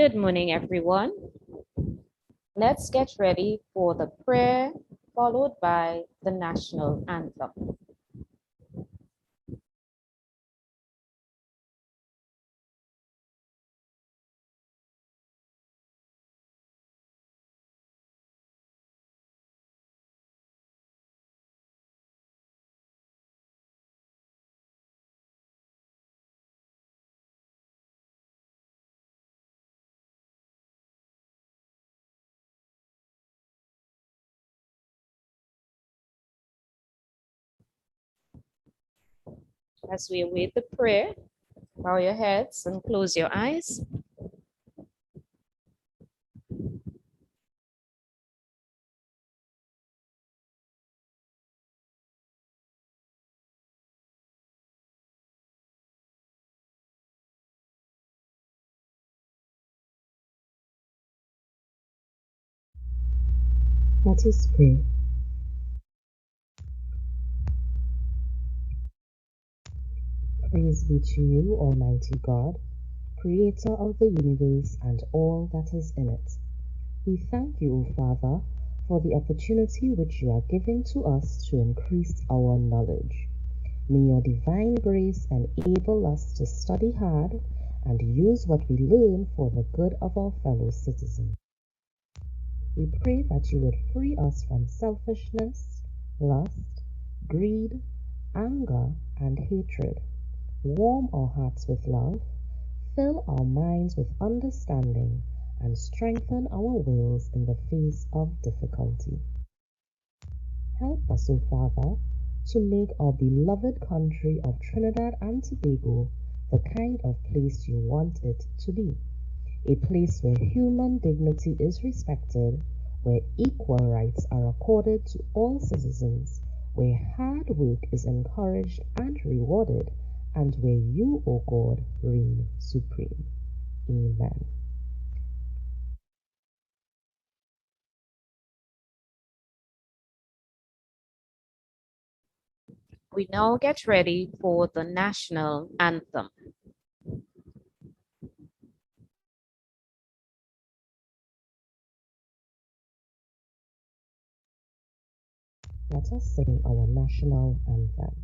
Good morning, everyone. Let's get ready for the prayer followed by the national anthem. As we await the prayer, bow your heads and close your eyes. Let us pray. Praise be to you, Almighty God, Creator of the universe and all that is in it. We thank you, O Father, for the opportunity which you are giving to us to increase our knowledge. May your divine grace enable us to study hard and use what we learn for the good of our fellow citizens. We pray that you would free us from selfishness, lust, greed, anger, and hatred. Warm our hearts with love, fill our minds with understanding, and strengthen our wills in the face of difficulty. Help us, O Father, to make our beloved country of Trinidad and Tobago the kind of place you want it to be. A place where human dignity is respected, where equal rights are accorded to all citizens, where hard work is encouraged and rewarded, and where you, O God, reign supreme. Amen. We now get ready for the national anthem. Let us sing our national anthem.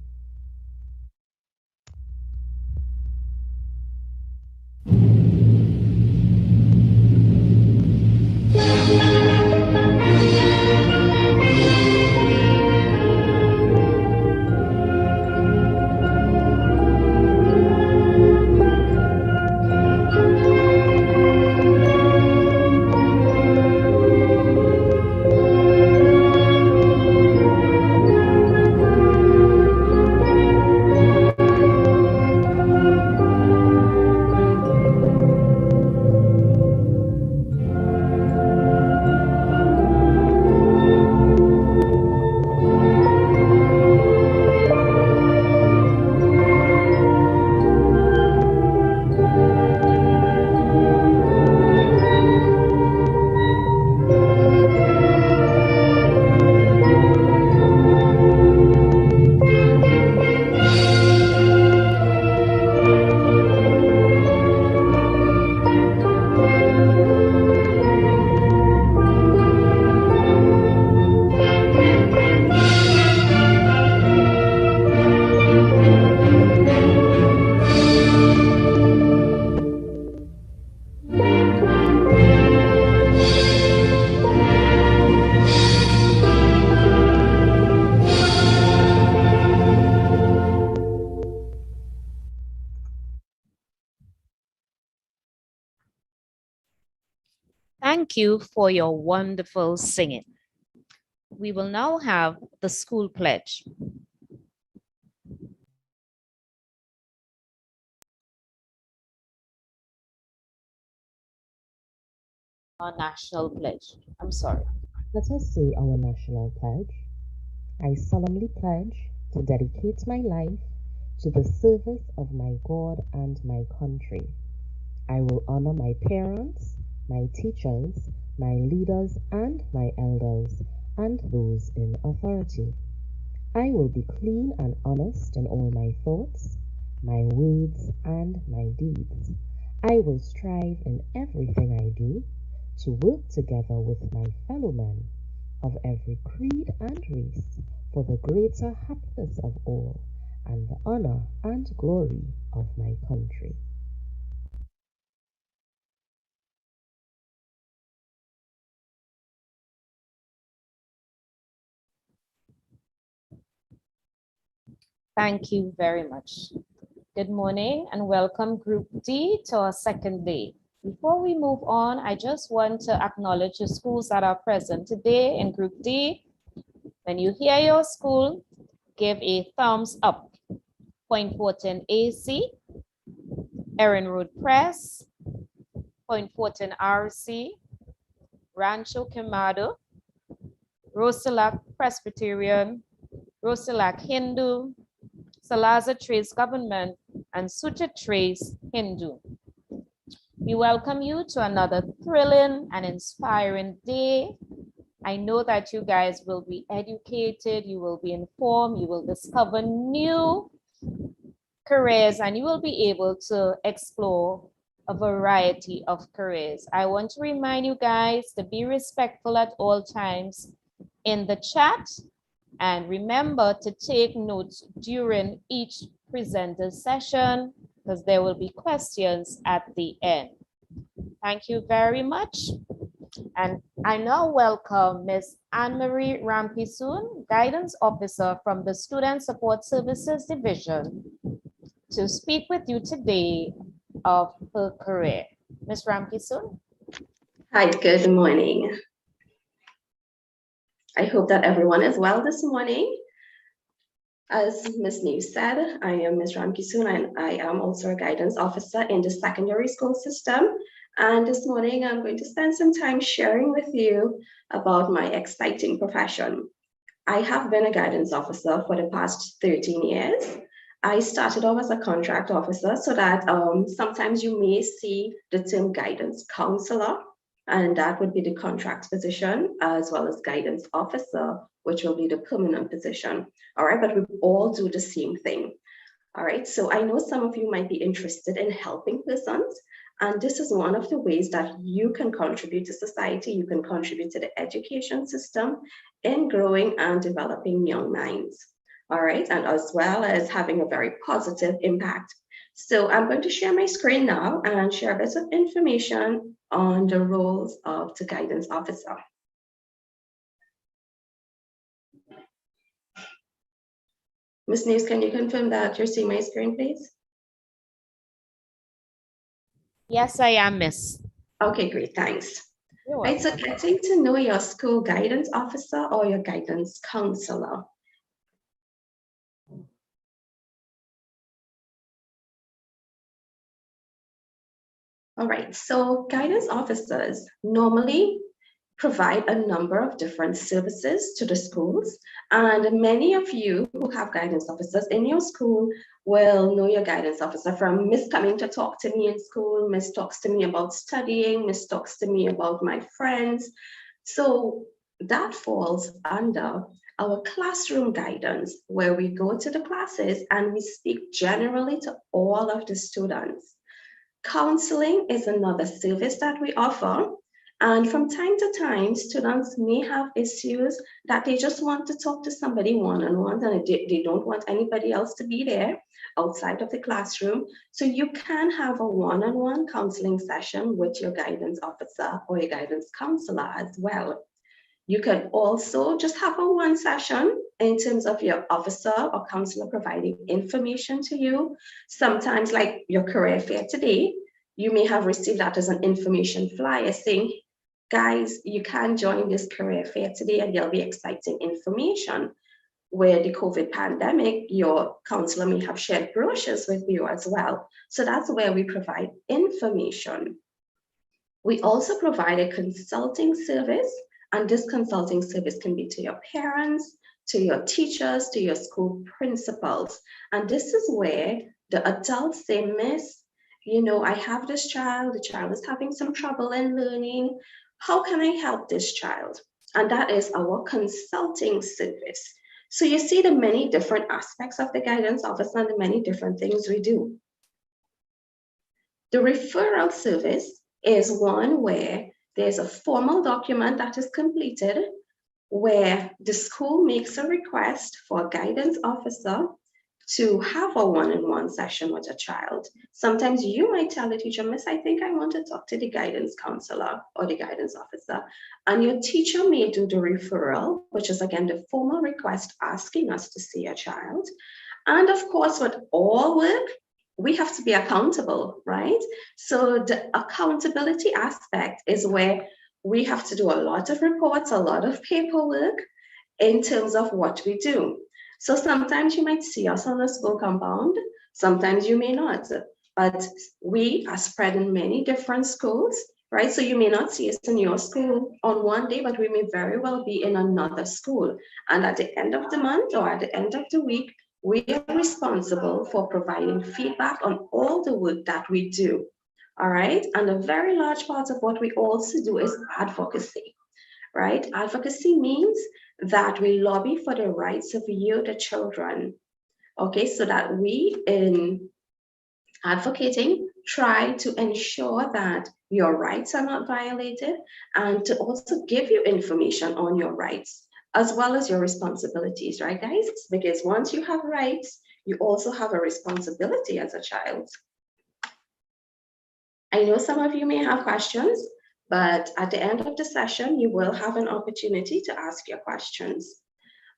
Thank you for your wonderful singing. We will now have the school pledge. Our national pledge. I'm sorry. Let us say our national pledge. I solemnly pledge to dedicate my life to the service of my God and my country. I will honor my parents, my teachers, my leaders, and my elders, and those in authority. I will be clean and honest in all my thoughts, my words, and my deeds. I will strive in everything I do to work together with my fellow men of every creed and race for the greater happiness of all and the honor and glory of my country. Thank you very much. Good morning and welcome Group D to our second day. Before we move on, I just want to acknowledge the schools that are present today in Group D. When you hear your school, give a thumbs up. Point Fortin AC, Erin Road Press, Point Fortin RC, Rancho Quemado, Rosilac Presbyterian, Rosilac Hindu, Salazar Trace Government, and Sucha Trace Hindu. We welcome you to another thrilling and inspiring day. I know that you guys will be educated, you will be informed, you will discover new careers, and you will be able to explore a variety of careers. I want to remind you guys to be respectful at all times in the chat, and remember to take notes during each presenter session because there will be questions at the end. Thank you very much. And I now welcome Ms. Anne-Marie Rampisoon, Guidance Officer from the Student Support Services Division, to speak with you today of her career. Ms. Rampisoon. Hi, good morning. I hope that everyone is well this morning. As Ms. Neve said, I am Ms. Ramkisoon and I am also a guidance officer in the secondary school system. And this morning I'm going to spend some time sharing with you about my exciting profession. I have been a guidance officer for the past 13 years. I started off as a contract officer so that sometimes you may see the term guidance counselor, and that would be the contract position, as well as guidance officer, which will be the permanent position. All right, but we all do the same thing. All right, so I know some of you might be interested in helping persons, and this is one of the ways that you can contribute to society, you can contribute to the education system in growing and developing young minds. All right, and as well as having a very positive impact. So I'm going to share my screen now and share a bit of information on the roles of the guidance officer. Ms. Neves, can you confirm that you're seeing my screen, please? Yes, I am, Miss. Okay, great, thanks. You're right, so getting to know your school guidance officer or your guidance counselor. All right, so guidance officers normally provide a number of different services to the schools. And many of you who have guidance officers in your school will know your guidance officer from Miss coming to talk to me in school, Miss talks to me about studying, Miss talks to me about my friends. So that falls under our classroom guidance, where we go to the classes and we speak generally to all of the students. Counseling is another service that we offer. And from time to time, students may have issues that they just want to talk to somebody one-on-one and they don't want anybody else to be there outside of the classroom. So you can have a one-on-one counseling session with your guidance officer or your guidance counselor as well. You can also just have a one session in terms of your officer or counselor providing information to you. Sometimes, like your career fair today, you may have received that as an information flyer saying, guys, you can join this career fair today and there'll be exciting information. Where the COVID pandemic, your counselor may have shared brochures with you as well. So that's where we provide information. We also provide a consulting service, and this consulting service can be to your parents, to your teachers, to your school principals. And this is where the adults say, Miss, you know, I have this child, the child is having some trouble in learning. How can I help this child? And that is our consulting service. So you see the many different aspects of the guidance officer and the many different things we do. The referral service is one where there's a formal document that is completed where the school makes a request for a guidance officer to have a one-on-one session with a child. Sometimes you might tell the teacher, Miss, I think I want to talk to the guidance counselor or the guidance officer. And your teacher may do the referral, which is again the formal request asking us to see a child. And of course, with all work, we have to be accountable, right? So the accountability aspect is where we have to do a lot of reports, a lot of paperwork in terms of what we do. So sometimes you might see us on a school compound, sometimes you may not, but we are spread in many different schools, right? So you may not see us in your school on one day, but we may very well be in another school. And at the end of the month or at the end of the week, we are responsible for providing feedback on all the work that we do. All right. And a very large part of what we also do is advocacy, right? Advocacy means that we lobby for the rights of you, the children. Okay, so that we in advocating try to ensure that your rights are not violated and to also give you information on your rights as well as your responsibilities, right, guys? Because once you have rights, you also have a responsibility as a child. I know some of you may have questions, but at the end of the session, you will have an opportunity to ask your questions.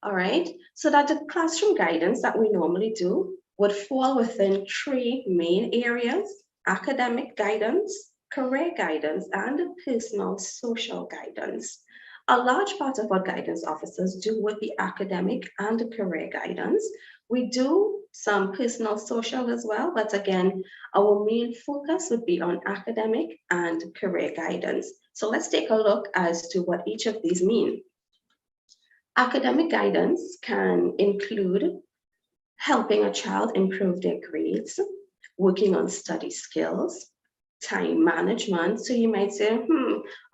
All right, so that the classroom guidance that we normally do would fall within three main areas: academic guidance, career guidance, and personal social guidance. A large part of what guidance officers do would be academic and career guidance. We do some personal social as well, but again, our main focus would be on academic and career guidance. So let's take a look as to what each of these mean. Academic guidance can include helping a child improve their grades, working on study skills, time management. So you might say,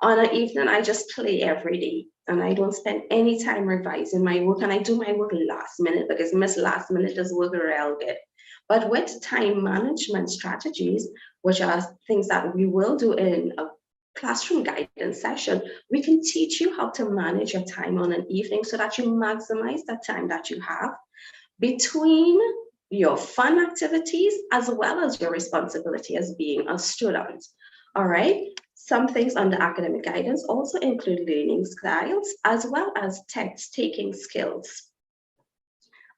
on an evening, I just play every day and I don't spend any time revising my work, and I do my work last minute because Miss Last Minute does work real good. But with time management strategies, which are things that we will do in a classroom guidance session, we can teach you how to manage your time on an evening so that you maximize the time that you have between your fun activities as well as your responsibility as being a student. All right. Some things under academic guidance also include learning styles as well as text-taking skills.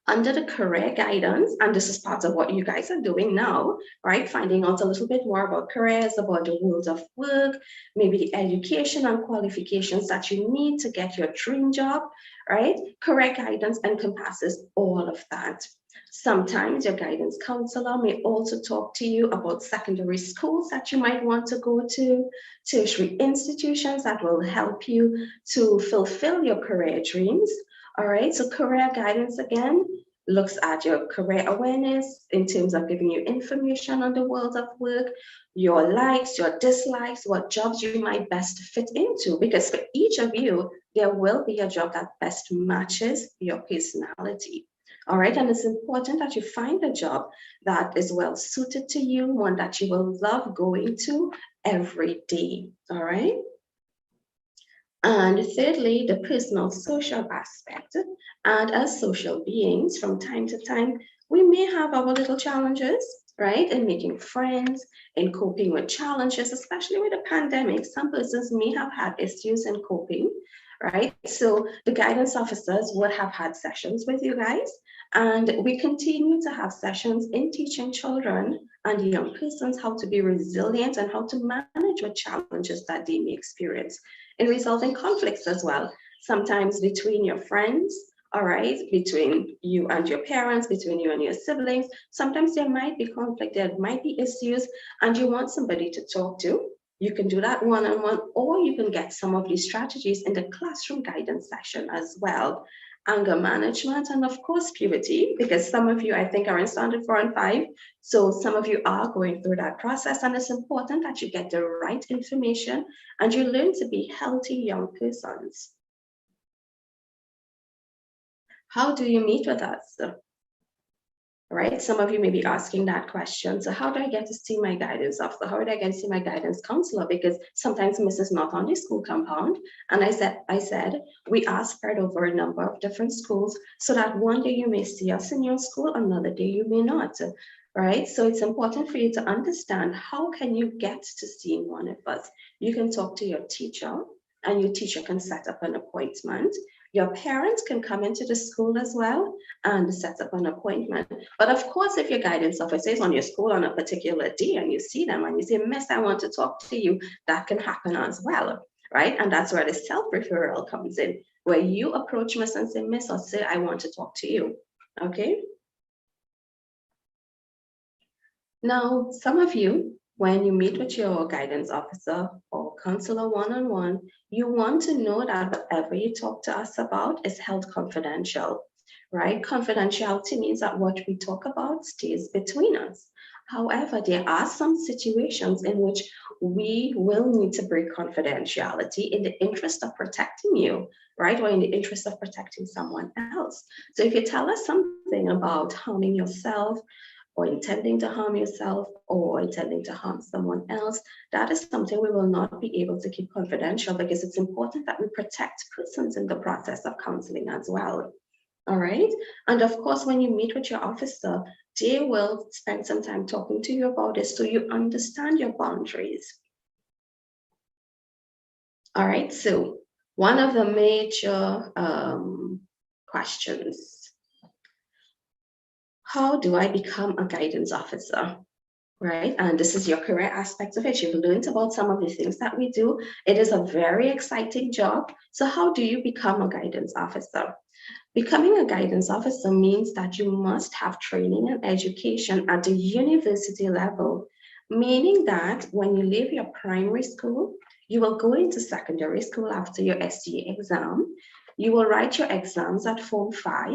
Under the career guidance, and this is part of what you guys are doing now, right? Finding out a little bit more about careers, about the world of work, maybe the education and qualifications that you need to get your dream job, right? Career guidance encompasses all of that. Sometimes your guidance counselor may also talk to you about secondary schools that you might want to go to, tertiary institutions that will help you to fulfill your career dreams. All right, so career guidance again looks at your career awareness in terms of giving you information on the world of work, your likes, your dislikes, what jobs you might best fit into, because for each of you, there will be a job that best matches your personality. All right, and it's important that you find a job that is well suited to you, one that you will love going to every day. All right. And thirdly, the personal social aspect. And as social beings, from time to time, we may have our little challenges, right? In making friends, in coping with challenges, especially with the pandemic. Some persons may have had issues in coping, right? So the guidance officers would have had sessions with you guys. And we continue to have sessions in teaching children and young persons how to be resilient and how to manage with challenges that they may experience, in resolving conflicts as well, sometimes between your friends, all right, between you and your parents, between you and your siblings. Sometimes there might be conflict, there might be issues, and you want somebody to talk to. You can do that one-on-one, or you can get some of these strategies in the classroom guidance session as well. Anger management, and of course, puberty, because some of you, I think, are in standard 4 and 5. So some of you are going through that process, and it's important that you get the right information and you learn to be healthy young persons. How do you meet with us? right? Some of you may be asking that question. So how do I get to see my guidance officer? How do I get to see my guidance counselor? Because sometimes Miss is not on the school compound. And I said, we are spread over a number of different schools so that one day you may see us in your school, another day you may not, right? So it's important for you to understand how can you get to seeing one of us? You can talk to your teacher and your teacher can set up an appointment. Your parents can come into the school as well and set up an appointment. But of course, if your guidance officer is on your school on a particular day and you see them and you say, Miss, I want to talk to you, that can happen as well, right? And that's where the self-referral comes in, where you approach Miss and say, Miss or Sir, I want to talk to you, okay? Now, some of you, when you meet with your guidance officer or counselor one-on-one, you want to know that whatever you talk to us about is held confidential, right? Confidentiality means that what we talk about stays between us. However, there are some situations in which we will need to break confidentiality in the interest of protecting you, right? Or in the interest of protecting someone else. So if you tell us something about harming yourself, or intending to harm yourself or intending to harm someone else, that is something we will not be able to keep confidential because it's important that we protect persons in the process of counseling as well. All right. And of course, when you meet with your officer, they will spend some time talking to you about it so you understand your boundaries. All right. So one of the major questions, how do I become a guidance officer? Right? And this is your career aspect of it. You've learned about some of the things that we do. It is a very exciting job. So how do you become a guidance officer? Becoming a guidance officer means that you must have training and education at the university level, meaning that when you leave your primary school, you will go into secondary school after your STA exam. You will write your exams at Form 5.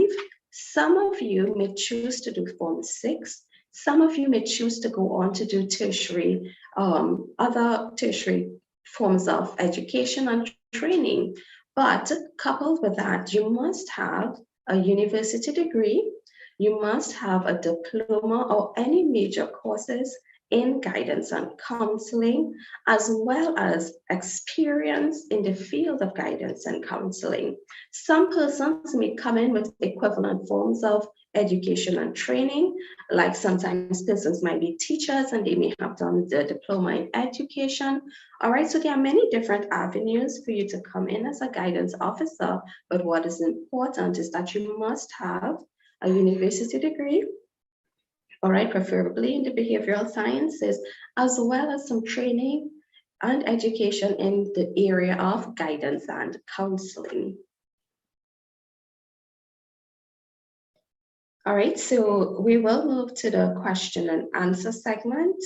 Some of you may choose to do Form 6. Some of you may choose to go on to do tertiary, other tertiary forms of education and training. But coupled with that, you must have a university degree, you must have a diploma or any major courses in guidance and counseling, as well as experience in the field of guidance and counseling. Some persons may come in with equivalent forms of education and training, like sometimes persons might be teachers and they may have done the diploma in education. All right, so there are many different avenues for you to come in as a guidance officer, but what is important is that you must have a university degree, all right, preferably in the behavioral sciences, as well as some training and education in the area of guidance and counseling. All right, so we will move to the question and answer segment.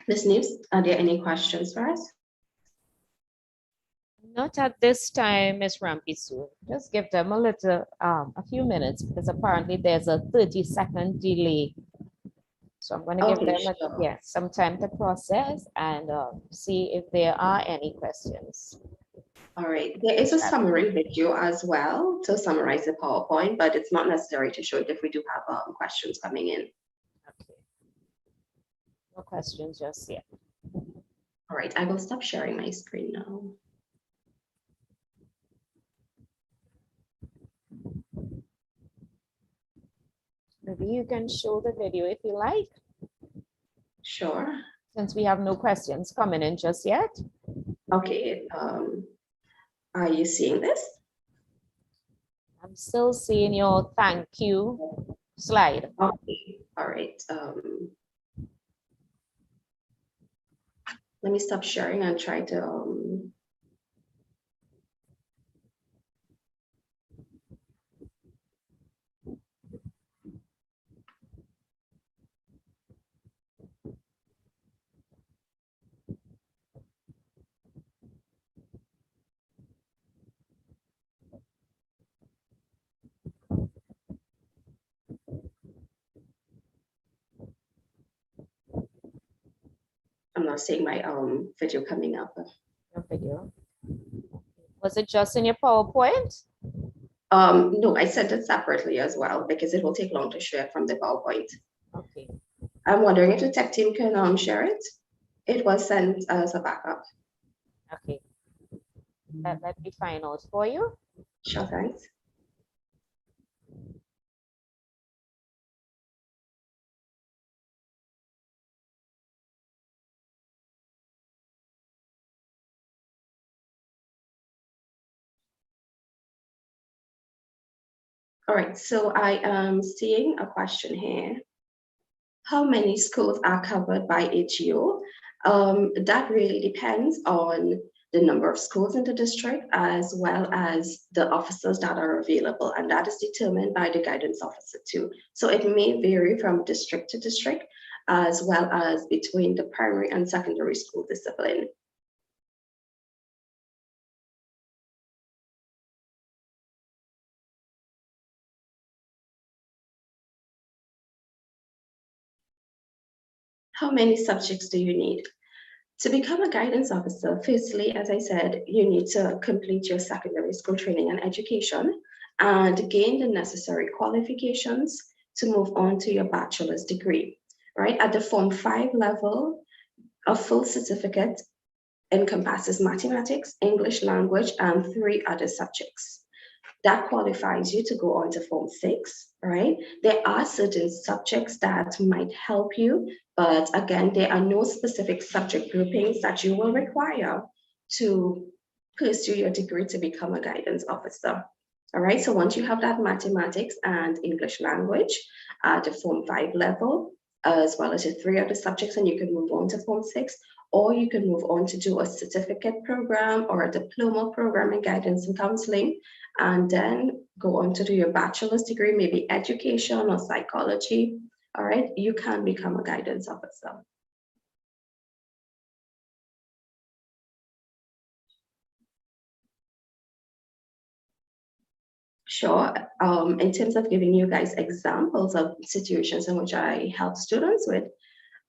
Ms. Neves, are there any questions for us? Not at this time, Ms. Rampisu. Just give them a few minutes because apparently there's a 30-second delay. So I'm going to give Okay, them sure. some time to process and see if there are any questions. All right, there is a summary video as well to summarize the PowerPoint, but it's not necessary to show it if we do have questions coming in. Okay. No questions just yet. All right, I will stop sharing my screen now. Maybe you can show the video if you like. Sure. Since we have no questions coming in just yet. Okay, are you seeing this? I'm still seeing your thank you slide. Okay, all right. Let me stop sharing and try to I'm not seeing my video coming up. Your video. Was it just in your PowerPoint? No, I sent it separately as well because it will take long to share from the PowerPoint. Okay. I'm wondering if the tech team can share it. It was sent as a backup. Okay. Let me find out for you. Sure, thanks. All right, so I am seeing a question here. How many schools are covered by HEO? That really depends on the number of schools in the district as well as the officers that are available, and that is determined by the guidance officer too. So it may vary from district to district as well as between the primary and secondary school discipline. How many subjects do you need? To become a guidance officer, firstly, as I said, you need to complete your secondary school training and education and gain the necessary qualifications to move on to your bachelor's degree, right? At the Form 5 level, a full certificate encompasses mathematics, English language, and 3 other subjects. That qualifies you to go on to Form 6, right? There are certain subjects that might help you, but again, there are no specific subject groupings that you will require to pursue your degree to become a guidance officer. All right, so once you have that mathematics and English language at the Form 5 level, as well as your 3 other subjects, and you can move on to Form 6, or you can move on to do a certificate program or a diploma program in guidance and counseling, and then go on to do your bachelor's degree, maybe education or psychology. All right, you can become a guidance officer. Sure. In terms of giving you guys examples of situations in which I help students with,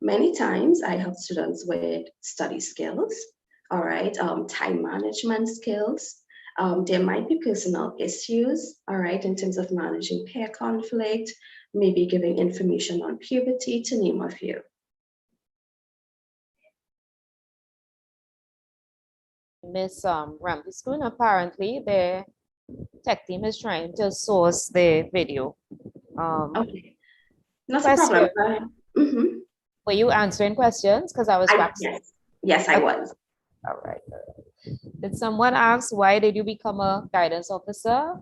many times I help students with study skills, all right, time management skills. There might be personal issues, all right, in terms of managing peer conflict, maybe giving information on puberty, to name a few. Miss Rampy apparently the tech team is trying to source the video. Okay, not a Question. problem. Were you answering questions? Because I was back. Yes, I was. All right. Did someone ask why did you become a guidance officer?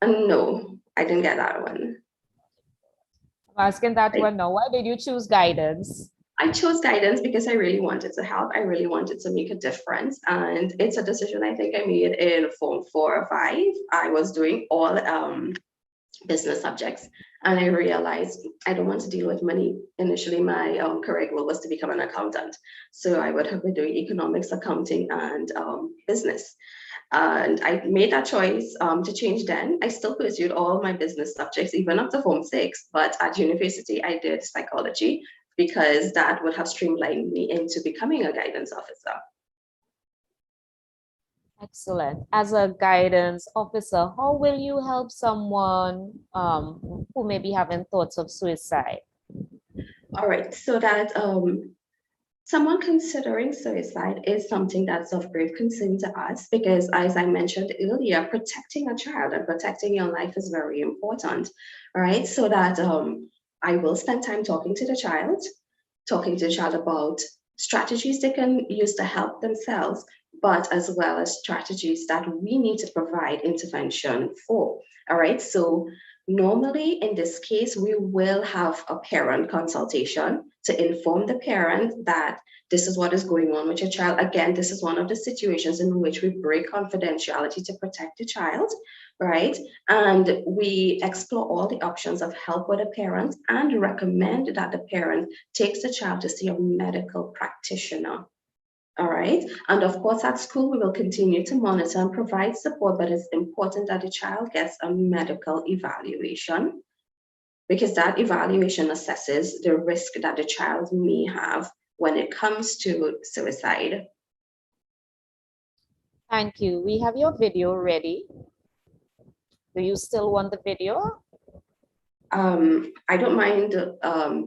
No, I didn't get that one. I'm asking that one now. Why did you choose guidance? I chose guidance because I really wanted to help. I really wanted to make a difference. And it's a decision I think I made in Form 4 or 5. I was doing all business subjects. And I realized I don't want to deal with money. Initially, my career goal was to become an accountant. So I would have been doing economics, accounting, and business. And I made that choice to change then. I still pursued all my business subjects, even up to Form 6. But at university, I did psychology because that would have streamlined me into becoming a guidance officer. Excellent. As a guidance officer, how will you help someone who may be having thoughts of suicide? All right, so that someone considering suicide is something that's of great concern to us because, as I mentioned earlier, protecting a child and protecting your life is very important, right? So that I will spend time talking to the child about strategies they can use to help themselves, but as well as strategies that we need to provide intervention for. All right, so normally in this case, we will have a parent consultation to inform the parent that this is what is going on with your child. Again, this is one of the situations in which we break confidentiality to protect the child, right? And we explore all the options of help with a parent and recommend that the parent takes the child to see a medical practitioner. All right. And of course, at school, we will continue to monitor and provide support, but it's important that the child gets a medical evaluation because that evaluation assesses the risk that the child may have when it comes to suicide. Thank you. We have your video ready. Do you still want the video? I don't mind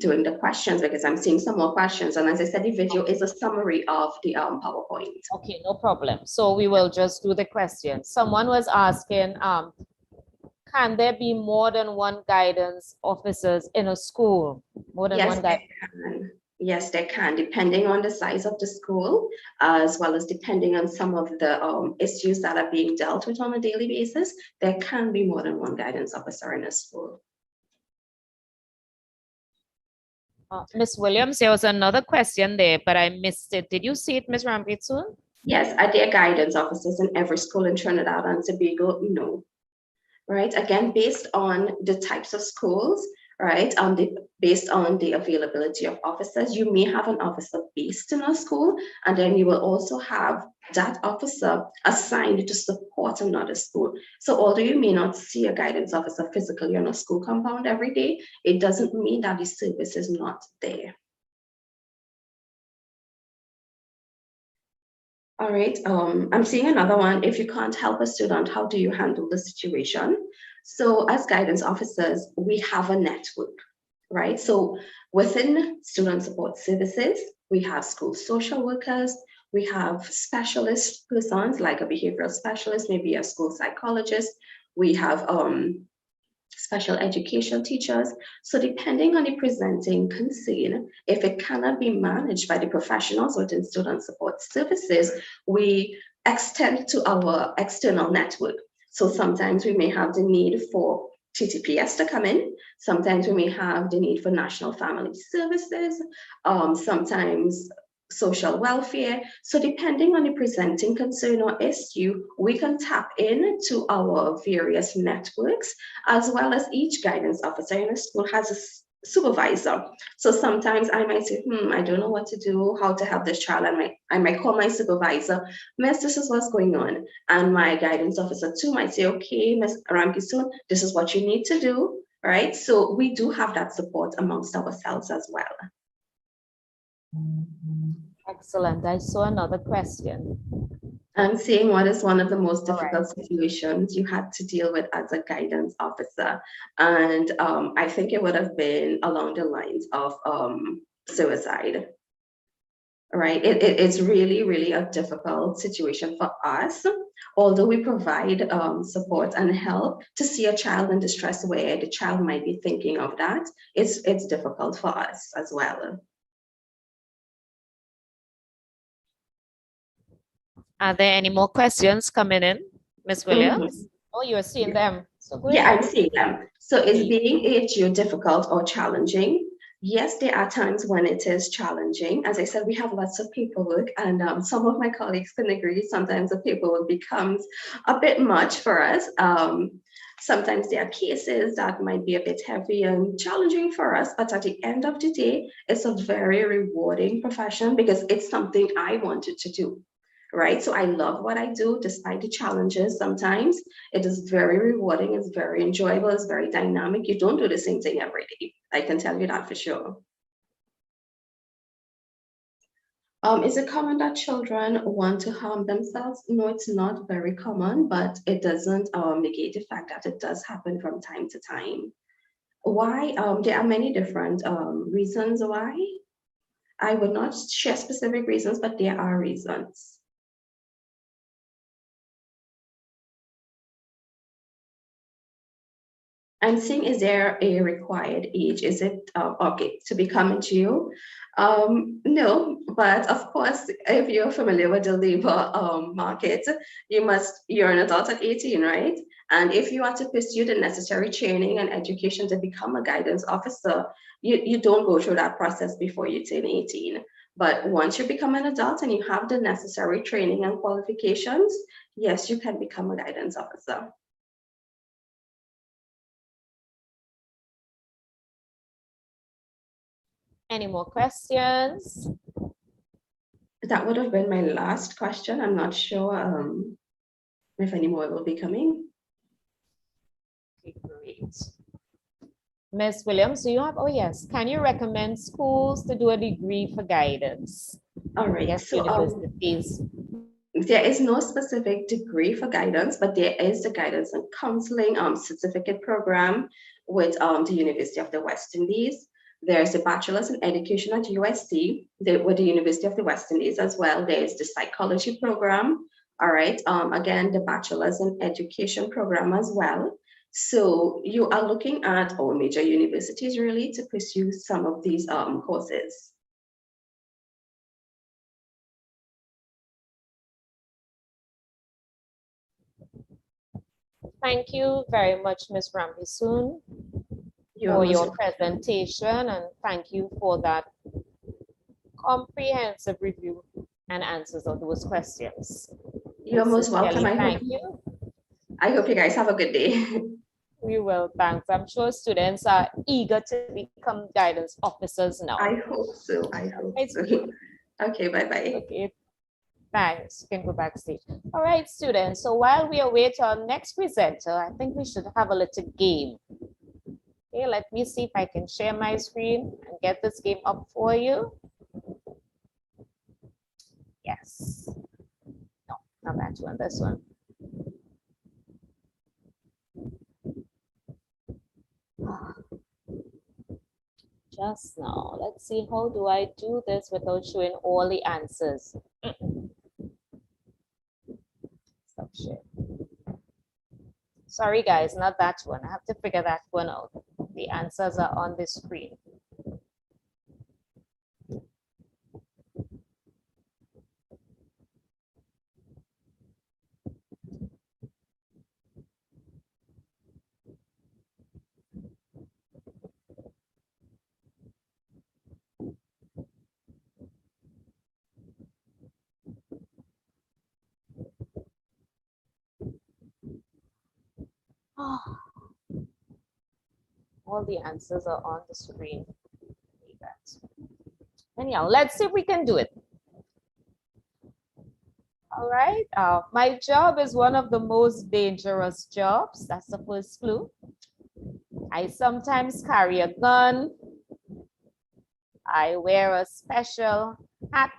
doing the questions because I'm seeing some more questions. And as I said, the video is a summary of the PowerPoint. Okay, no problem. So we will just do the questions. Someone was asking, can there be more than one guidance officers in a school? More than Yes, one they guidance? can. Yes, they can, depending on the size of the school, as well as depending on some of the issues that are being dealt with on a daily basis. There can be more than one guidance officer in a school. Ms. Williams, there was another question there, but I missed it. Did you see it, Ms. Rampitsoon? Yes, are there guidance officers in every school in Trinidad and Tobago? No. Right? Again, based on the types of schools, right? Based on the availability of officers, you may have an officer based in a school, and then you will also have that officer assigned to support another school. So although you may not see a guidance officer physically on a school compound every day, it doesn't mean that the service is not there. All right, I'm seeing another one. If you can't help a student, how do you handle the situation? So as guidance officers, we have a network, right? So within student support services, we have school social workers, we have specialist persons like a behavioral specialist, maybe a school psychologist. We have special education teachers. So depending on the presenting concern, if it cannot be managed by the professionals within student support services, we extend to our external network. So sometimes we may have the need for TTPS to come in. Sometimes we may have the need for National Family Services. Sometimes social welfare. So depending on the presenting concern or issue, we can tap into our various networks, as well as each guidance officer in a school has a supervisor. So sometimes I might say, I don't know what to do, how to help this child. I might call my supervisor, Miss, this is what's going on. And my guidance officer too might say, okay, Miss Ramkisoon, this is what you need to do, right? So we do have that support amongst ourselves as well. Excellent. I saw another question. I'm seeing what is one of the most All right. difficult situations you had to deal with as a guidance officer. And I think it would have been along the lines of suicide, right? It's really, really a difficult situation for us. Although we provide support and help to see a child in distress where the child might be thinking of that, it's difficult for us as well. Are there any more questions coming in, Ms. Williams? Oh, you're seeing them. So go Yeah, ahead. I'm seeing them. So is being AHU difficult or challenging? Yes, there are times when it is challenging. As I said, we have lots of paperwork, and some of my colleagues can agree. Sometimes the paperwork becomes a bit much for us. Sometimes there are cases that might be a bit heavy and challenging for us, but at the end of the day, it's a very rewarding profession because it's something I wanted to do. Right. So I love what I do despite the challenges. Sometimes it is very rewarding, it's very enjoyable, it's very dynamic. You don't do the same thing every day. I can tell you that for sure. Is it common that children want to harm themselves? No, it's not very common, but it doesn't negate the fact that it does happen from time to time. Why? There are many different reasons why. I would not share specific reasons, but there are reasons. I'm seeing, is there a required age? Is it okay to become a GU? No, but of course, if you're familiar with the labor market, you're an adult at 18, right? And if you are to pursue the necessary training and education to become a guidance officer, you don't go through that process before you turn 18. But once you become an adult and you have the necessary training and qualifications, yes, you can become a guidance officer. Any more questions? That would have been my last question. I'm not sure if any more will be coming. Okay, great. Ms. Williams, do you have, oh yes, can you recommend schools to do a degree for guidance? All right, Yes, so universities. There is no specific degree for guidance, but there is the guidance and counseling certificate program with the University of the West Indies. There's a bachelor's in education at USC with the University of the West Indies as well. There's the psychology program. All right. Again, the bachelor's in education program as well. So you are looking at all major universities really to pursue some of these courses. Thank you very much, Ms. Rambisoon, You're for most your presentation, and thank you for that comprehensive review and answers of those questions. You're most welcome. Thank you. I hope you guys have a good day. We will, thanks. I'm sure students are eager to become guidance officers now. I hope so. I hope so. Okay, bye-bye. Okay, thanks. You can go backstage. All right, students. So while we await our next presenter, I think we should have a little game. Okay, let me see if I can share my screen and get this game up for you. Yes. No, not that one, this one. Just now, let's see, how do I do this without showing all the answers? Stop share. Sorry guys, not that one. I have to figure that one out. The answers are on the screen. All the answers are on the screen. Anyhow, let's see if we can do it. All right. My job is one of the most dangerous jobs. That's the first clue. I sometimes carry a gun. I wear a special hat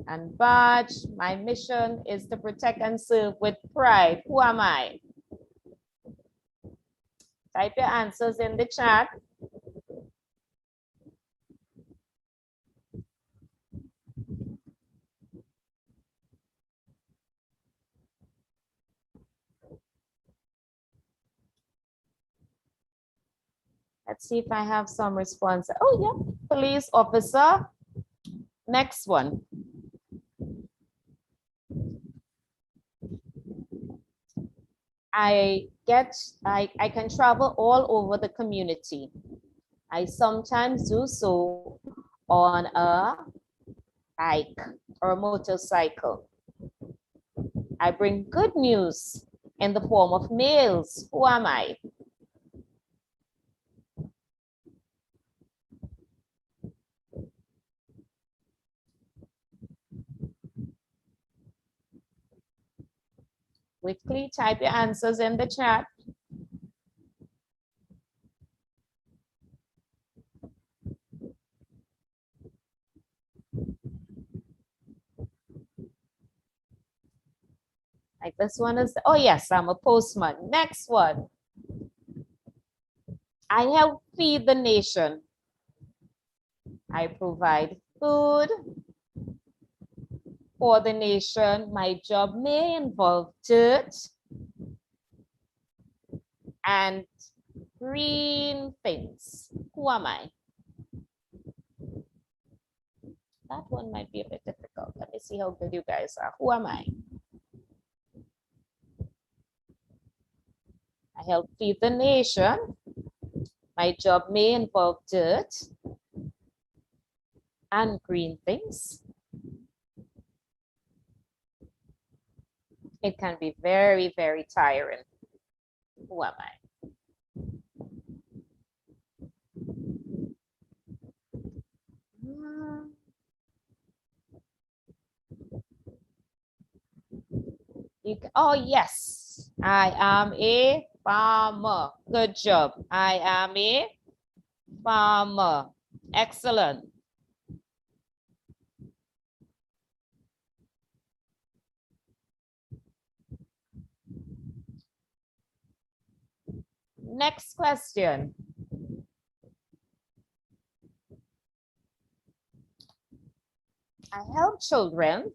and badge. My mission is to protect and serve with pride. Who am I? Type your answers in the chat. Let's see if I have some response. Oh yeah, police officer. Next one. I can travel all over the community. I sometimes do so on a bike or a motorcycle. I bring good news in the form of mails. Who am I? Quickly type your answers in the chat. Like this one is, oh yes, I'm a postman. Next one. I help feed the nation. I provide food for the nation. My job may involve dirt and green things. Who am I? That one might be a bit difficult. Let me see how good you guys are. Who am I? I help feed the nation. My job may involve dirt and green things. It can be very, very tiring. Who am I? Oh, yes, I am a farmer. Good job. I am a farmer. Excellent. Next question. I help children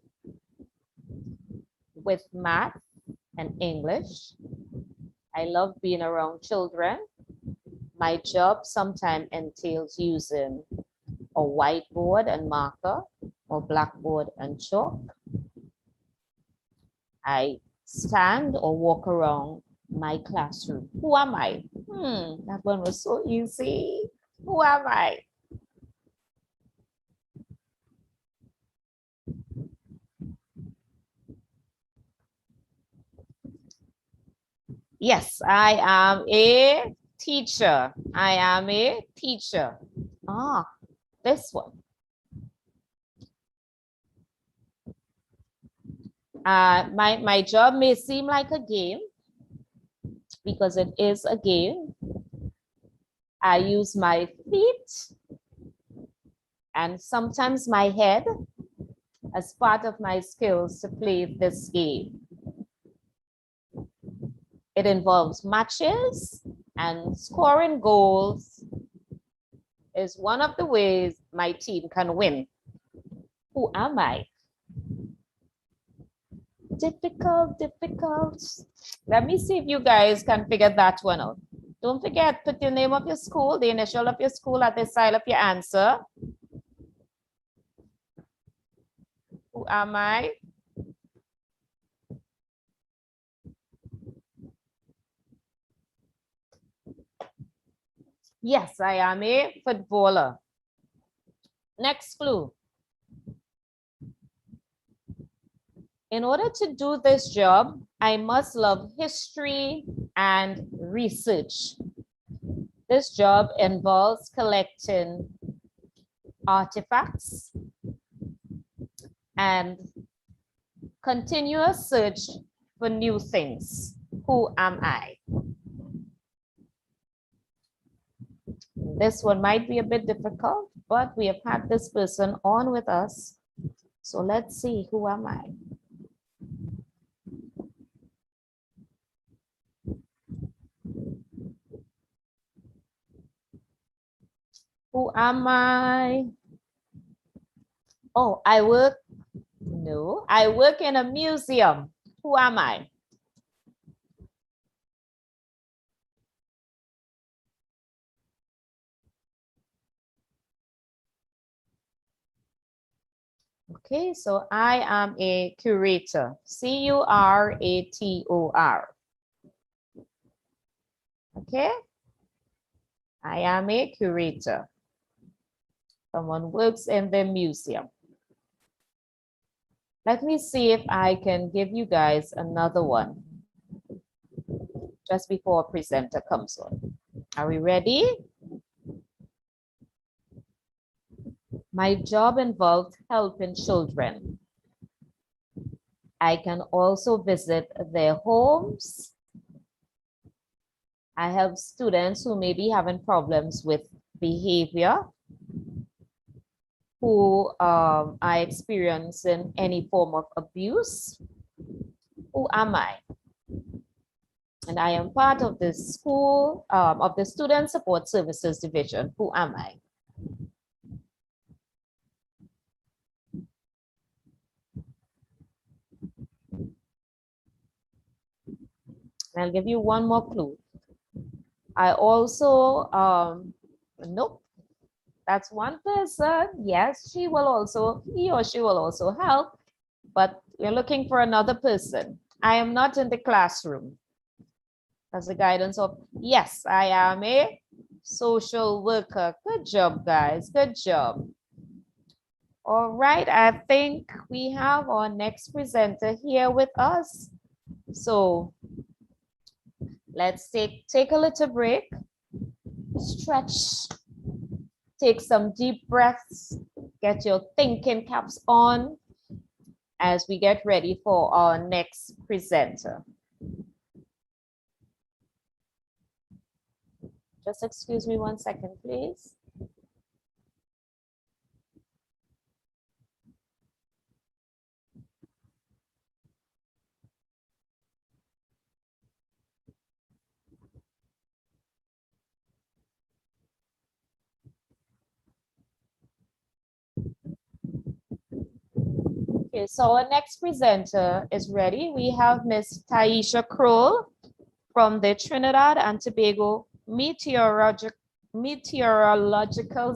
with math and English. I love being around children. My job sometimes entails using a whiteboard and marker or blackboard and chalk. I stand or walk around my classroom. Who am I? That one was so easy. Who am I? Yes, I am a teacher. I am a teacher. Ah, this one. My job may seem like a game because it is a game. I use my feet and sometimes my head as part of my skills to play this game. It involves matches and scoring goals is one of the ways my team can win. Who am I? Difficult, difficult. Let me see if you guys can figure that one out. Don't forget, put your name of your school, the initial of your school at the side of your answer. Who am I? Yes, I am a footballer. Next clue. In order to do this job, I must love history and research. This job involves collecting artifacts and continuous search for new things. Who am I? This one might be a bit difficult, but we have had this person on with us. So let's see, who am I? Who am I? Oh, I work in a museum. Who am I? Okay, so I am a curator. C-U-R-A-T-O-R. Okay, I am a curator. Someone works in the museum. Let me see if I can give you guys another one just before a presenter comes on. Are we ready? My job involved helping children. I can also visit their homes. I help students who may be having problems with behavior, who are experiencing any form of abuse. Who am I? And I am part of the school, of the Student Support Services Division. Who am I? And I'll give you one more clue. I also, nope, that's one person. Yes, he or she will also help, but we're looking for another person. I am not in the classroom. That's the guidance of, yes, I am a social worker. Good job, guys, good job. All right, I think we have our next presenter here with us. So let's take a little break, stretch, take some deep breaths, get your thinking caps on as we get ready for our next presenter. Just excuse me 1 second, please. Okay, so our next presenter is ready. We have Miss Taisha Kroll from the Trinidad and Tobago Meteorological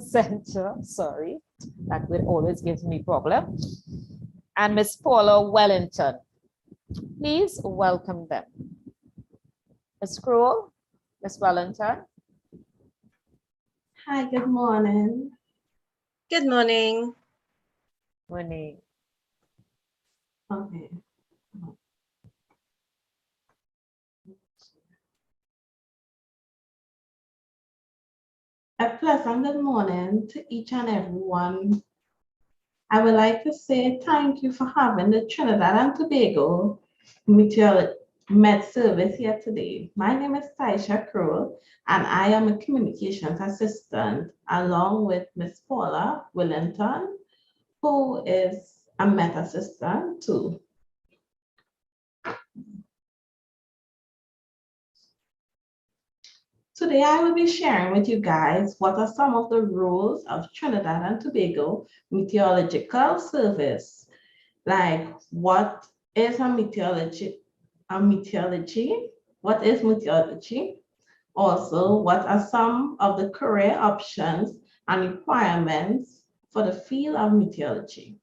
Center. Sorry, that would always gives me problem. And Miss Paula Wellington. Please welcome them. Miss Kroll, Miss Wellington. Hi, good morning. Good morning. Morning. Okay. A pleasant good morning to each and everyone. I would like to say thank you for having the Trinidad and Tobago Met Service here today. My name is Taisha Kroll, and I am a communications assistant along with Miss Paula Wellington, who is a Met assistant too. Today, I will be sharing with you guys what are some of the rules of Trinidad and Tobago Meteorological Service. Like, what is a meteorology? What is meteorology? Also, what are some of the career options and requirements for the field of meteorology?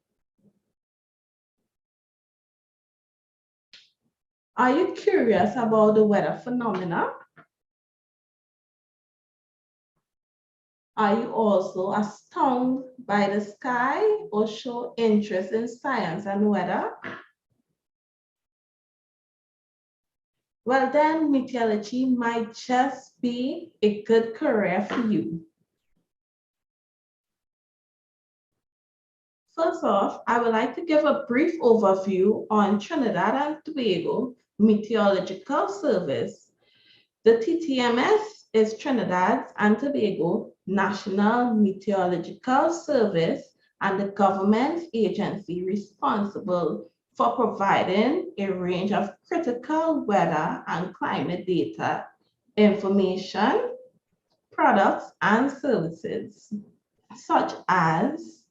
Are you curious about the weather phenomena? Are you also astounded by the sky or show interest in science and weather? Well, then meteorology might just be a good career for you. First off, I would like to give a brief overview on Trinidad and Tobago Meteorological Service. The TTMS is Trinidad and Tobago National Meteorological Service and the government agency responsible for providing a range of critical weather and climate data, information, products, and services, such as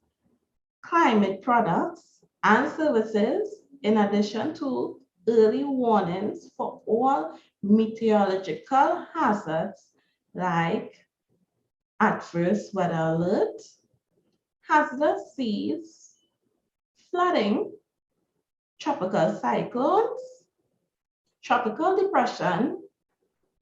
climate products and services, in addition to early warnings for all meteorological hazards like adverse weather alert, hazardous seas, flooding, tropical cyclones, tropical depression,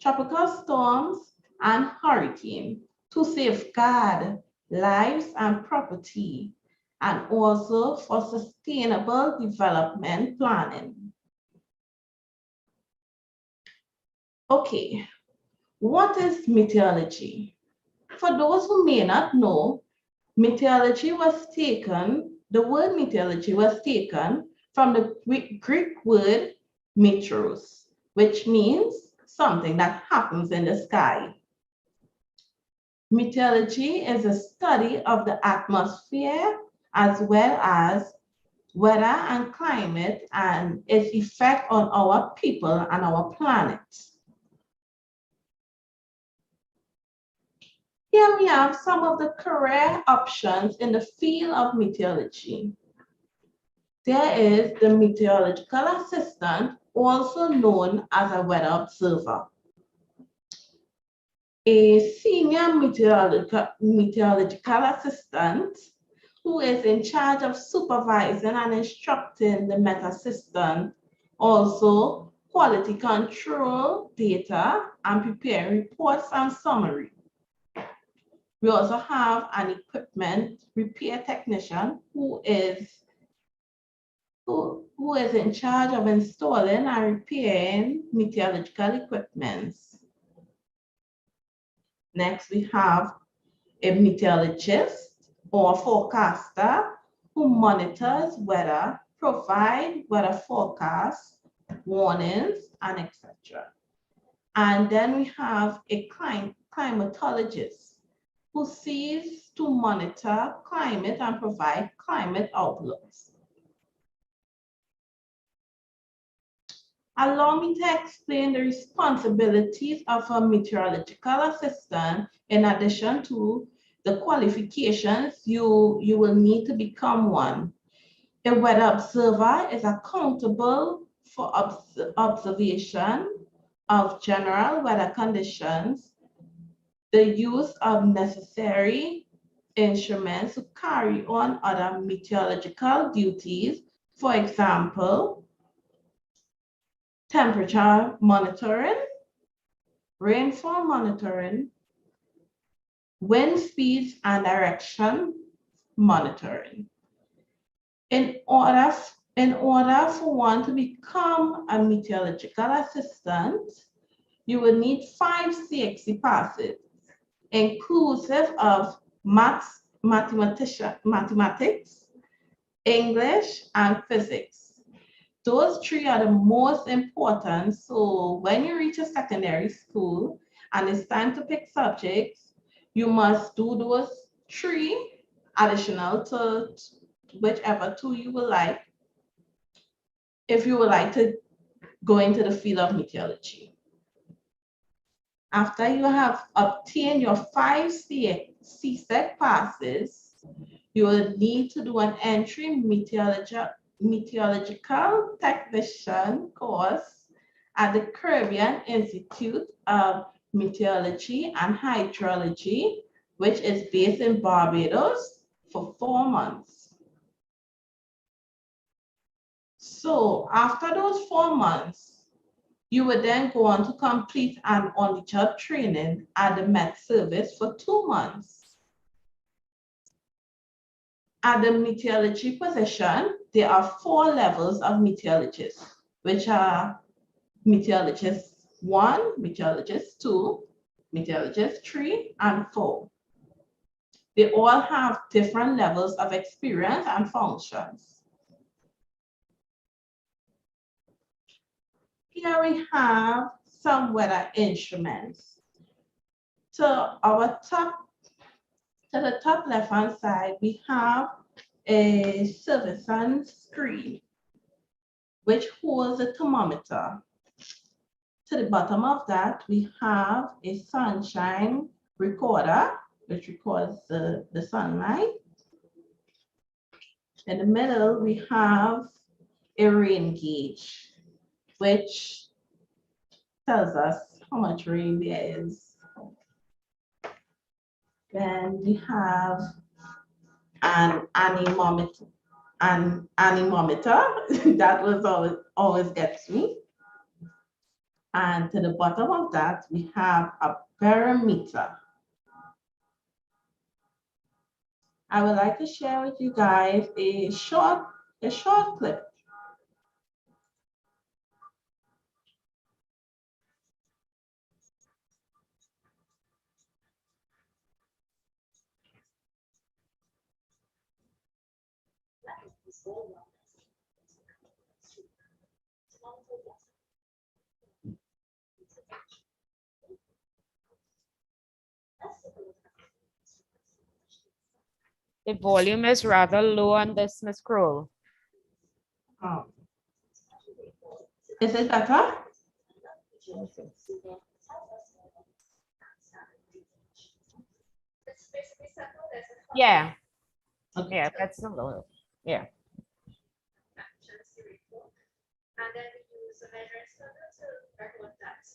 tropical storms, and hurricane to safeguard lives and property, and also for sustainable development planning. Okay, what is meteorology? For those who may not know, the word meteorology was taken from the Greek word meteoros, which means something that happens in the sky. Meteorology is a study of the atmosphere as well as weather and climate and its effect on our people and our planet. Here we have some of the career options in the field of meteorology. There is the meteorological assistant, also known as a weather observer. A senior meteorological assistant who is in charge of supervising and instructing the Met assistant, also quality control data and preparing reports and summary. We also have an equipment repair technician who is in charge of installing and repairing meteorological equipments. Next, we have a meteorologist or forecaster who monitors weather, provide weather forecasts, warnings, and etc. And then we have a climatologist who seeks to monitor climate and provide climate outlooks. Allow me to explain the responsibilities of a meteorological assistant in addition to the qualifications you will need to become one. A weather observer is accountable for observation of general weather conditions, the use of necessary instruments to carry on other meteorological duties, for example, temperature monitoring, rainfall monitoring, wind speeds and direction monitoring. In order for one to become a meteorological assistant, you will need 5 CXC passes, inclusive of mathematics, English, and physics. Those 3 are the most important. So when you reach a secondary school and it's time to pick subjects, you must do those 3 additional to whichever 2 you would like, if you would like to go into the field of meteorology. After you have obtained your 5 CSEC passes, you will need to do an entry meteorological technician course at the Caribbean Institute of Meteorology and Hydrology, which is based in Barbados, for 4 months. So after those 4 months, you would then go on to complete an on-the-job training at the Met Service for 2 months. At the meteorology position, there are 4 levels of meteorologists, which are meteorologist 1, meteorologist 2, meteorologist 3, and 4. They all have different levels of experience and functions. Here we have some weather instruments. To the top left-hand side, we have a surface screen, which holds a thermometer. To the bottom of that, we have a sunshine recorder, which records the sunlight. In the middle, we have a rain gauge, which tells us how much rain there is. Then we have an anemometer. That was always gets me. And to the bottom of that, we have a barometer. I would like to share with you guys a short clip. The volume is rather low on this, Ms. Kroll. Oh. Is it better? Yeah. Okay. Yeah, that's a little. Yeah. And then we use a measuring instrument to record that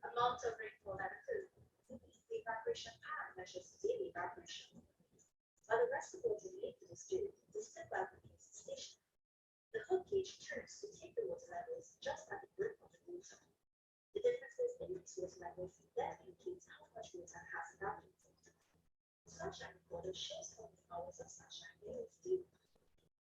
amount of rainfall that occurred. The evaporation pad measures daily evaporation. While the reservoir beneath the distant evaporation station, the hook gauge turns to take the water levels just at the brink of the water. The differences in mixed water levels then indicates how much water has evaporated. The sunshine recorder shows how many hours of sunshine there is due.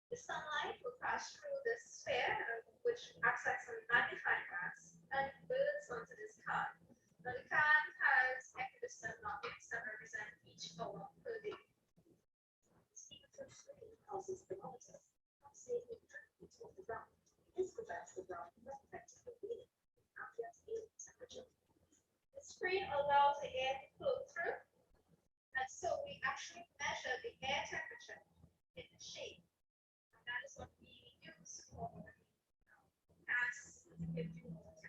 The sunlight will pass through this sphere, which acts like some magnifying glass, and burns onto this card. Now the card has equidistant objects that represent each hour per day. Speaking to screen causes thermometers from safely directly off the ground. This prevents the ground from affecting the reading ambient air temperature. The screen allows the air to flow through, and so we actually measure the air temperature in the shape. That is what we use for gas if you want to.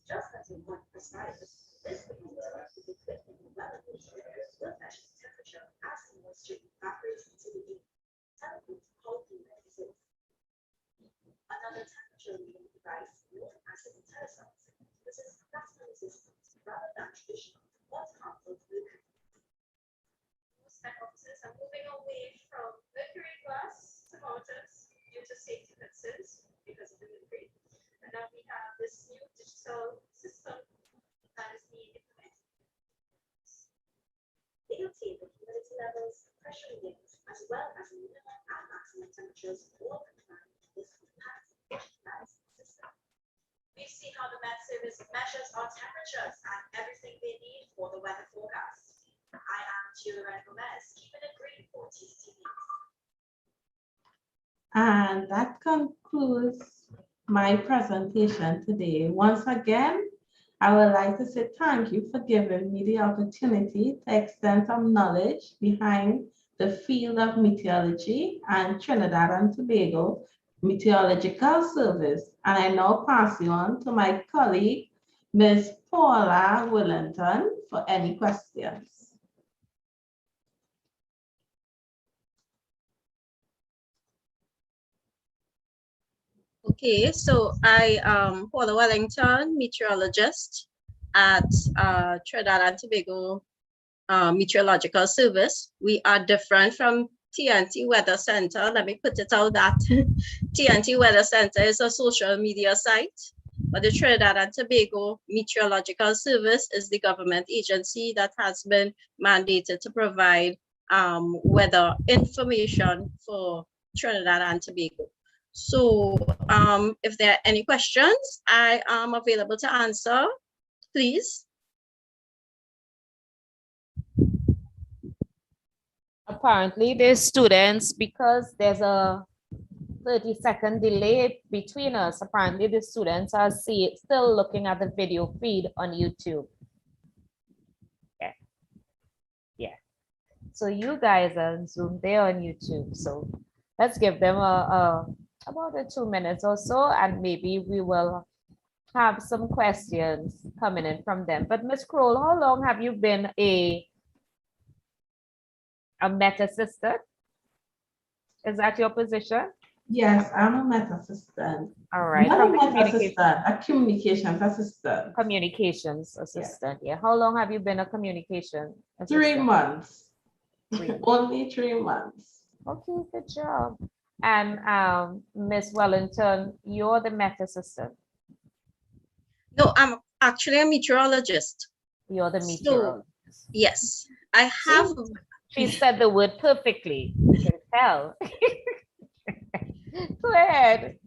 Just as in one perspective, this thermometer is equipped in the weather will measure temperature as the moisture evaporates into the air. Teleport whole unit is off. Another temperature reading device known as a telescope. This is plasma resistant rather than traditional, but harmful mercury. Most tech offices are moving away from mercury glass thermometers due to safety concerns because of the mercury. And now we have this new digital system that is being implemented. They obtain the humidity levels, pressure readings, as well as minimum and maximum temperatures all combined in this compact digitalized system. We see how the Met Service measures our temperatures and everything they need for the weather forecast. I am Julia Gomez, keeping it green for TCTV. And that concludes my presentation today. Once again, I would like to say thank you for giving me the opportunity to extend some knowledge behind the field of meteorology and Trinidad and Tobago Meteorological Service. And I now pass you on to my colleague, Ms. Paula Willington, for any questions. Okay, so I am Paula Wellington, meteorologist at Trinidad and Tobago Meteorological Service. We are different from TNT Weather Center. Let me put it out that TNT Weather Center is a social media site, but the Trinidad and Tobago Meteorological Service is the government agency that has been mandated to provide weather information for Trinidad and Tobago. So if there are any questions, I am available to answer, please. Apparently, the students, because there's a 30-second delay between us, apparently the students are still looking at the video feed on YouTube. Yeah. Yeah. So you guys are on Zoom, they're on YouTube. So let's give them about 2 minutes or so, and maybe we will have some questions coming in from them. But Ms. Kroll, how long have you been a Met assistant? Is that your position? Yes, I'm a Met assistant. All right. Not From a the Met assistant, a communications assistant. communications assistant. Yeah. How long have you been a communication assistant? 3 months. 3 months. Only 3 months. Okay, good job. And Ms. Wellington, you're the Met assistant. No, I'm actually a meteorologist. You're the meteorologist. So, yes, I have. She said the word perfectly. You can tell. Go ahead.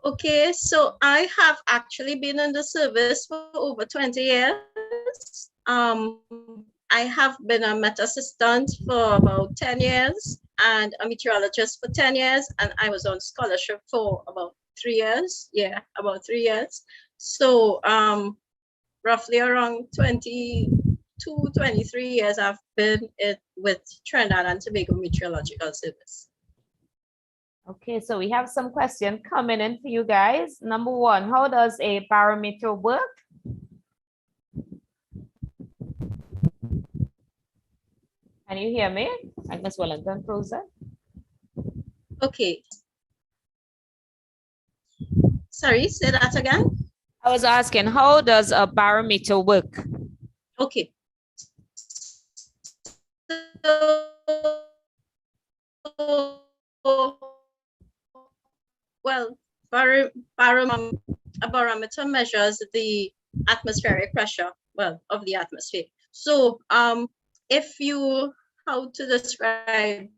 Okay, so I have actually been in the service for over 20 years. I have been a Met assistant for about 10 years and a meteorologist for 10 years, and I was on scholarship for about 3 years. Yeah, about 3 years. So roughly around 22, 23 years I've been with Trinidad and Tobago Meteorological Service. Okay, so we have some questions coming in for you guys. Number one, how does a barometer work? Can you hear me? Like Ms. Wellington frozen? Okay. Sorry, say that again. I was asking, how does a barometer work? Okay. Well, a barometer measures the atmospheric pressure, well, of the atmosphere. So if you, how to describe,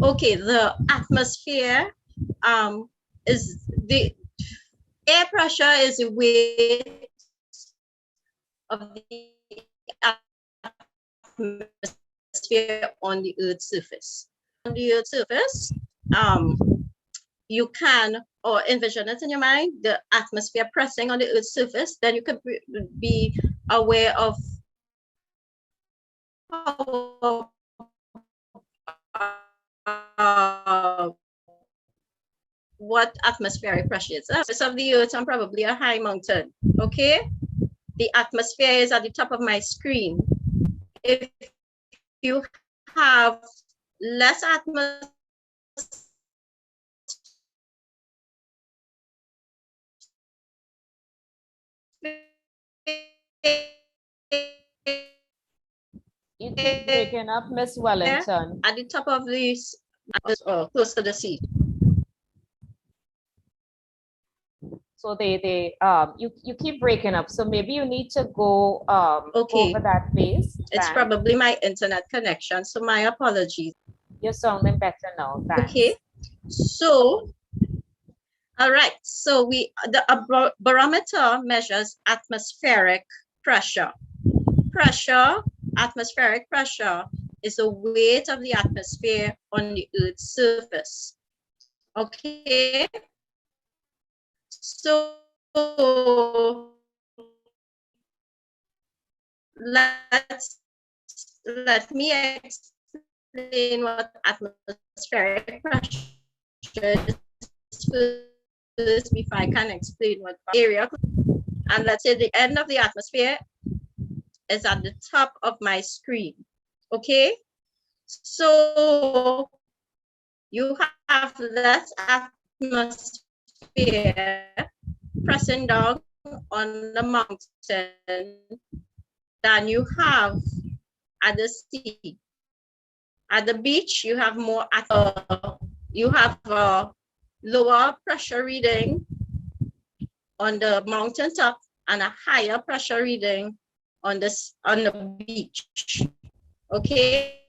okay, the atmosphere is the air pressure is the weight of the atmosphere on the Earth's surface. On the Earth's surface, you can, or envision it in your mind, the atmosphere pressing on the Earth's surface, then you could be aware of what atmospheric pressure is. The surface of the Earth and probably a high mountain, okay? The atmosphere is at the top of my screen. If you have less atmosphere You keep breaking up, Miss Wellington. at the top of this, close to the sea. So you keep breaking up. So maybe you need to go Okay. over that base. It's probably my internet connection, so my apologies. You're sounding better now. Thanks. Okay, so all right, so the barometer measures atmospheric pressure. Atmospheric pressure is the weight of the atmosphere on the Earth's surface. Okay, so let me explain what atmospheric pressure is first before I can explain what area. And let's say the end of the atmosphere is at the top of my screen. Okay, so you have less atmosphere pressing down on the mountain than you have at the sea. At the beach, you have more. You have a lower pressure reading on the mountaintop and a higher pressure reading on the beach. Okay.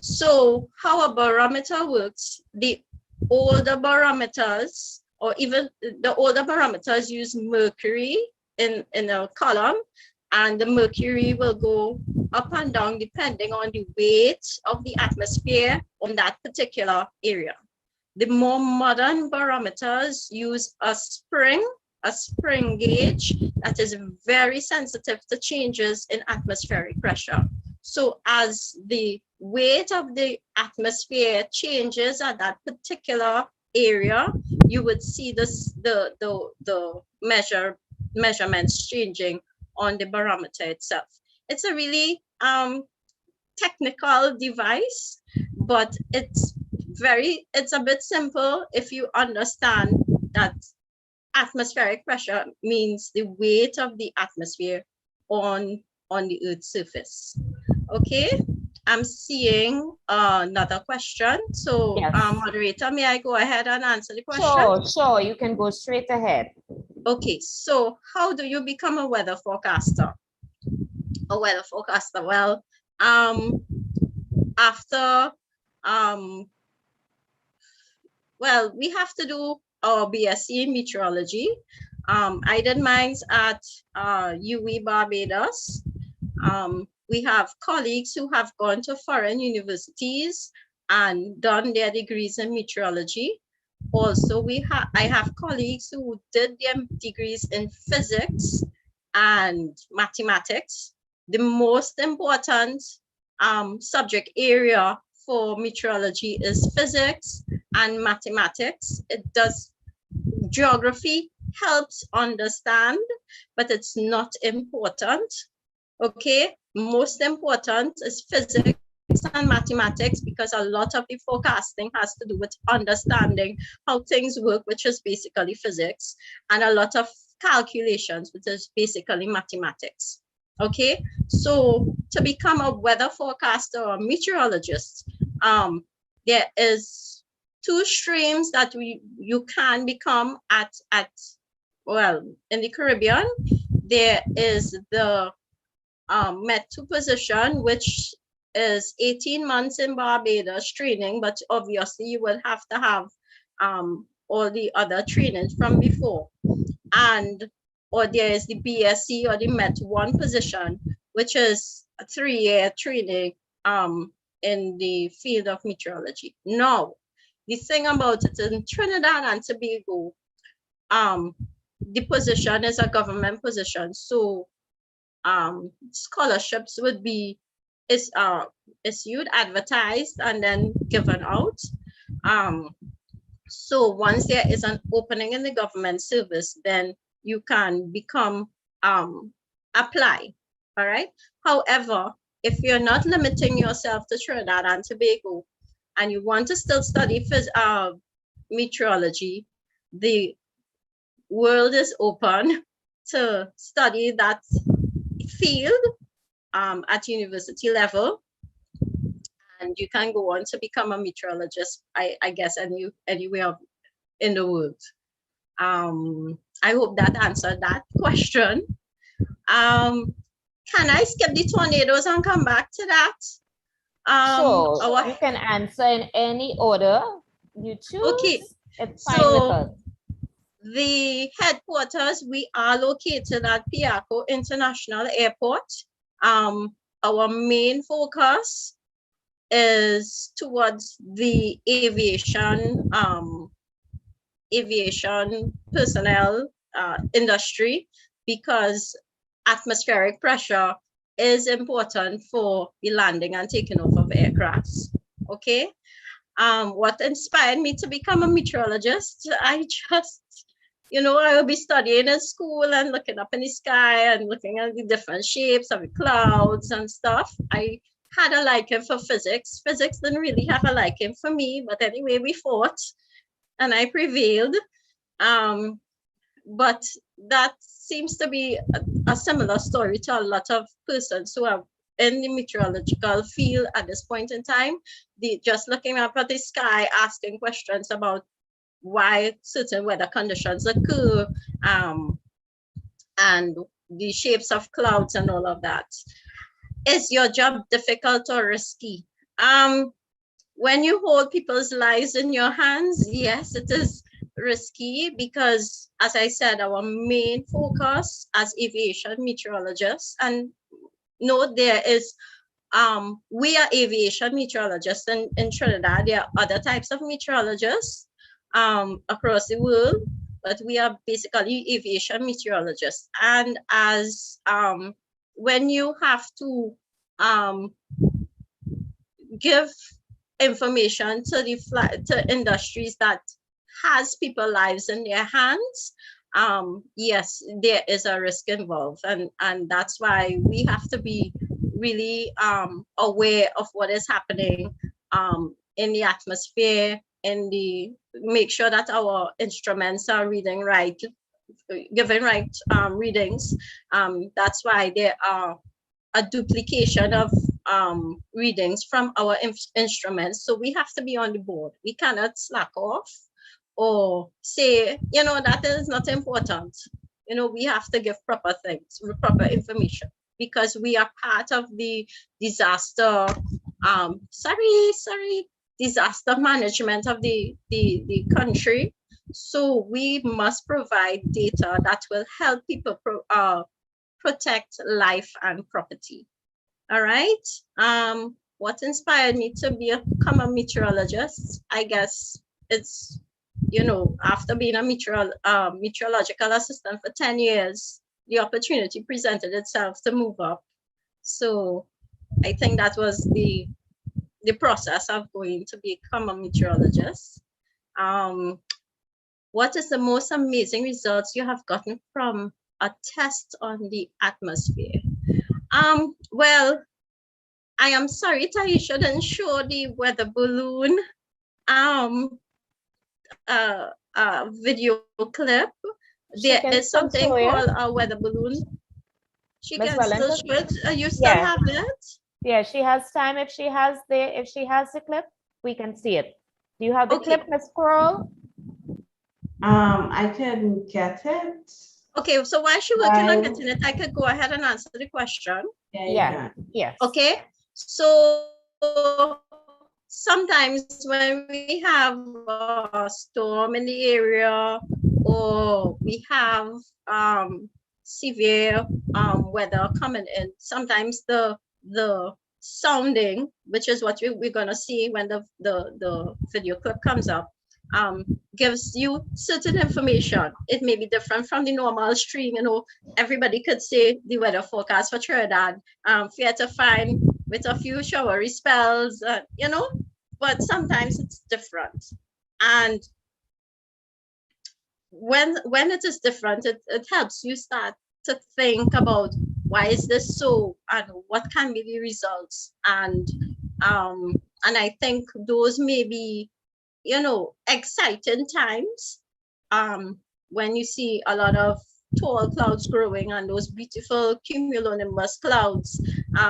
So how a barometer works? The older barometers, or even the older barometers, use mercury in a column, and the mercury will go up and down depending on the weight of the atmosphere on that particular area. The more modern barometers use a spring gauge that is very sensitive to changes in atmospheric pressure. So as the weight of the atmosphere changes at that particular area, you would see the measurements changing on the barometer itself. It's a really technical device, but it's a bit simple if you understand that atmospheric pressure means the weight of the atmosphere on the Earth's surface. Okay, I'm seeing another question. So, Yes. moderator, may I go ahead and answer the question? Sure, you can go straight ahead. Okay, so how do you become a weather forecaster? A weather forecaster, well, after well, we have to do our BSc in meteorology. I did mine at UWI Barbados. We have colleagues who have gone to foreign universities and done their degrees in meteorology. Also, I have colleagues who did their degrees in physics and mathematics. The most important subject area for meteorology is physics and mathematics. Geography helps understand, but it's not important. Okay, most important is physics and mathematics, because a lot of the forecasting has to do with understanding how things work, which is basically physics, and a lot of calculations, which is basically mathematics. Okay, so to become a weather forecaster or meteorologist, there is two streams that you can become well, in the Caribbean. There is the Met 2 position, which is 18 months in Barbados training, but obviously you will have to have all the other trainings from before. Or there is the BSc or the Met 1 position, which is a 3-year training in the field of meteorology. Now, the thing about it, in Trinidad and Tobago, the position is a government position, so scholarships would be issued, advertised, and then given out. So once there is an opening in the government service, then you can become apply. All right. However, if you're not limiting yourself to Trinidad and Tobago, and you want to still study meteorology, the world is open to study that field at university level, and you can go on to become a meteorologist, I guess, anywhere in the world. I hope that answered that question. Can I skip the tornadoes and come back to that? Sure, you can answer in any order you choose. Okay, it's fine with us. The headquarters, we are located at Piaco International Airport. Our main focus is towards the aviation personnel industry, because atmospheric pressure is important for the landing and taking off of aircrafts. Okay. What inspired me to become a meteorologist? I just, I will be studying in school and looking up in the sky and looking at the different shapes of the clouds and stuff. I had a liking for physics. Physics didn't really have a liking for me, but anyway, we fought and I prevailed. But that seems to be a similar story to a lot of persons who are in the meteorological field at this point in time. Just looking up at the sky, asking questions about why certain weather conditions occur, and the shapes of clouds and all of that. Is your job difficult or risky? When you hold people's lives in your hands, yes, it is risky, because, as I said, our main focus as aviation meteorologists, and note there is, we are aviation meteorologists in Trinidad. There are other types of meteorologists across the world, but we are basically aviation meteorologists. And as when you have to give information to industries that has people's lives in their hands, yes, there is a risk involved, and that's why we have to be really aware of what is happening in the atmosphere, make sure that our instruments are reading right, giving right readings. That's why there are a duplication of readings from our instruments, so we have to be on the board. We cannot slack off or say, that is not important. We have to give proper things, proper information, because we are part of the disaster, disaster management of the country. So we must provide data that will help people protect life and property. All right. What inspired me to become a meteorologist? I guess it's, after being a meteorological assistant for 10 years, the opportunity presented itself to move up. So I think that was the process of going to become a meteorologist. What is the most amazing results you have gotten from a test on the atmosphere? Well, I am sorry, Taisha didn't show the weather balloon video clip. There is something called a weather balloon. She can still show it. You still have it? Yeah, she has time. If she has the clip, we can see it. Do you have the clip, Ms. Squirrel? I can get it. Okay, so while she's working on getting it, I could go ahead and answer the question. Yeah. Yes. Okay. So sometimes when we have a storm in the area, or we have severe weather coming in, sometimes the sounding, which is what we're gonna see when the video clip comes up, gives you certain information. It may be different from the normal stream. Everybody could say the weather forecast for Trinidad, fair to find with a few showery spells, but sometimes it's different. And when it is different, it helps you start to think about why is this so, and what can be the results? And I think those may be, you know, exciting times when you see a lot of tall clouds growing and those beautiful cumulonimbus clouds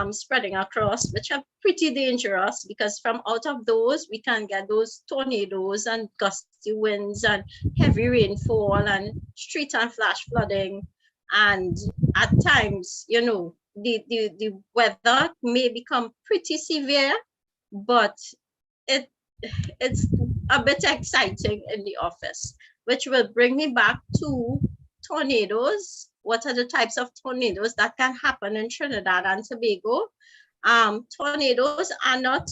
spreading across, which are pretty dangerous, because from out of those we can get those tornadoes and gusty winds and heavy rainfall and street and flash flooding. And at times, you know, the weather may become pretty severe, but it it's a bit exciting in the office, which will bring me back to tornadoes. What are the types of tornadoes that can happen in Trinidad and Tobago? Tornadoes are not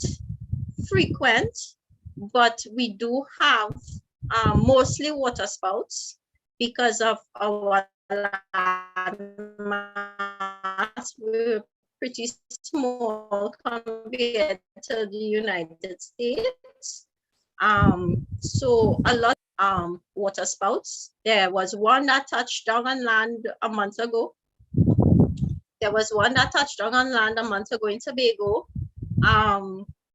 frequent, but we do have mostly water spouts because of our landmass. We're pretty small compared to the United States. So a lot water spouts. There was one that touched down on land a month ago. There was one that touched down on land a month ago in Tobago.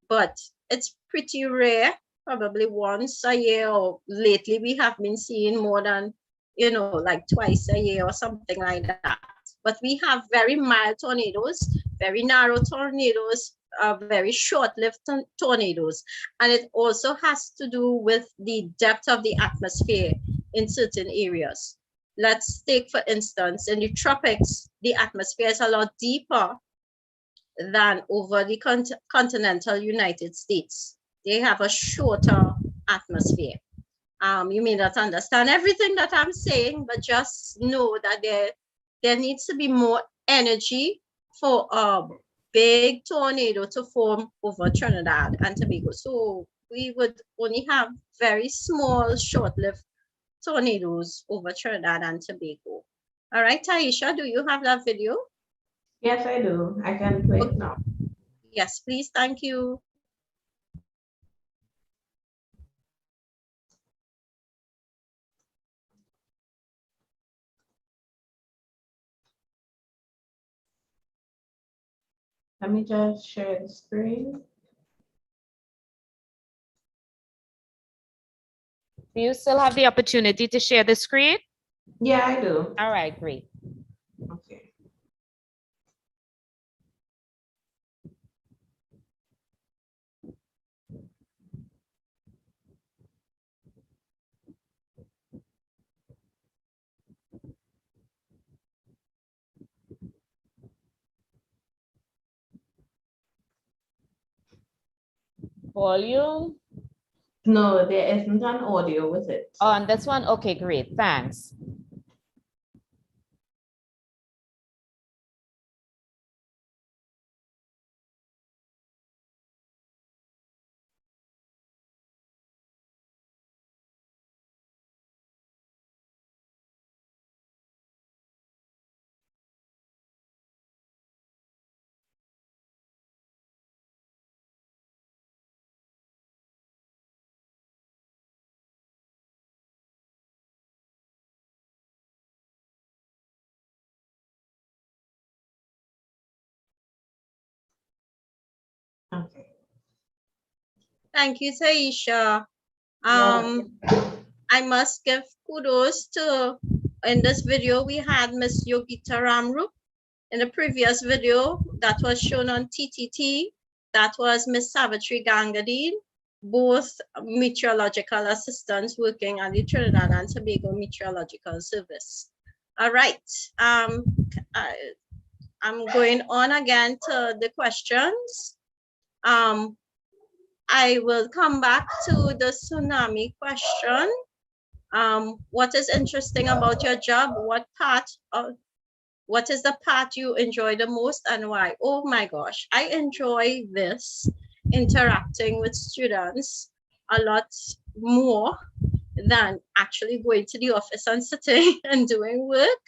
But it's pretty rare, probably once a year, or lately we have been seeing more than, you know, like twice a year or something like that. But we have very mild tornadoes, very narrow tornadoes, very short-lived tornadoes. And it also has to do with the depth of the atmosphere in certain areas. Let's take, for instance, in the tropics, the atmosphere is a lot deeper than over the continental United States. They have a shorter atmosphere. You may not understand everything that I'm saying, but just know that there needs to be more energy for a big tornado to form over Trinidad and Tobago. So we would only have very small, short-lived tornadoes over Trinidad and Tobago. All right, Taisha, do you have that video? Yes, I do. I can play it now. Yes, please. Thank you. Let me just share the screen. Do you still have the opportunity to share the screen? Yeah, I do. All right, great. Okay. Volume. No, there isn't an audio with it. Oh, and this one? Okay, great. Thanks. Okay. Thank you, Taisha. I must give kudos to, in this video, we had Miss Yogita Ramrup. In the previous video that was shown on TTT, that was Miss Savitri Gangadine, both meteorological assistants working at the Trinidad and Tobago Meteorological Service. All right, I'm going on again to the questions. I will come back to the tsunami question. What is interesting about your job? What is the part you enjoy the most and why? Oh my gosh, I enjoy this, interacting with students a lot more than actually going to the office and sitting and doing work,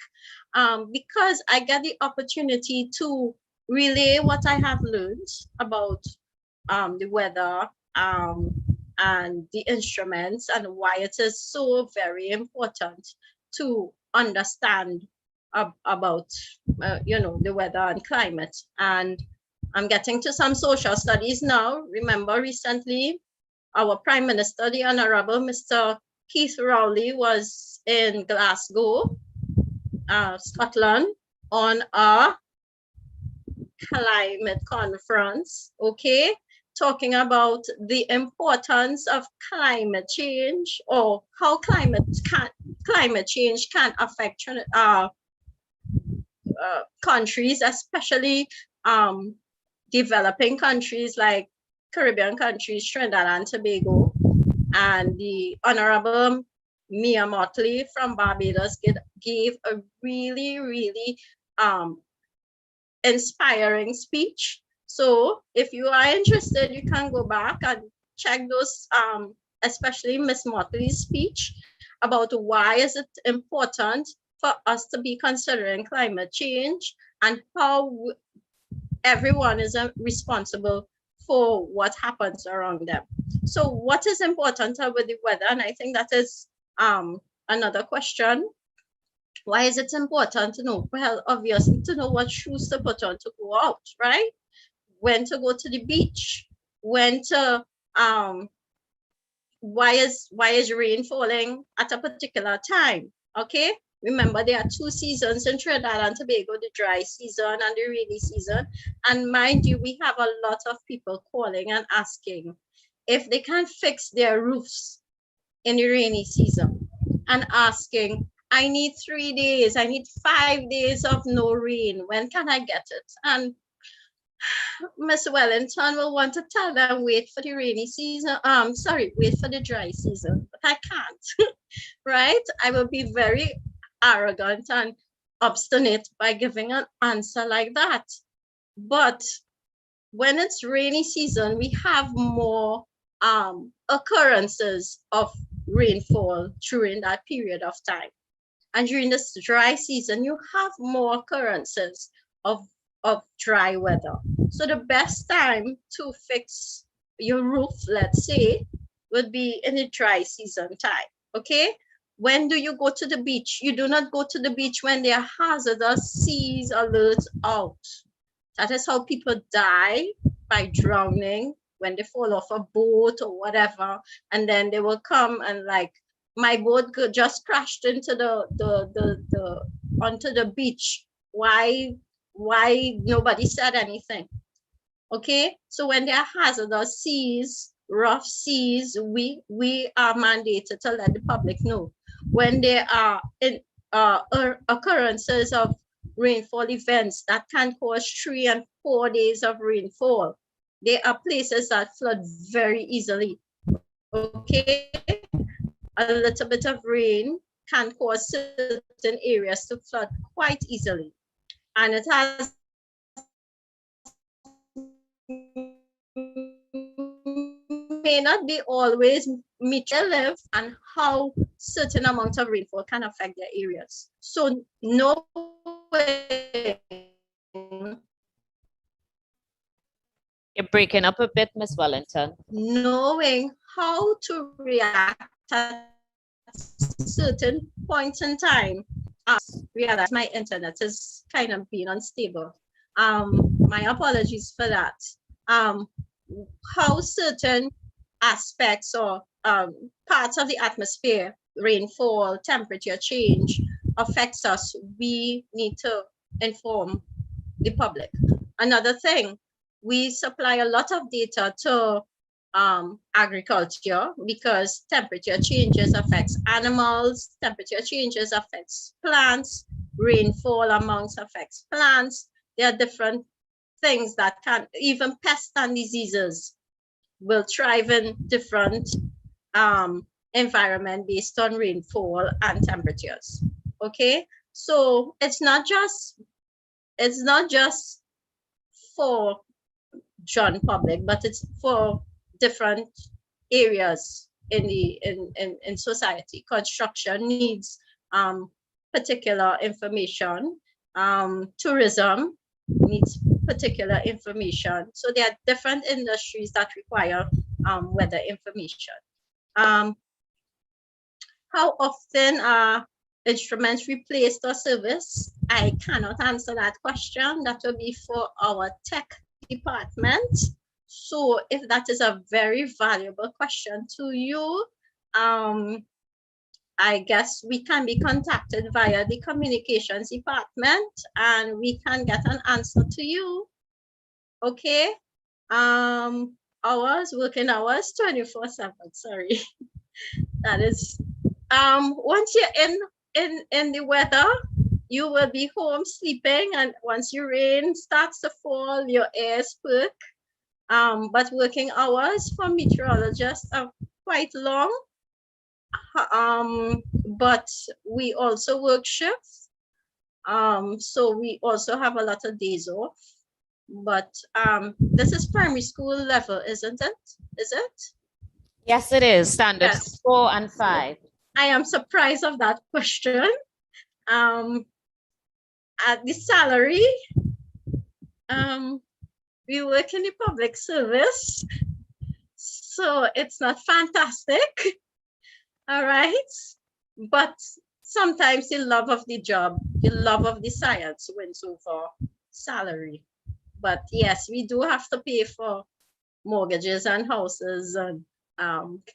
because I get the opportunity to relay what I have learned about the weather and the instruments, and why it is so very important to understand about the weather and climate. And I'm getting to some social studies now. Remember, recently our Prime Minister, the Honorable Mr. Keith Rowley, was in Glasgow, Scotland, on a climate conference, okay, talking about the importance of climate change, or how climate change can affect countries, especially developing countries like Caribbean countries, Trinidad and Tobago. And the Honorable Mia Motley from Barbados gave a really, really inspiring speech. So if you are interested, you can go back and check those, especially Miss Motley's speech about why is it important for us to be considering climate change and how everyone is responsible for what happens around them. So what is important with the weather? And I think that is another question. Why is it important to know? Well, obviously to know what shoes to put on to go out, right? When to go to the beach, when to why is rain falling at a particular time? Okay, remember there are two seasons in Trinidad and Tobago, the dry season and the rainy season. And mind you, we have a lot of people calling and asking if they can fix their roofs in the rainy season, and asking, I need 3 days, I need 5 days of no rain, when can I get it? And Miss Wellington will want to tell them, wait for the rainy season, wait for the dry season, but I can't, right? I will be very arrogant and obstinate by giving an answer like that. But when it's rainy season, we have more occurrences of rainfall during that period of time. And during this dry season, you have more occurrences of dry weather. So the best time to fix your roof, let's say, would be in the dry season time, okay? When do you go to the beach? You do not go to the beach when there are hazardous seas alerts out. That is how people die by drowning, when they fall off a boat or whatever, and then they will come and like, my boat just crashed into onto the beach. Why nobody said anything? Okay, so when there are hazardous seas, rough seas, we are mandated to let the public know. When there are occurrences of rainfall events that can cause 3 and 4 days of rainfall, there are places that flood very easily. Okay, a little bit of rain can cause certain areas to flood quite easily, and it has may not be always live and how certain amount of rainfall can affect their areas. So knowing You're breaking up a bit, Miss Wellington. Knowing how to react at certain points in time. Realize my internet is kind of being unstable. My apologies for that. How certain aspects or parts of the atmosphere, rainfall, temperature change affects us, we need to inform the public. Another thing, we supply a lot of data to agriculture, because temperature changes affects animals, temperature changes affects plants, rainfall amounts affects plants. There are different things that can, even pests and diseases will thrive in different environment based on rainfall and temperatures. Okay, so it's not just for John public, but it's for different areas in society. Construction needs particular information. Tourism needs particular information. So there are different industries that require weather information. How often are instruments replaced or service, I cannot answer that question. That will be for our tech department. So if that is a very valuable question to you, I guess we can be contacted via the communications department and we can get an answer to you. Okay. Working hours 24/7. Sorry. That is once you're in the weather, you will be home sleeping, and once your rain starts to fall, your ears perk. But working hours for meteorologists are quite long. But we also work shifts. So we also have a lot of days off. But this is primary school level, isn't it? Is it? Yes, it is. Standard Yes. 4 and 5. I am surprised of that question. At the salary, we work in the public service, so it's not fantastic. All right, but sometimes the love of the job, the love of the science wins over salary. But yes, we do have to pay for mortgages and houses and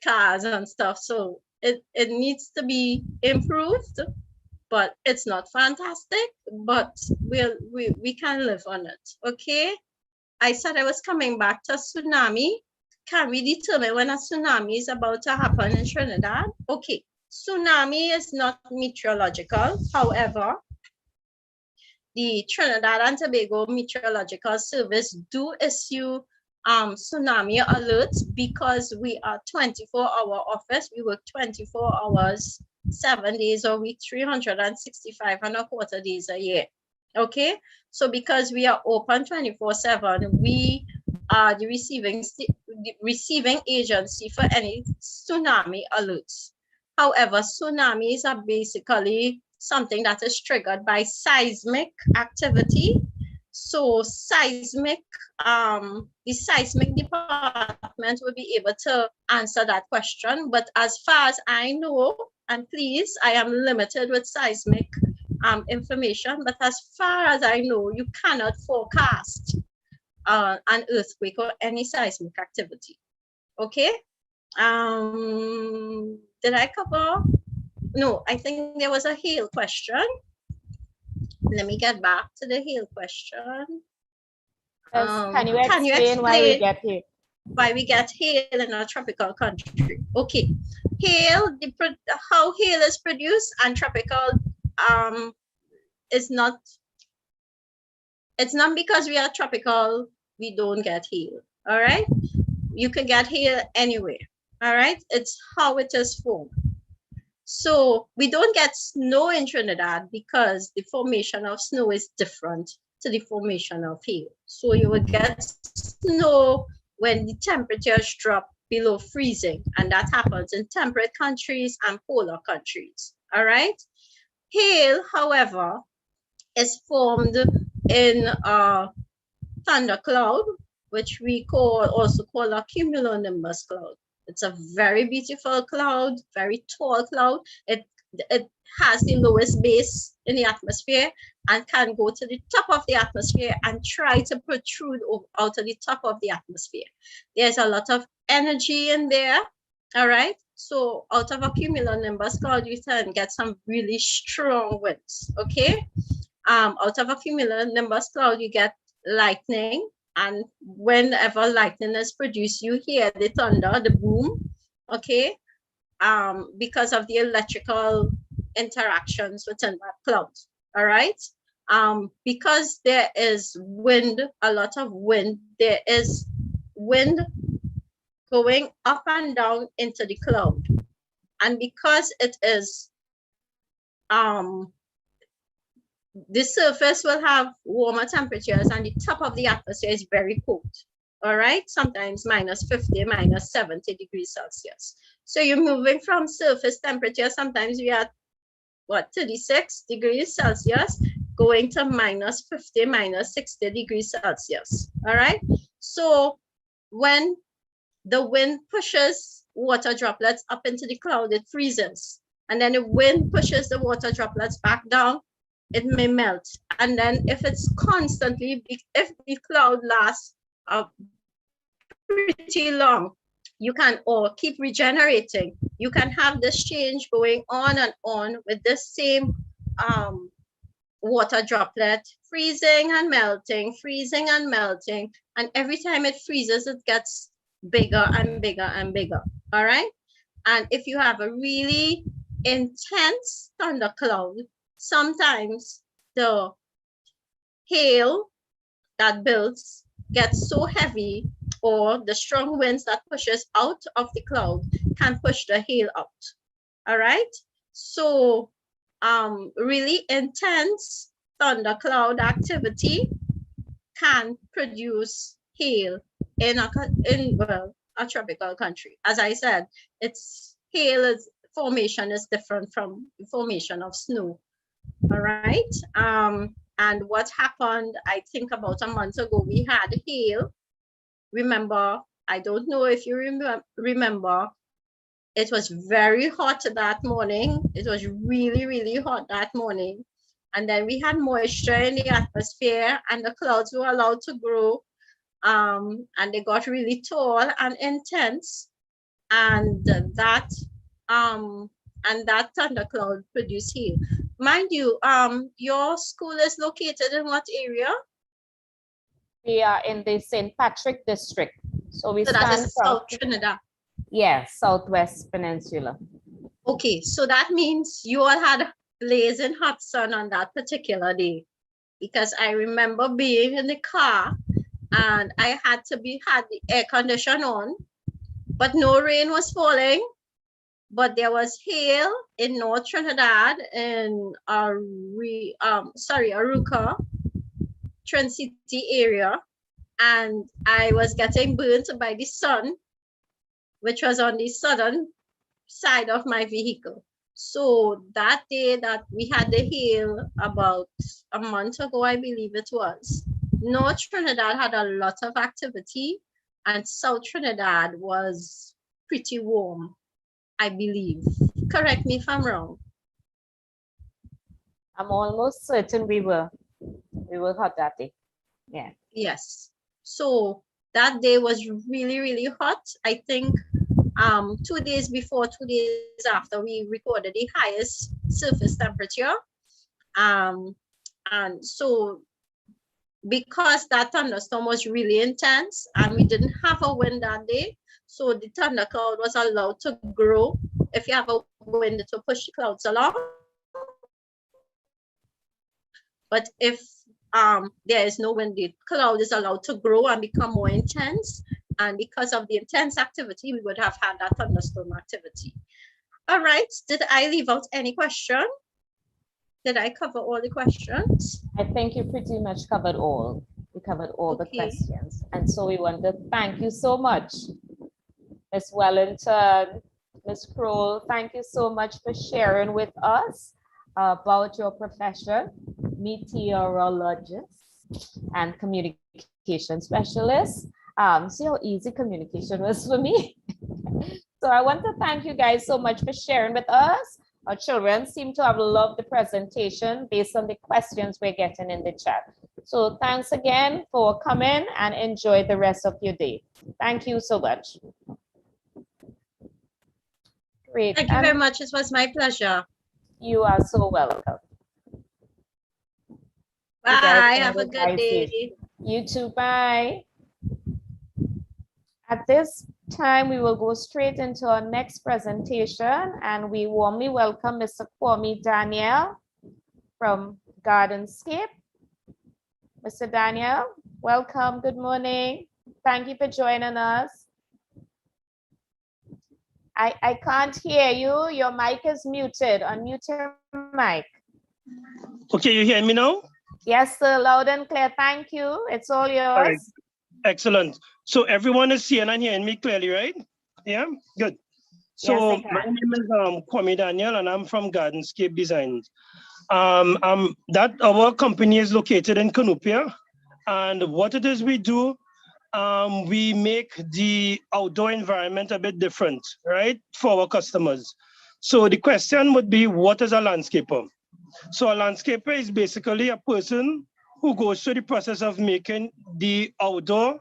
cars and stuff, so it needs to be improved, but it's not fantastic, but we can live on it. Okay, I said I was coming back to tsunami. Can we determine when a tsunami is about to happen in Trinidad? Okay, tsunami is not meteorological. However, the Trinidad and Tobago Meteorological Service do issue tsunami alerts because we are 24-hour office. We work 24 hours, 7 days a week, 365 and a quarter days a year. Okay, so because we are open 24/7, we are the receiving agency for any tsunami alerts. However, tsunamis are basically something that is triggered by seismic activity. So the seismic department will be able to answer that question. But as far as I know, and please, I am limited with seismic information, but as far as I know, you cannot forecast an earthquake or any seismic activity. Okay. Did I cover? No, I think there was a hail question. Let me get back to the hail question. Can you explain why we get hail? Why we get hail in a tropical country? Okay, hail, how hail is produced and tropical is not. It's not because we are tropical we don't get hail. All right, you can get hail anywhere. All right, it's how it is formed. So we don't get snow in Trinidad because the formation of snow is different to the formation of hail. So you will get snow when the temperatures drop below freezing, and that happens in temperate countries and polar countries. All right. Hail, however, is formed in a thundercloud, which we also call a cumulonimbus cloud. It's a very beautiful cloud, very tall cloud. It has the lowest base in the atmosphere and can go to the top of the atmosphere and try to protrude out of the top of the atmosphere. There's a lot of energy in there. All right. So out of a cumulonimbus cloud, you can get some really strong winds. Okay. Out of a cumulonimbus cloud, you get lightning. And whenever lightning is produced, you hear the thunder, the boom, okay? Because of the electrical interactions within that cloud, all right? Because there is wind, a lot of wind, there is wind going up and down into the cloud. And because it is, the surface will have warmer temperatures and the top of the atmosphere is very cold. All right, sometimes -50, -70 degrees Celsius. So you're moving from surface temperature, sometimes we are what, 36 degrees Celsius, going to -50, -60 degrees Celsius. All right, so when the wind pushes water droplets up into the cloud, it freezes. and then the wind pushes the water droplets back down, it may melt. And then if it's constantly, if the cloud lasts pretty long, you can or keep regenerating. You can have this change going on and on with the same water droplet freezing and melting, freezing and melting. And every time it freezes, it gets bigger and bigger and bigger. All right. And if you have a really intense thundercloud, sometimes the hail that builds gets so heavy, or the strong winds that pushes out of the cloud can push the hail out. All right. So really intense thundercloud activity can produce hail in a tropical country. As I said, formation is different from the formation of snow. All right. And what happened, I think about a month ago, we had hail. Remember, I don't know if you remember, it was very hot that morning. It was really, really hot that morning. And then we had moisture in the atmosphere, and the clouds were allowed to grow. And they got really tall and intense. And that thundercloud produced hail. Mind you, your school is located in what area? We are in the St. Patrick district. So we So that stand is from, South Trinidad. yes, Southwest Peninsula. Okay, so that means you all had blazing hot sun on that particular day, because I remember being in the car and I had the air condition on, but no rain was falling. But there was hail in North Trinidad in Aruca, Trin City area, and I was getting burnt by the sun, which was on the southern side of my vehicle. So that day that we had the hail, about a month ago, I believe it was, North Trinidad had a lot of activity, and South Trinidad was pretty warm, I believe. Correct me if I'm wrong. I'm almost certain we were hot that day. Yeah. Yes. So that day was really, really hot. I think 2 days before, 2 days after, we recorded the highest surface temperature. And so because that thunderstorm was really intense and we didn't have a wind that day, so the thundercloud was allowed to grow. If you have a wind, it will push the clouds along. But if there is no wind, the cloud is allowed to grow and become more intense. And because of the intense activity, we would have had that thunderstorm activity. All right, did I leave out any question? Did I cover all the questions? I think you pretty much covered all. We covered all the questions. And so we want to thank you so much, Ms. Wellington, Ms. Kroll. Thank you so much for sharing with us about your profession, meteorologist and communication specialist. See how easy communication was for me. So I want to thank you guys so much for sharing with us. Our children seem to have loved the presentation based on the questions we're getting in the chat. So thanks again for coming, and enjoy the rest of your day. Thank you so much. Great. Thank you very much. It was my pleasure. You are so welcome. Bye. Have a good day. You too. Bye. At this time, we will go straight into our next presentation, and we warmly welcome Mr. Kwame Daniel from Gardenscape. Mr. Daniel, welcome. Good morning. Thank you for joining us. I can't hear you. Your mic is muted. Unmute your mic. Okay, you hear me now? Yes, sir. Loud and clear. Thank you. It's all yours. All right. Excellent. So everyone is seeing and hearing me clearly, right? Yeah, good. So yes, my name is Kwame Daniel, and I'm from Gardenscape Designs. That our company is located in Canupia, and what it is we do, we make the outdoor environment a bit different, right, for our customers. So the question would be, what is a landscaper? So a landscaper is basically a person who goes through the process of making the outdoor.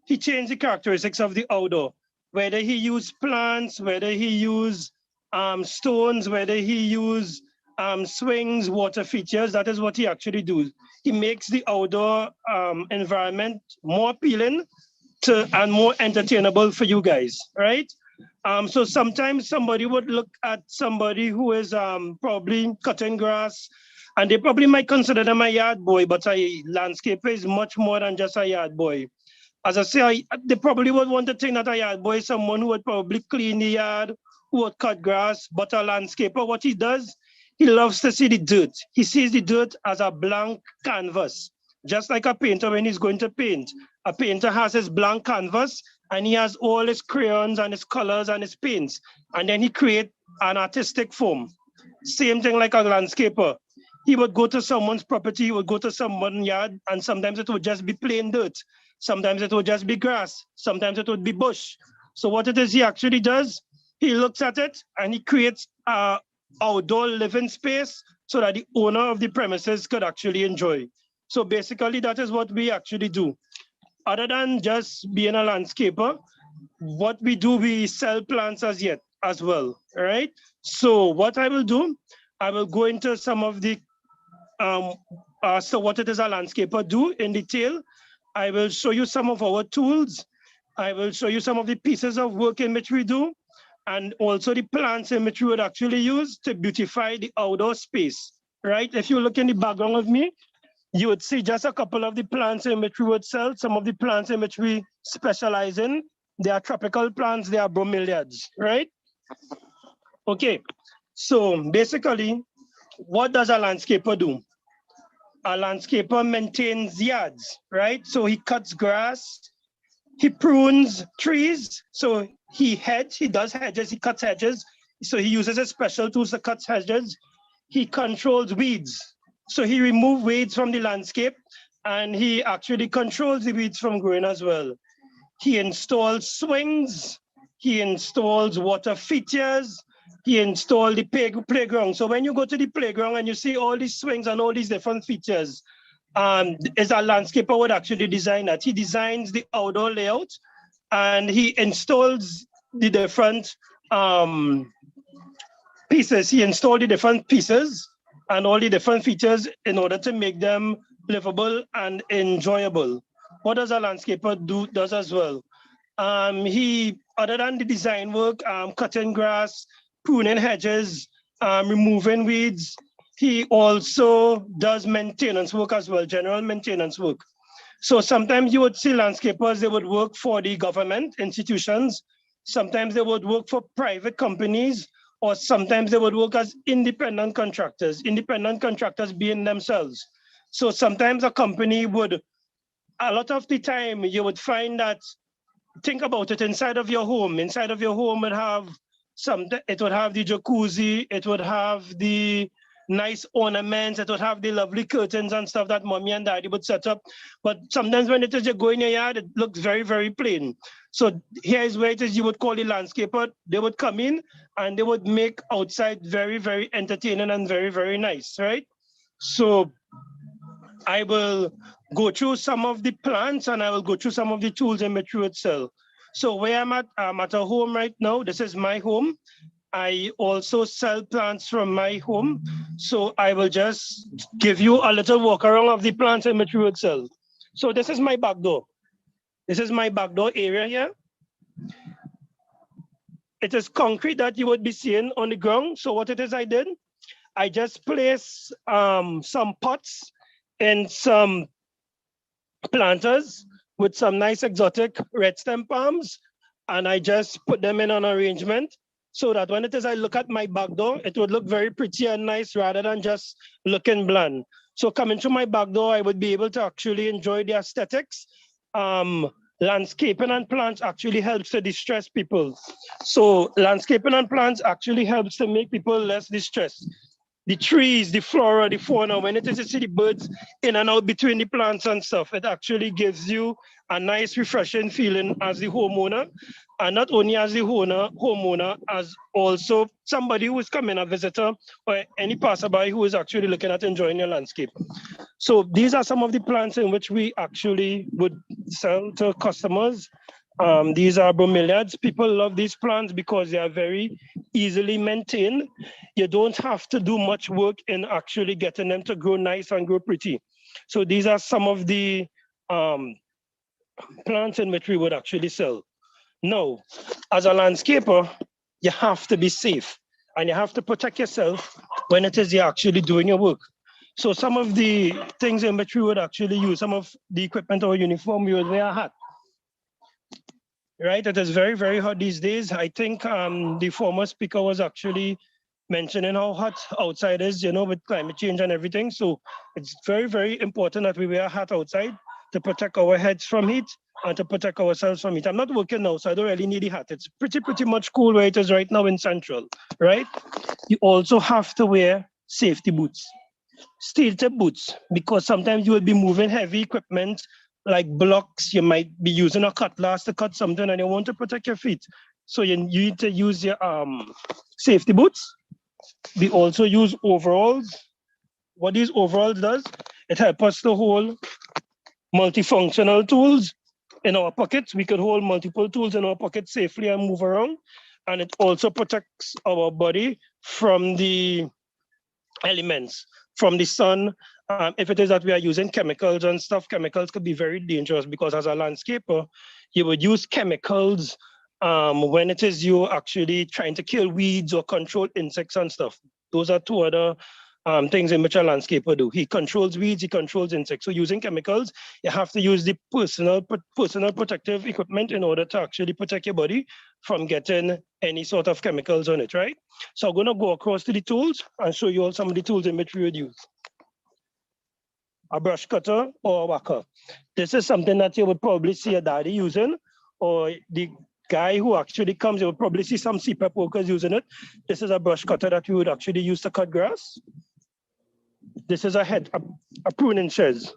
He changed the characteristics of the outdoor, whether he use plants, whether he use stones, whether he use swings, water features. That is what he actually does. He makes the outdoor environment more appealing and more entertainable for you guys, right? So sometimes somebody would look at somebody who is probably cutting grass, and they probably might consider them a yard boy, but a landscaper is much more than just a yard boy. As I say, they probably would want to think that a yard boy is someone who would probably clean the yard, who would cut grass, but a landscaper, what he does, he loves to see the dirt. He sees the dirt as a blank canvas, just like a painter when he's going to paint. A painter has his blank canvas and he has all his crayons and his colors and his paints, and then he creates an artistic form. Same thing like a landscaper. He would go to someone's property, he would go to someone's yard, and sometimes it would just be plain dirt. Sometimes it would just be grass. Sometimes it would be bush. So what it is he actually does, he looks at it and he creates an outdoor living space so that the owner of the premises could actually enjoy. So basically that is what we actually do. Other than just being a landscaper, what we do, we sell plants as well, right? So what I will do, I will go into some of the, so what it is a landscaper do in detail. I will show you some of our tools. I will show you some of the pieces of work in which we do, and also the plants in which we would actually use to beautify the outdoor space, right? If you look in the background of me, you would see just a couple of the plants in which we would sell, some of the plants in which we specialize in. They are tropical plants, they are bromeliads, right? Okay, so basically, what does a landscaper do? A landscaper maintains yards, right? So he cuts grass, he prunes trees, so he does hedges, he cuts hedges. So he uses his special tools to cut hedges. He controls weeds. So he removes weeds from the landscape and he actually controls the weeds from growing as well. He installs swings, he installs water features, he installed the playground. So when you go to the playground and you see all these swings and all these different features, as a landscaper would actually design that. He designs the outdoor layout and he installs the different pieces. He installed the different pieces and all the different features in order to make them livable and enjoyable. What does a landscaper does as well? He, other than the design work, cutting grass, pruning hedges, removing weeds, he also does maintenance work as well, general maintenance work. So sometimes you would see landscapers, they would work for the government institutions. Sometimes they would work for private companies, or sometimes they would work as independent contractors being themselves. So sometimes a company would, a lot of the time you would find that, think about it, inside of your home would have it would have the jacuzzi, it would have the nice ornaments, it would have the lovely curtains and stuff that mommy and daddy would set up. But sometimes when it is you go in your yard, it looks very, very plain. So here is where it is you would call the landscaper. They would come in and they would make outside very, very entertaining and very, very nice, right? So I will go through some of the plants and I will go through some of the tools in which we would sell. So where I'm at a home right now. This is my home. I also sell plants from my home. So I will just give you a little walk around of the plants in which we would sell. So this is my back door. This is my back door area here. It is concrete that you would be seeing on the ground. So what it is I did, I just placed some pots and some planters with some nice exotic red stem palms, and I just put them in an arrangement so that when it is I look at my back door, it would look very pretty and nice rather than just looking bland. So coming through my back door, I would be able to actually enjoy the aesthetics. Landscaping and plants actually helps to distress people. So landscaping and plants actually helps to make people less distressed. the trees, the flora, the fauna, when it is you see the birds in and out between the plants and stuff, it actually gives you a nice refreshing feeling as the homeowner. And not only as the homeowner, as also somebody who is coming, a visitor or any passerby who is actually looking at enjoying your landscape. So these are some of the plants in which we actually would sell to customers. These are bromeliads. People love these plants because they are very easily maintained. You don't have to do much work in actually getting them to grow nice and grow pretty. So these are some of the plants in which we would actually sell. Now, as a landscaper, you have to be safe and you have to protect yourself when it is you're actually doing your work. So some of the things in which we would actually use, some of the equipment or uniform, we would wear a hat. Right, it is very, very hot these days. I think the former speaker was actually mentioning how hot outside is, you know, with climate change and everything. So it's very, very important that we wear a hat outside to protect our heads from heat and to protect ourselves from heat. I'm not working now, so I don't really need the hat. It's pretty much cool where it is right now in Central, right? You also have to wear safety boots, steel tip boots, because sometimes you will be moving heavy equipment like blocks. You might be using a cutlass to cut something and you want to protect your feet. So you need to use your safety boots. We also use overalls. What these overalls does, it helps us to hold multifunctional tools in our pockets. We can hold multiple tools in our pockets safely and move around. And it also protects our body from the elements, from the sun. If it is that we are using chemicals and stuff, chemicals could be very dangerous because as a landscaper, you would use chemicals when it is you actually trying to kill weeds or control insects and stuff. Those are two other things in which a landscaper do. He controls weeds, he controls insects. So using chemicals, you have to use the personal protective equipment in order to actually protect your body from getting any sort of chemicals on it, right? So I'm gonna go across to the tools and show you all some of the tools in which we would use. A brush cutter or a whacker. This is something that you would probably see a daddy using, or the guy who actually comes, you would probably see some CPAP workers using it. This is a brush cutter that we would actually use to cut grass. This is a pruning shears.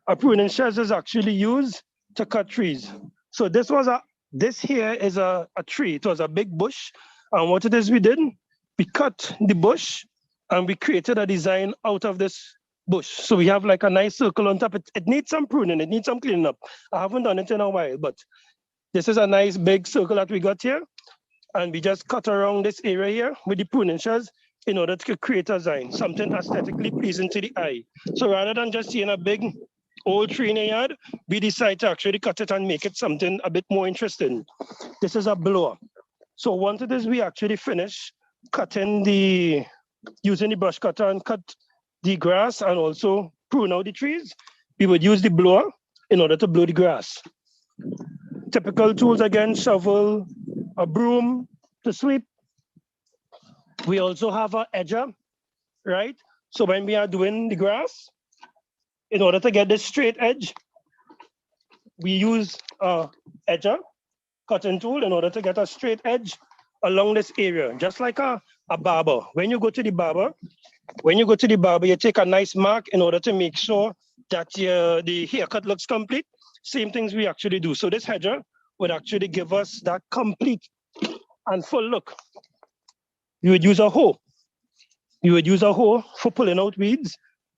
A pruning shears is actually used to cut trees. So this here is a tree. It was a big bush. And what it is we did, we cut the bush and we created a design out of this bush. So we have like a nice circle on top. It needs some pruning, it needs some cleaning up. I haven't done it in a while, but this is a nice big circle that we got here. And we just cut around this area here with the pruning shears in order to create a design, something aesthetically pleasing to the eye. So rather than just seeing a big old tree in a yard, we decide to actually cut it and make it something a bit more interesting. This is a blower. So once it is we actually finish cutting using the brush cutter and cut the grass and also prune out the trees, we would use the blower in order to blow the grass. Typical tools again, shovel, a broom to sweep. We also have an edger, right? So when we are doing the grass, in order to get this straight edge, we use a edger, cutting tool, in order to get a straight edge along this area, just like a barber. When you go to the barber, you take a nice mark in order to make sure that the haircut looks complete. Same things we actually do. So this hedger would actually give us that complete and full look. You would use a hoe. You would use a hoe for pulling out weeds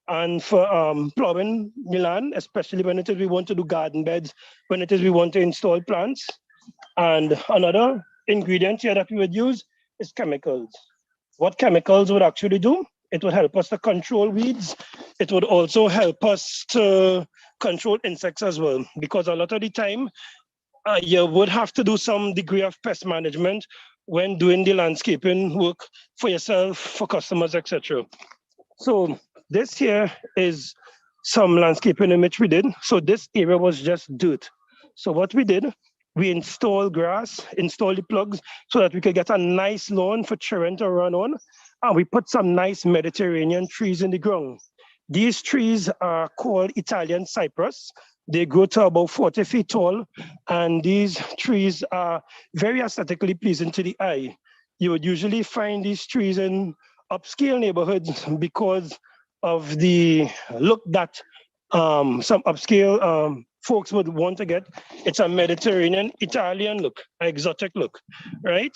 and for plowing the land, especially when it is we want to do garden beds, when it is we want to install plants. And another ingredient here that we would use is chemicals. What chemicals would actually do? It would help us to control weeds. It would also help us to control insects as well, because a lot of the time, you would have to do some degree of pest management when doing the landscaping work for yourself, for customers, etc. So this here is some landscaping in which we did. So this area was just dirt. So what we did, we installed grass, installed the plugs so that we could get a nice lawn for children to run on. And we put some nice Mediterranean trees in the ground. These trees are called Italian cypress. They grow to about 40 feet tall. And these trees are very aesthetically pleasing to the eye. You would usually find these trees in upscale neighborhoods because of the look that some upscale folks would want to get. It's a Mediterranean, Italian look, an exotic look, right?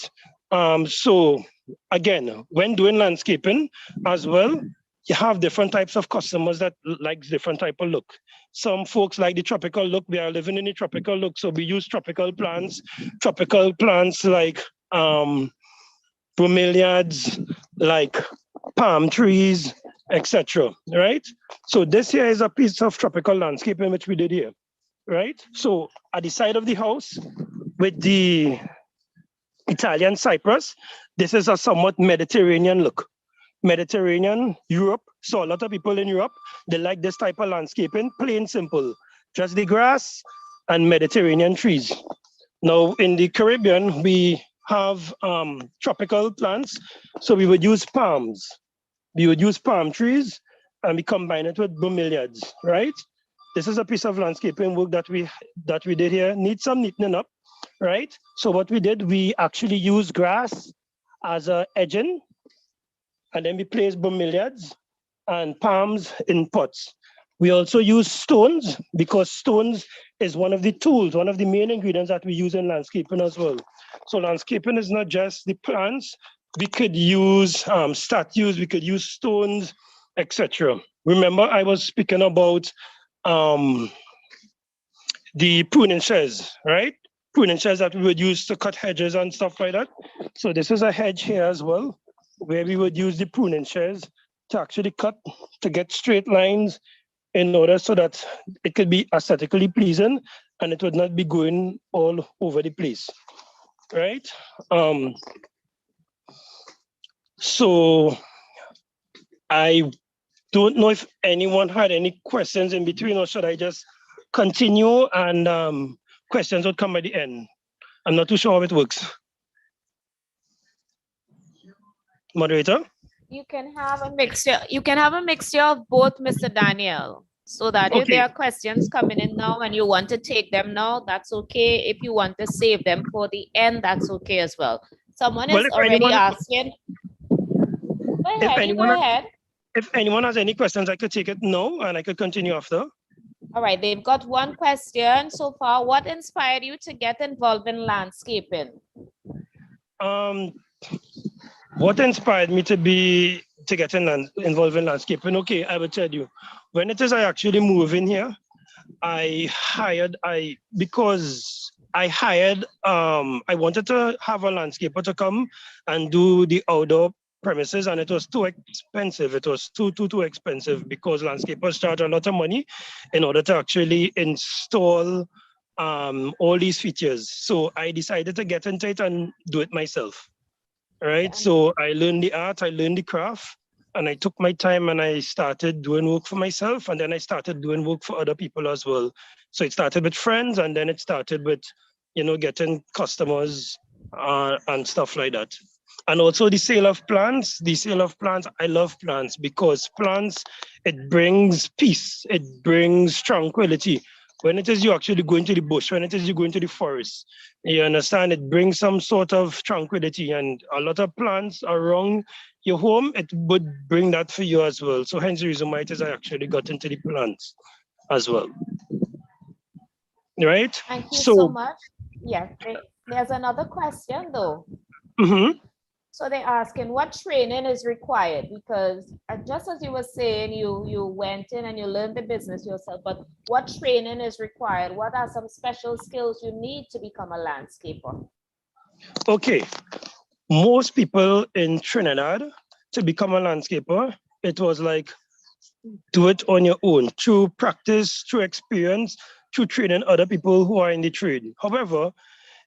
So again, when doing landscaping as well, you have different types of customers that like different type of look. Some folks like the tropical look. We are living in the tropical look, so we use tropical plants like bromeliads, like palm trees, etc. Right? So this here is a piece of tropical landscaping which we did here, right? So at the side of the house with the Italian cypress, this is a somewhat Mediterranean look. Mediterranean, Europe. So a lot of people in Europe, they like this type of landscaping, plain simple, just the grass and Mediterranean trees. Now in the Caribbean, we have tropical plants. So we would use palms. We would use palm trees and we combine it with bromeliads, right? This is a piece of landscaping work that we did here. Needs some neatening up, right? So what we did, we actually used grass as a edging, and then we placed bromeliads and palms in pots. We also use stones because stones is one of the tools, one of the main ingredients that we use in landscaping as well. So landscaping is not just the plants. We could use statues, we could use stones, etc. Remember, I was speaking about the pruning shears, right? Pruning shears that we would use to cut hedges and stuff like that. So this is a hedge here as well, where we would use the pruning shears to actually cut, to get straight lines in order so that it could be aesthetically pleasing and it would not be going all over the place, right? So I don't know if anyone had any questions in between, or should I just continue and questions would come at the end? I'm not too sure how it works. Moderator? You can have a mixture. You can have a mixture of both, Mr. Daniel, so that if Okay. there are questions coming in now and you want to take them now, that's okay. If you want to save them for the end, that's okay as well. Someone Well, is already asking. Go ahead, you go ahead. If anyone has any questions, I could take it now and I could continue after. All right, they've got one question so far. What inspired you to get involved in landscaping? What inspired me to get involved in landscaping? Okay, I will tell you. When it is I actually move in here, I wanted to have a landscaper to come and do the outdoor premises, and it was too expensive. It was too expensive because landscapers charge a lot of money in order to actually install all these features. So I decided to get into it and do it myself. Right. Yeah. So I learned the art, I learned the craft, and I took my time and I started doing work for myself, and then I started doing work for other people as well. So it started with friends, and then it started with, getting customers and stuff like that. And also the sale of plants. I love plants because plants, it brings peace, it brings tranquility. When it is you actually go into the bush, when it is you go into the forest, you understand, it brings some sort of tranquility, and a lot of plants around your home, it would bring that for you as well. So hence the reason why it is I actually got into the plants as well. Right? Thank you so much. Yeah, there's another question though. Mm-hmm. So they're asking what training is required, because just as you were saying, you went in and you learned the business yourself, but what training is required? What are some special skills you need to become a landscaper? Okay, most people in Trinidad, to become a landscaper, it was like, do it on your own, through practice, through experience, through training other people who are in the trade. However,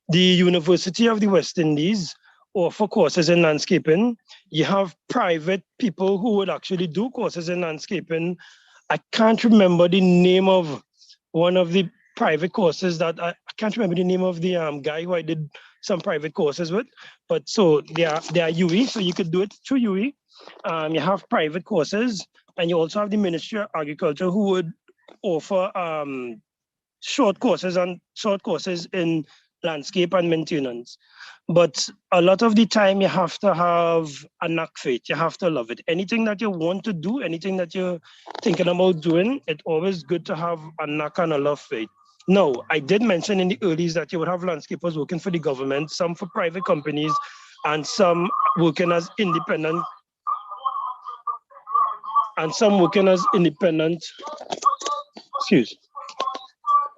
the University of the West Indies offer courses in landscaping. You have private people who would actually do courses in landscaping. I can't remember the name of one of the private courses that I can't remember the name of the guy who I did some private courses with, but so they are UE, so you could do it through UE. You have private courses, and you also have the Ministry of Agriculture who would offer short courses in landscape and maintenance. But a lot of the time you have to have a knack for it. You have to love it. Anything that you want to do, anything that you're thinking about doing, it's always good to have a knack and a love for it. No, I did mention in the earlies that you would have landscapers working for the government, some for private companies, and some working as independent, excuse,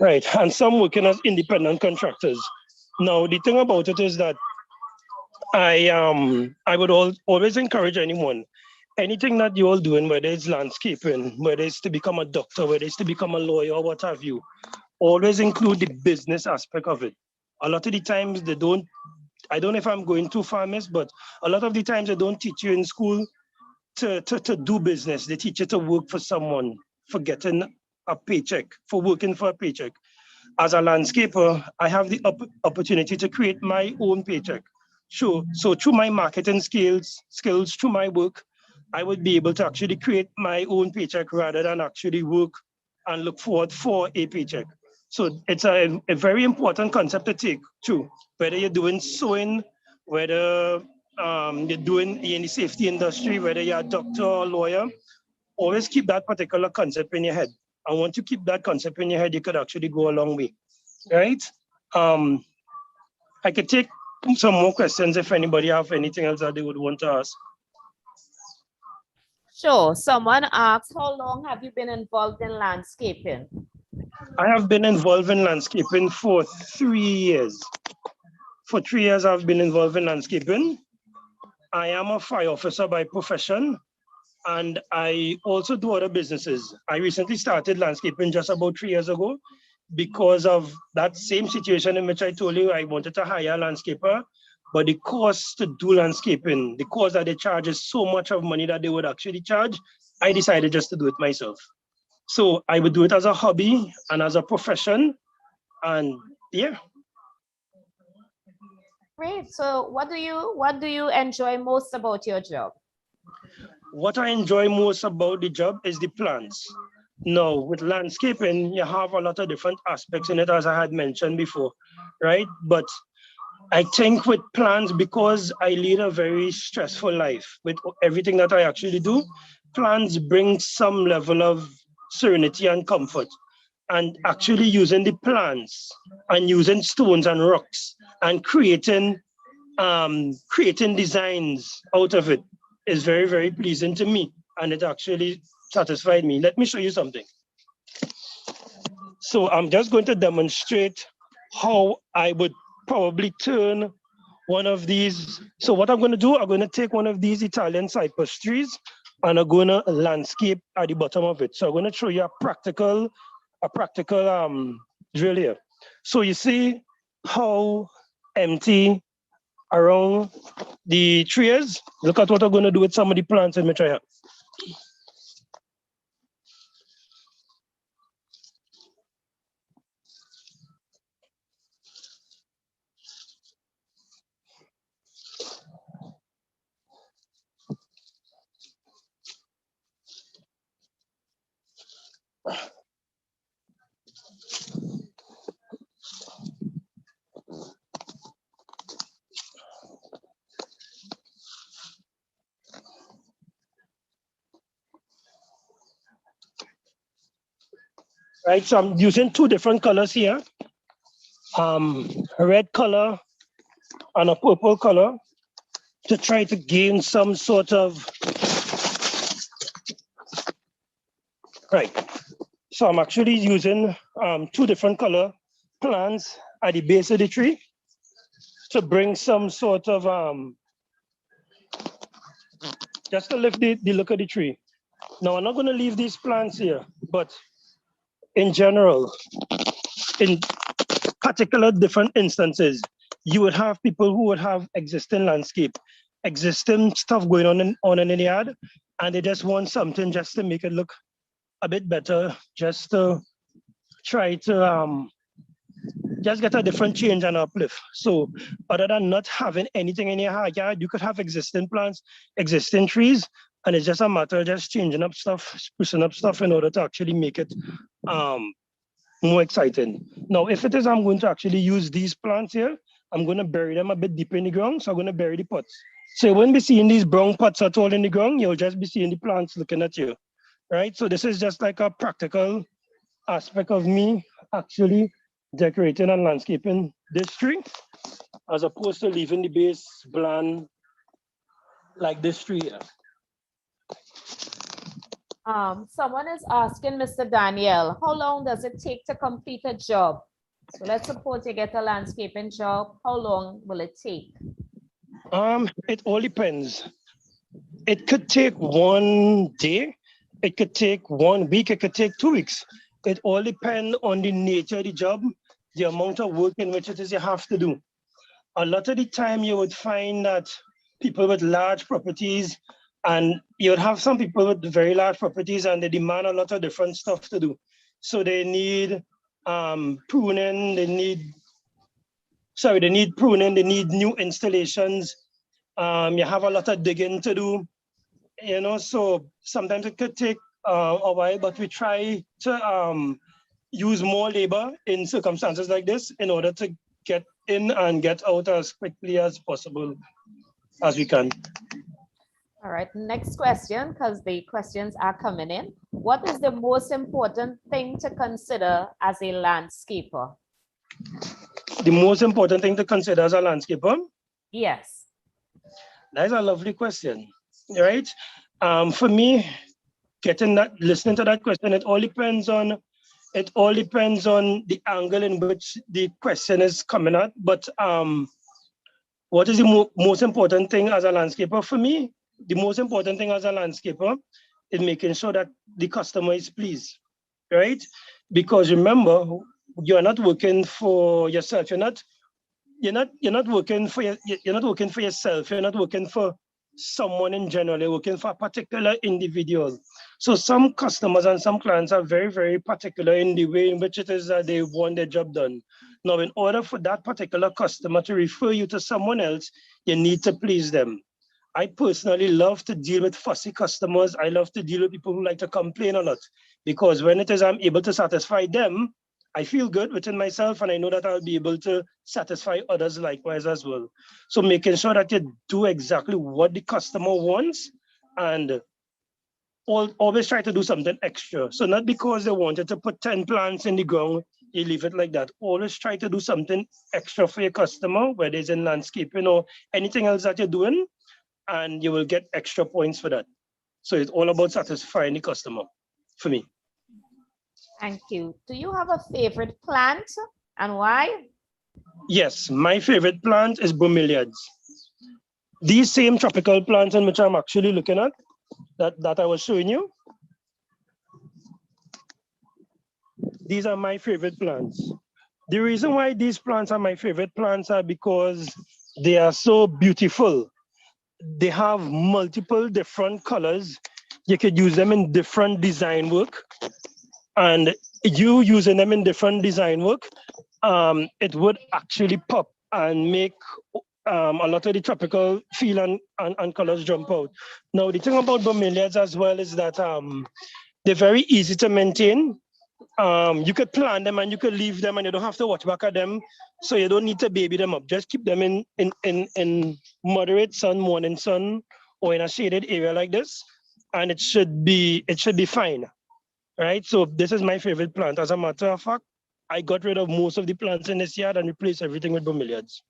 right, and some working as independent contractors. Now, the thing about it is that I would always encourage anyone, anything that you're all doing, whether it's landscaping, whether it's to become a doctor, whether it's to become a lawyer or what have you, always include the business aspect of it. A lot of the times they don't, I don't know if I'm going too far, miss, but a lot of the times they don't teach you in school to do business. They teach you to work for someone, for getting a paycheck, for working for a paycheck. As a landscaper, I have the opportunity to create my own paycheck. Sure. So through my marketing skills, through my work, I would be able to actually create my own paycheck rather than actually work and look forward for a paycheck. So it's a very important concept to take too. Whether you're doing sewing, whether you're doing in the safety industry, whether you're a doctor or lawyer, always keep that particular concept in your head. And once you keep that concept in your head, you could actually go a long way, right? I could take some more questions if anybody have anything else that they would want to ask. Sure. Someone asked, how long have you been involved in landscaping? I have been involved in landscaping for 3 years. For 3 years, I've been involved in landscaping. I am a fire officer by profession, and I also do other businesses. I recently started landscaping just about 3 years ago because of that same situation in which I told you I wanted to hire a landscaper, but the cost to do landscaping, the cost that they charge is so much of money that they would actually charge, I decided just to do it myself. So I would do it as a hobby and as a profession, and yeah. Great. So what do you enjoy most about your job? What I enjoy most about the job is the plants. Now, with landscaping, you have a lot of different aspects in it, as I had mentioned before, right? But I think with plants, because I lead a very stressful life with everything that I actually do, plants bring some level of serenity and comfort. And actually using the plants and using stones and rocks and creating designs out of it is very, very pleasing to me. And it actually satisfied me. Let me show you something. So I'm just going to demonstrate how I would probably turn one of these. So what I'm going to do, I'm going to take one of these Italian cypress trees and I'm going to landscape at the bottom of it. So I'm going to show you a practical drill here. So you see how empty around the tree is? Look at what I'm going to do with some of the plants in my try here. Right, so I'm using two different colors here. A red color and a purple color to try to gain some sort of, right. So I'm actually using two different color plants at the base of the tree to bring some sort of, just to lift the look of the tree. Now I'm not gonna leave these plants here, but in general, in particular different instances, you would have people who would have existing landscape, existing stuff going on in the yard, and they just want something just to make it look a bit better, just to try to just get a different change and uplift. So other than not having anything in your yard, you could have existing plants, existing trees, and it's just a matter of just changing up stuff, sprucing up stuff in order to actually make it more exciting. Now, if it is, I'm going to actually use these plants here, I'm going to bury them a bit deeper in the ground. So I'm going to bury the pots. So you won't be seeing these brown pots at all in the ground. You'll just be seeing the plants looking at you, right? So this is just like a practical aspect of me actually decorating and landscaping this tree, as opposed to leaving the base bland like this tree here. Someone is asking Mr. Daniel, how long does it take to complete a job? So let's suppose you get a landscaping job. How long will it take? It all depends. It could take 1 day, it could take 1 week, it could take 2 weeks. It all depends on the nature of the job, the amount of work in which it is you have to do. A lot of the time you would find that people with large properties, and you would have some people with very large properties and they demand a lot of different stuff to do. So they need pruning, they need new installations. You have a lot of digging to do, so sometimes it could take a while, but we try to use more labor in circumstances like this in order to get in and get out as quickly as possible as we can. All right, next question, because the questions are coming in. What is the most important thing to consider as a landscaper? The most important thing to consider as a landscaper? Yes. That is a lovely question, right? For me, listening to that question, it all depends on the angle in which the question is coming at. But what is the most important thing as a landscaper? For me, the most important thing as a landscaper is making sure that the customer is pleased, right? Because remember, you're not working for yourself. You're not working for yourself. You're not working for someone in general. You're working for a particular individual. So some customers and some clients are very, very particular in the way in which it is that they want their job done. Now, in order for that particular customer to refer you to someone else, you need to please them. I personally love to deal with fussy customers. I love to deal with people who like to complain a lot, because when it is I'm able to satisfy them, I feel good within myself, and I know that I'll be able to satisfy others likewise as well. So making sure that you do exactly what the customer wants, and always try to do something extra. So not because they wanted to put 10 plants in the ground, you leave it like that. Always try to do something extra for your customer, whether it's in landscaping or anything else that you're doing, and you will get extra points for that. So it's all about satisfying the customer for me. Thank you. Do you have a favorite plant and why? Yes, my favorite plant is bromeliads. These same tropical plants in which I'm actually looking at, that I was showing you, these are my favorite plants. The reason why these plants are my favorite plants are because they are so beautiful. They have multiple different colors. You could use them in different design work. And you using them in different design work, it would actually pop and make a lot of the tropical feel and colors jump out. Now, the thing about bromeliads as well is that they're very easy to maintain. You could plant them and you could leave them and you don't have to watch back at them. So you don't need to baby them up. Just keep them in moderate sun, morning sun, or in a shaded area like this, and it should be fine. Right? So this is my favorite plant. As a matter of fact, I got rid of most of the plants in this yard and replaced everything with bromeliads.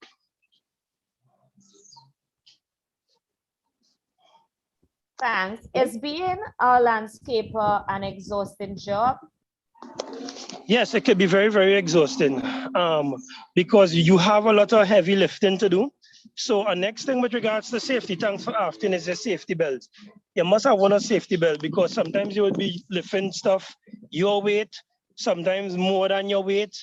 Thanks. Is being a landscaper an exhausting job? Yes, it can be very, very exhausting because you have a lot of heavy lifting to do. So our next thing with regards to safety, thanks for asking, is a safety belt. You must have one a safety belt, because sometimes you will be lifting stuff your weight, sometimes more than your weight,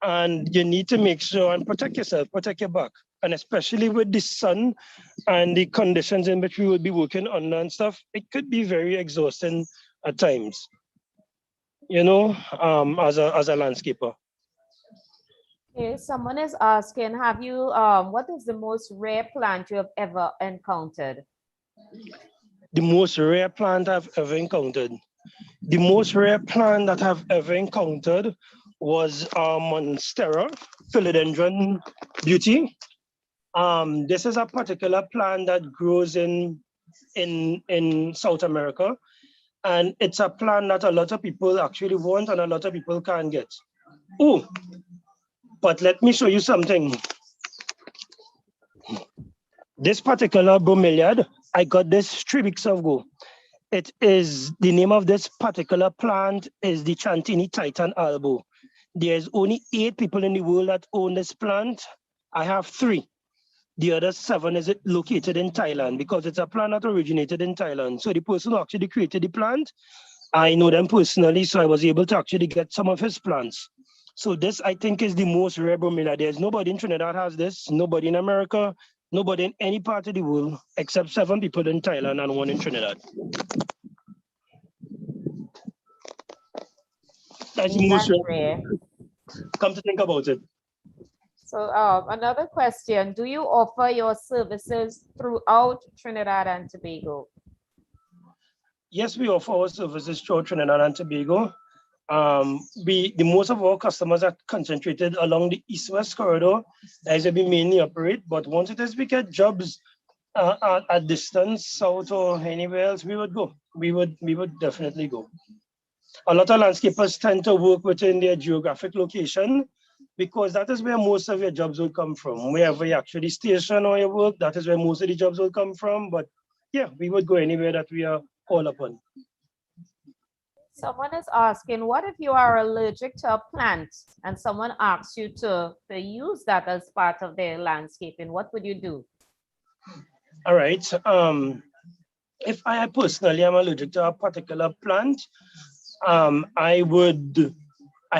and you need to make sure and protect yourself, protect your back. And especially with the sun and the conditions in which we will be working under and stuff, it could be very exhausting at times, as a landscaper. Okay, someone is asking, what is the most rare plant you have ever encountered? The most rare plant I've ever encountered. The most rare plant that I've ever encountered was Monstera philodendron beauty. This is a particular plant that grows in South America, and it's a plant that a lot of people actually want and a lot of people can't get. Oh, but let me show you something. This particular bromeliad, I got this 3 weeks ago. It is, the name of this particular plant is the Chantini Titan albo. There's only 8 people in the world that own this plant. I have 3. The other 7 is located in Thailand because it's a plant that originated in Thailand. So the person who actually created the plant, I know them personally, so I was able to actually get some of his plants. So this, I think, is the most rare bromeliad. There's nobody in Trinidad has this, nobody in America, nobody in any part of the world, except 7 people in Thailand and 1 in Trinidad. That's the most rare. Come to think about it. So another question, do you offer your services throughout Trinidad and Tobago? Yes, we offer our services throughout Trinidad and Tobago. The most of our customers are concentrated along the east-west corridor, as we mainly operate. But once it is we get jobs at distance, south or anywhere else, we would go. We would definitely go. A lot of landscapers tend to work within their geographic location because that is where most of your jobs will come from. Wherever you actually station or you work, that is where most of the jobs will come from. But yeah, we would go anywhere that we are called upon. Someone is asking, what if you are allergic to a plant and someone asks you to use that as part of their landscaping? What would you do? All right. If I personally am allergic to a particular plant, I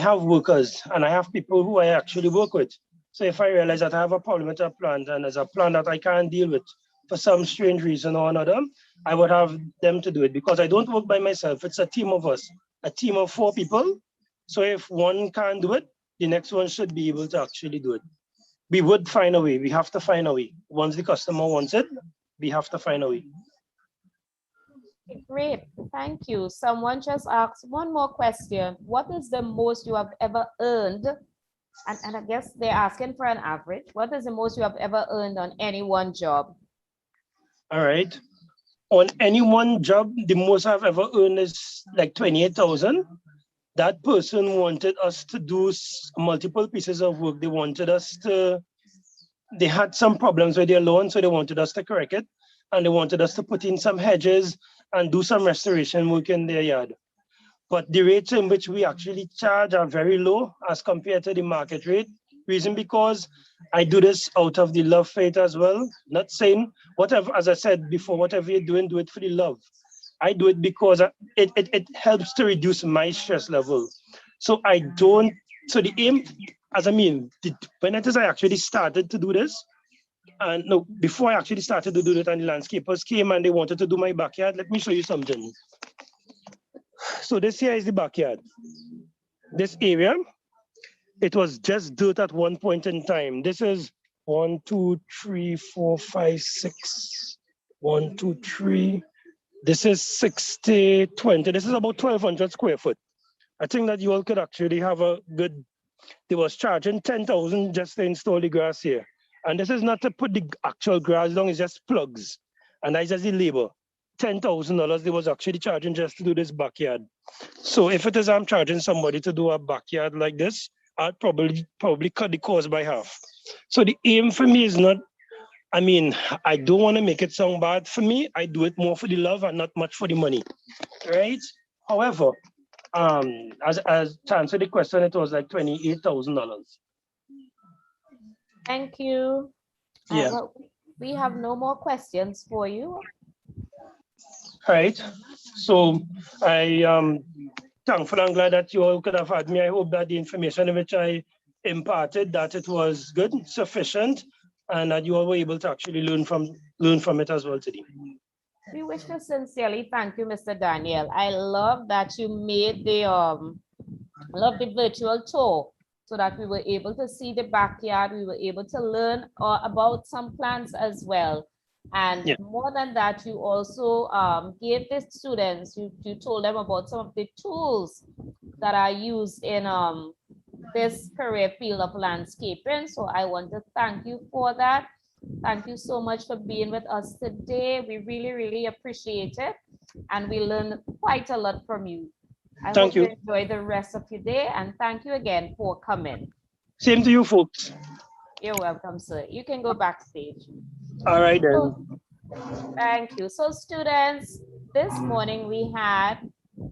have workers and I have people who I actually work with. So if I realize that I have a problem with a plant and there's a plant that I can't deal with for some strange reason or another, I would have them to do it because I don't work by myself. It's a team of us, a team of 4 people. So if one can't do it, the next one should be able to actually do it. We would find a way. We have to find a way. Once the customer wants it, we have to find a way. Great, thank you. Someone just asked one more question. What is the most you have ever earned? And I guess they're asking for an average. What is the most you have ever earned on any one job? All right. On any one job, the most I've ever earned is like 28,000. That person wanted us to do multiple pieces of work. They had some problems with their lawn, so they wanted us to correct it. And they wanted us to put in some hedges and do some restoration work in their yard. But the rates in which we actually charge are very low as compared to the market rate. Reason because I do this out of the love for it as well. Not saying whatever, as I said before, whatever you're doing, do it for the love. I do it because it helps to reduce my stress level. So the aim, when it is I actually started to do this, and no, before I actually started to do it and the landscapers came and they wanted to do my backyard, let me show you something. So this here is the backyard. This area, it was just dirt at one point in time. This is 1, 2, 3, 4, 5, 6. 1, 2, 3. This is 60, 20. This is about 1,200 square foot. I think that you all could actually have a good, they was charging 10,000 just to install the grass here. And this is not to put the actual grass down, it's just plugs. And that's just the labor. $10,000 they was actually charging just to do this backyard. So if it is I'm charging somebody to do a backyard like this, I'd probably cut the cost by half. So the aim for me is not, I don't want to make it sound bad for me. I do it more for the love and not much for the money, right? However, as to answer the question, it was like $28,000. Thank you. Yeah. Well, we have no more questions for you. All right. So I thankful and glad that you all could have had me. I hope that the information which I imparted, that it was good, sufficient, and that you all were able to actually learn from it as well today. We wish to sincerely thank you, Mr. Daniel. I love that you made the virtual tour so that we were able to see the backyard. We were able to learn about some plants as well. And more than that, you also gave the students, you told them about some of the tools that are used in this career field of landscaping. So I want to thank you for that. Thank you so much for being with us today. We really, really appreciate it. And we learned quite a lot from you. I Thank hope you you. enjoy the rest of your day, and thank you again for coming. Same to you folks. You're welcome, sir. You can go backstage. All right So, then. thank you. So students, this morning we had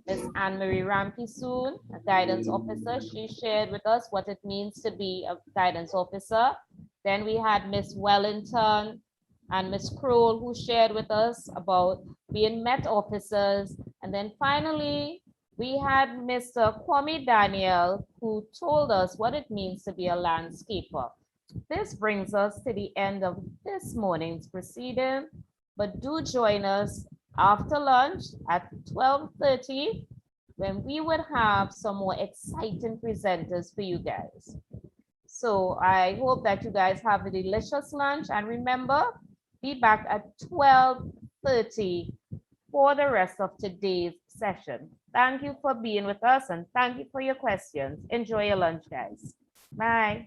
Ms. Anne-Marie Ramkisoon, a guidance officer. She shared with us what it means to be a guidance officer. Then we had Ms. Wellington and Ms. Kroll, who shared with us about being Met officers. And then finally, we had Mr. Kwame Daniel, who told us what it means to be a landscaper. This brings us to the end of this morning's proceeding, but do join us after lunch at 12:30 when we would have some more exciting presenters for you guys. So I hope that you guys have a delicious lunch, and remember, be back at 12:30 for the rest of today's session. Thank you for being with us, and thank you for your questions. Enjoy your lunch, guys. Bye.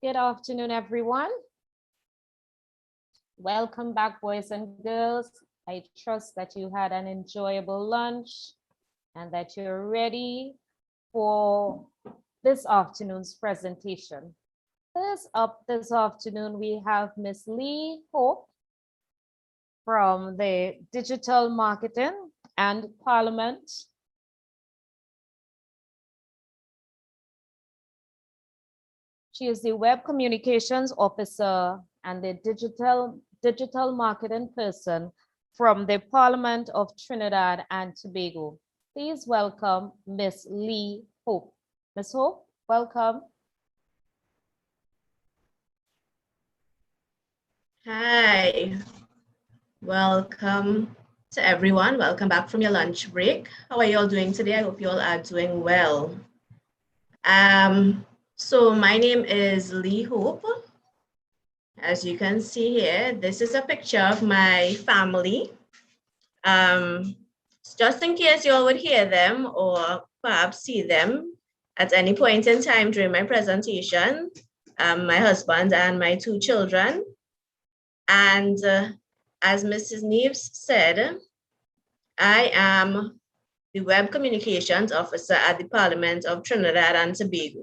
Good afternoon, everyone. Welcome back, boys and girls. I trust that you had an enjoyable lunch and that you're ready for this afternoon's presentation. This afternoon, we have Miss Lee Hope from the Digital Marketing and Parliament. She is the Web Communications Officer and the digital marketing person from the Parliament of Trinidad and Tobago. Please welcome Miss Lee Hope. Miss Hope, welcome. Hi, welcome to everyone. Welcome back from your lunch break. How are you all doing today? I hope you all are doing well. So my name is Lee Hope. As you can see here, this is a picture of my family. Just in case you all would hear them or perhaps see them at any point in time during my presentation, my husband and my 2 children. And as Mrs. Neves said, I am the Web Communications Officer at the Parliament of Trinidad and Tobago.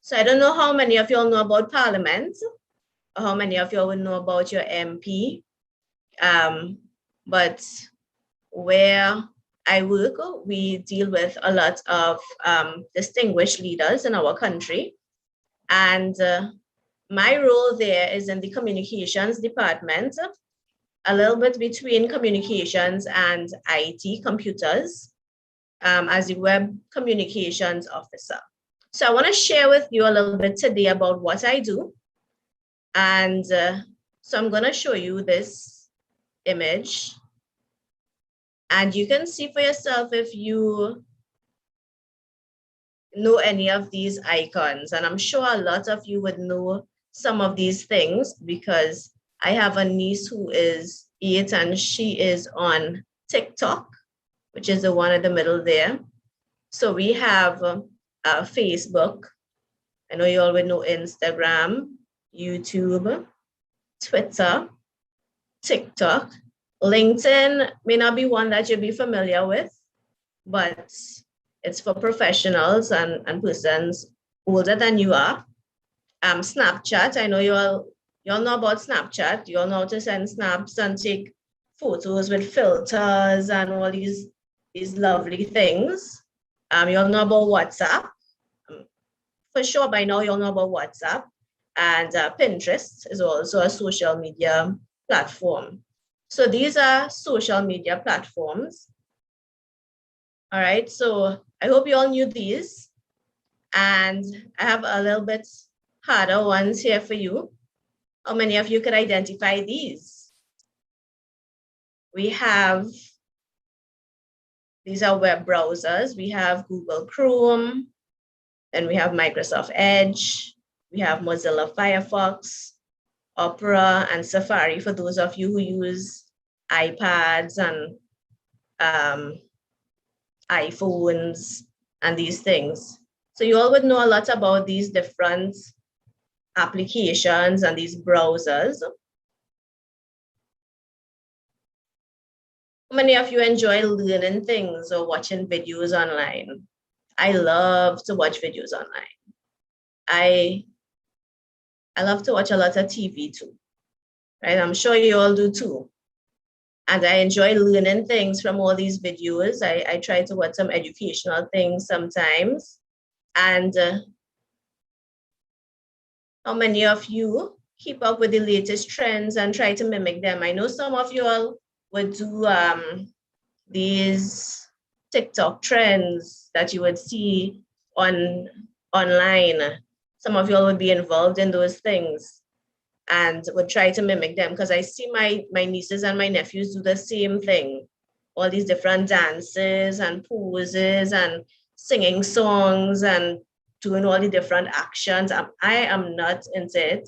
So I don't know how many of you all know about Parliament, or how many of you all would know about your MP, but where I work, we deal with a lot of distinguished leaders in our country. And my role there is in the communications department, a little bit between communications and IT, computers, as the Web Communications Officer. So I want to share with you a little bit today about what I do. And so I'm going to show you this image. And you can see for yourself if you know any of these icons. And I'm sure a lot of you would know some of these things because I have a niece who is 8 and she is on TikTok, which is the one in the middle there. So we have Facebook. I know you all would know Instagram, YouTube, Twitter, TikTok. LinkedIn may not be one that you'll be familiar with, but it's for professionals and persons older than you are. Snapchat, I know you all know about Snapchat. You all know how to send snaps and take photos with filters and all these lovely things. You all know about WhatsApp. For sure, by now you all know about WhatsApp. And Pinterest is also a social media platform. So these are social media platforms. All right, so I hope you all knew these. And I have a little bit harder ones here for you. How many of you could identify these? These are web browsers. We have Google Chrome, then we have Microsoft Edge, we have Mozilla Firefox, Opera, and Safari for those of you who use iPads and iPhones and these things. So you all would know a lot about these different applications and these browsers. How many of you enjoy learning things or watching videos online? I love to watch videos online. I love to watch a lot of TV too, right? I'm sure you all do too. And I enjoy learning things from all these videos. I try to watch some educational things sometimes. And how many of you keep up with the latest trends and try to mimic them? I know some of you all would do these TikTok trends that you would see online. Some of you all would be involved in those things and would try to mimic them because I see my nieces and my nephews do the same thing. All these different dances and poses and singing songs and doing all the different actions. I am not into it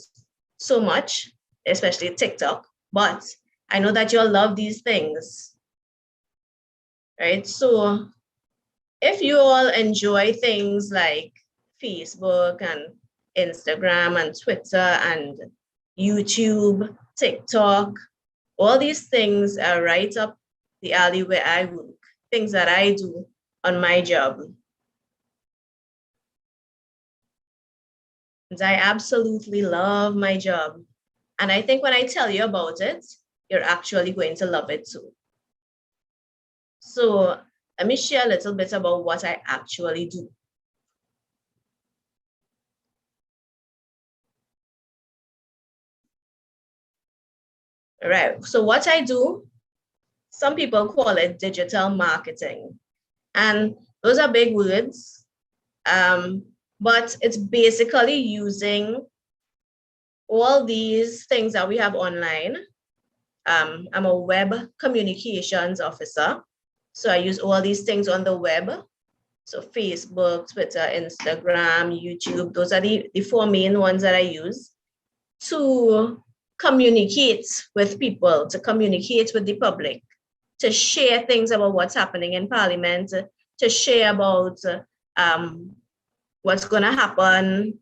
so much, especially TikTok, but I know that you all love these things, right? So if you all enjoy things like Facebook and Instagram and Twitter and YouTube, TikTok. All these things are right up the alley where I work, things that I do on my job. And I absolutely love my job. And I think when I tell you about it, you're actually going to love it too. So let me share a little bit about what I actually do. All right, so what I do, some people call it digital marketing. And those are big words, but it's basically using all these things that we have online. I'm a web communications officer. So I use all these things on the web. So Facebook, Twitter, Instagram, YouTube, those are the 4 main ones that I use to communicate with people, to communicate with the public, to share things about what's happening in Parliament, to share about what's going to happen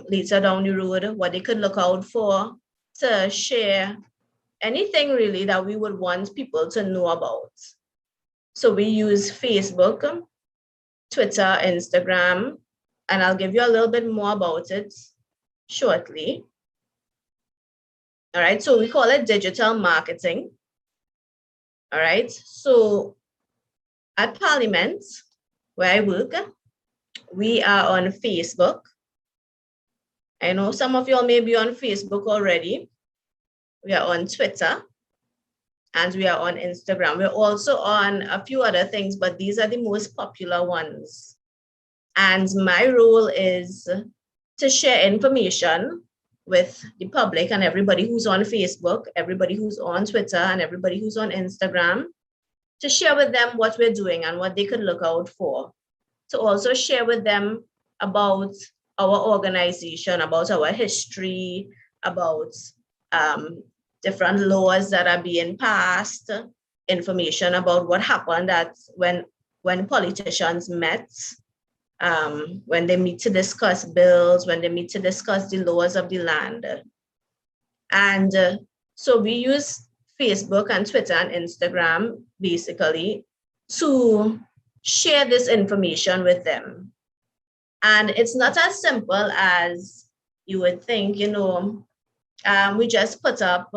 later down the road, what they could look out for, to share anything really that we would want people to know about. So we use Facebook, Twitter, Instagram, and I'll give you a little bit more about it shortly. All right, so we call it digital marketing. All right, so at Parliament, where I work, we are on Facebook. I know some of y'all may be on Facebook already. We are on Twitter and we are on Instagram. We're also on a few other things, but these are the most popular ones. And my role is to share information with the public and everybody who's on Facebook, everybody who's on Twitter, and everybody who's on Instagram, to share with them what we're doing and what they could look out for. To also share with them about our organization, about our history, about different laws that are being passed, information about what happened when politicians met, when they meet to discuss bills, when they meet to discuss the laws of the land. And so we use Facebook and Twitter and Instagram basically to share this information with them. And it's not as simple as you would think, you know, we just put up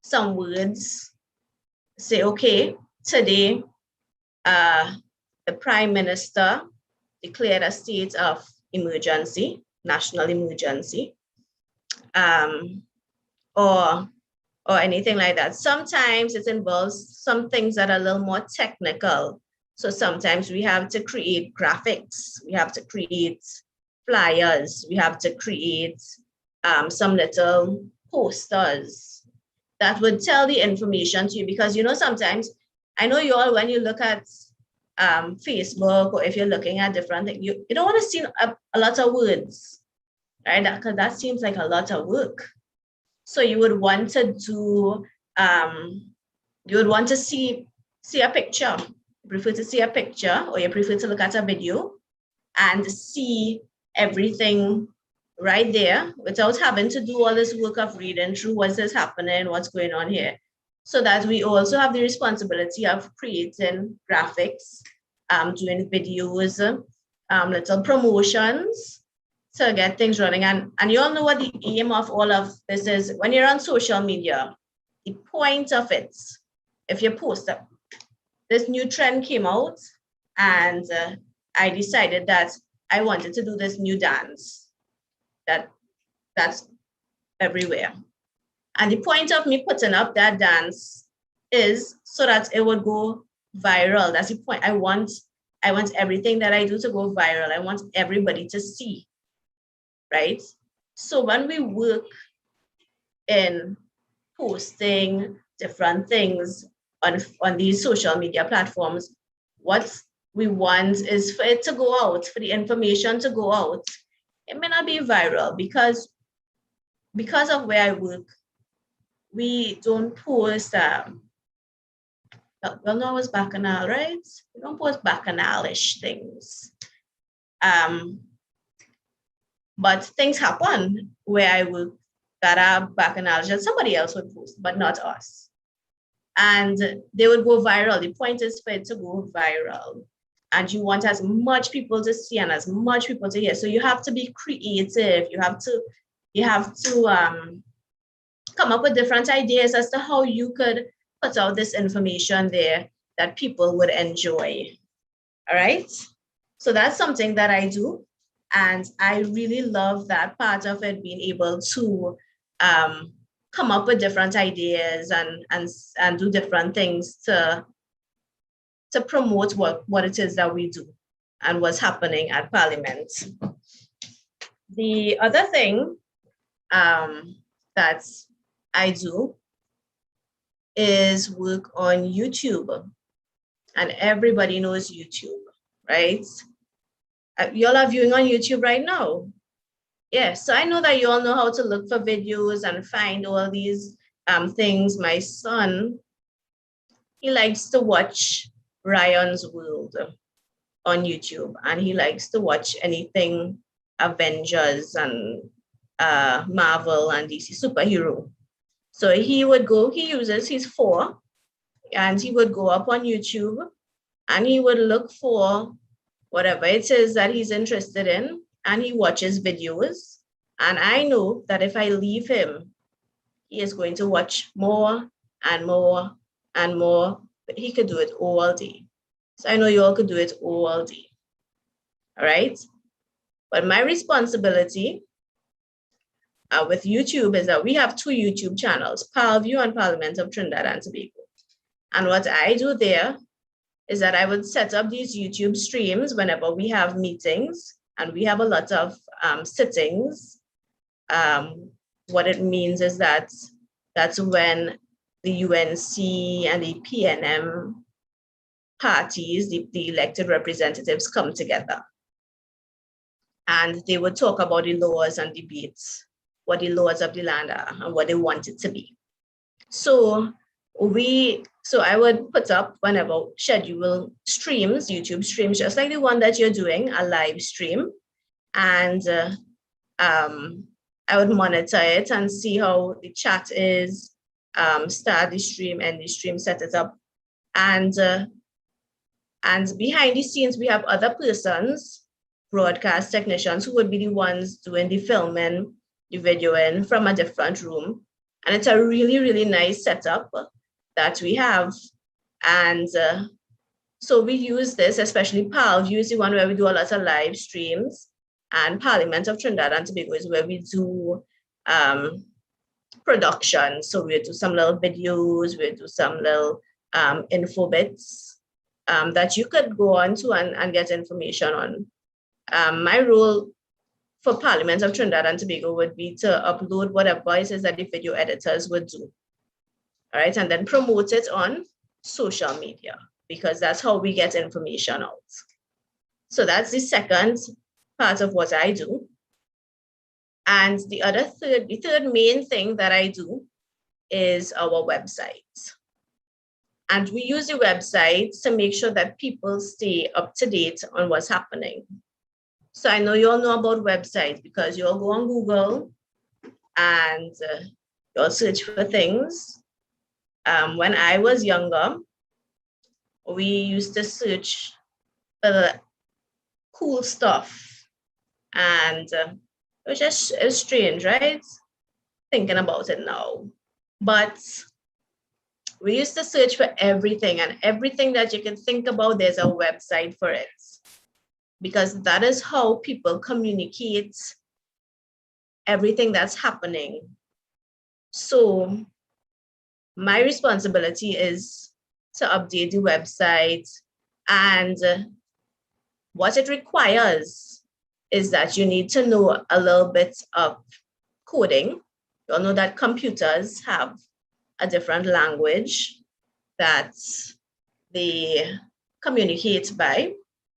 some words, say, okay, today, the Prime Minister declared a state of emergency, national emergency, or anything like that. Sometimes it involves some things that are a little more technical. So sometimes we have to create graphics, we have to create flyers, we have to create some little posters that would tell the information to you, because you know, sometimes, I know you all, when you look at Facebook, or if you're looking at different things, you don't want to see a lot of words, right? Because that seems like a lot of work. So you would want to do, you would want to see a picture. You prefer to see a picture, or you prefer to look at a video and see everything right there without having to do all this work of reading through what is happening, what's going on here. So that we also have the responsibility of creating graphics, doing videos, little promotions to get things running. And you all know what the aim of all of this is. When you're on social media, the point of it, if you post up, this new trend came out, and I decided that I wanted to do this new dance that's everywhere. And the point of me putting up that dance is so that it would go viral. That's the point. I want everything that I do to go viral. I want everybody to see, right? So when we work in posting different things on these social media platforms, what we want is for it to go out, for the information to go out. It may not be viral because of where I work. We don't post, well, no, it was bacchanal, right? We don't post bacchanal-ish things. But things happen where I will that are bacchanal that somebody else would post, but not us. And they would go viral. The point is for it to go viral. And you want as much people to see and as much people to hear. So you have to be creative. You have to come up with different ideas as to how you could put out this information there that people would enjoy. All right. So that's something that I do. And I really love that part of it, being able to come up with different ideas and do different things to promote what it is that we do and what's happening at Parliament. The other thing that I do is work on YouTube. And everybody knows YouTube, right? Y'all are viewing on YouTube right now. Yes, so I know that you all know how to look for videos and find all these things. My son, he likes to watch Ryan's World on YouTube, and he likes to watch anything Avengers and Marvel and DC superhero. So he uses his 4, and he would go up on YouTube and he would look for whatever it is that he's interested in, and he watches videos. And I know that if I leave him, he is going to watch more and more and more, but he could do it all day. So I know you all could do it all day. All right. But my responsibility with YouTube is that we have 2 YouTube channels, PALView and Parliament of Trinidad and Tobago. And what I do there is that I would set up these YouTube streams whenever we have meetings and we have a lot of sittings. What it means is that that's when the UNC and the PNM parties, the elected representatives, come together. And they would talk about the laws and debates, what the laws of the land are and what they want it to be. So I would put up whenever schedule streams, YouTube streams, just like the one that you're doing, a live stream. And I would monitor it and see how the chat is, start the stream, end the stream, set it up. And behind the scenes, we have other persons, broadcast technicians, who would be the ones doing the filming, the videoing from a different room. And it's a really, really nice setup that we have. And so we use this, especially PALView is the one where we do a lot of live streams, and Parliament of Trinidad and Tobago is where we do production. So we do some little videos, we do some little info bits that you could go on to and get information on. My role for Parliament of Trinidad and Tobago would be to upload whatever it is that the video editors would do. All right, and then promote it on social media, because that's how we get information out. So that's the second part of what I do. And the third main thing that I do is our website. And we use the website to make sure that people stay up to date on what's happening. So I know you all know about websites because you all go on Google and you all search for things. When I was younger, we used to search for the cool stuff. And it was just strange, right? Thinking about it now. But we used to search for everything, and everything that you can think about, there's a website for it. Because that is how people communicate everything that's happening. So my responsibility is to update the website, and what it requires is that you need to know a little bit of coding. You all know that computers have a different language that they communicate by.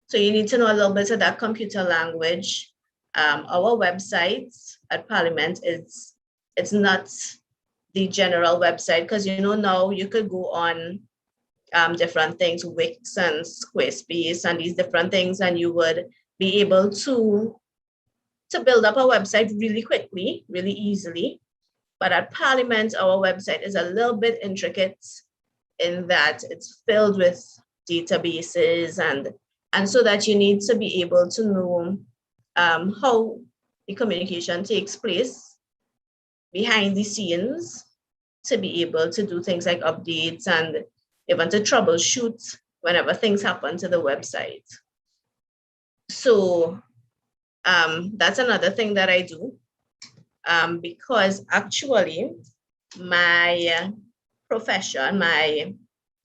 So you need to know a little bit of that computer language. Our website at Parliament it's not the general website, because you know now you could go on different things, Wix and Squarespace and these different things, and you would be able to to build up a website really quickly, really easily. But at Parliament, our website is a little bit intricate in that it's filled with databases, and so that you need to be able to know how the communication takes place behind the scenes, to be able to do things like updates and even to troubleshoot whenever things happen to the website. So that's another thing that I do, because actually my profession, my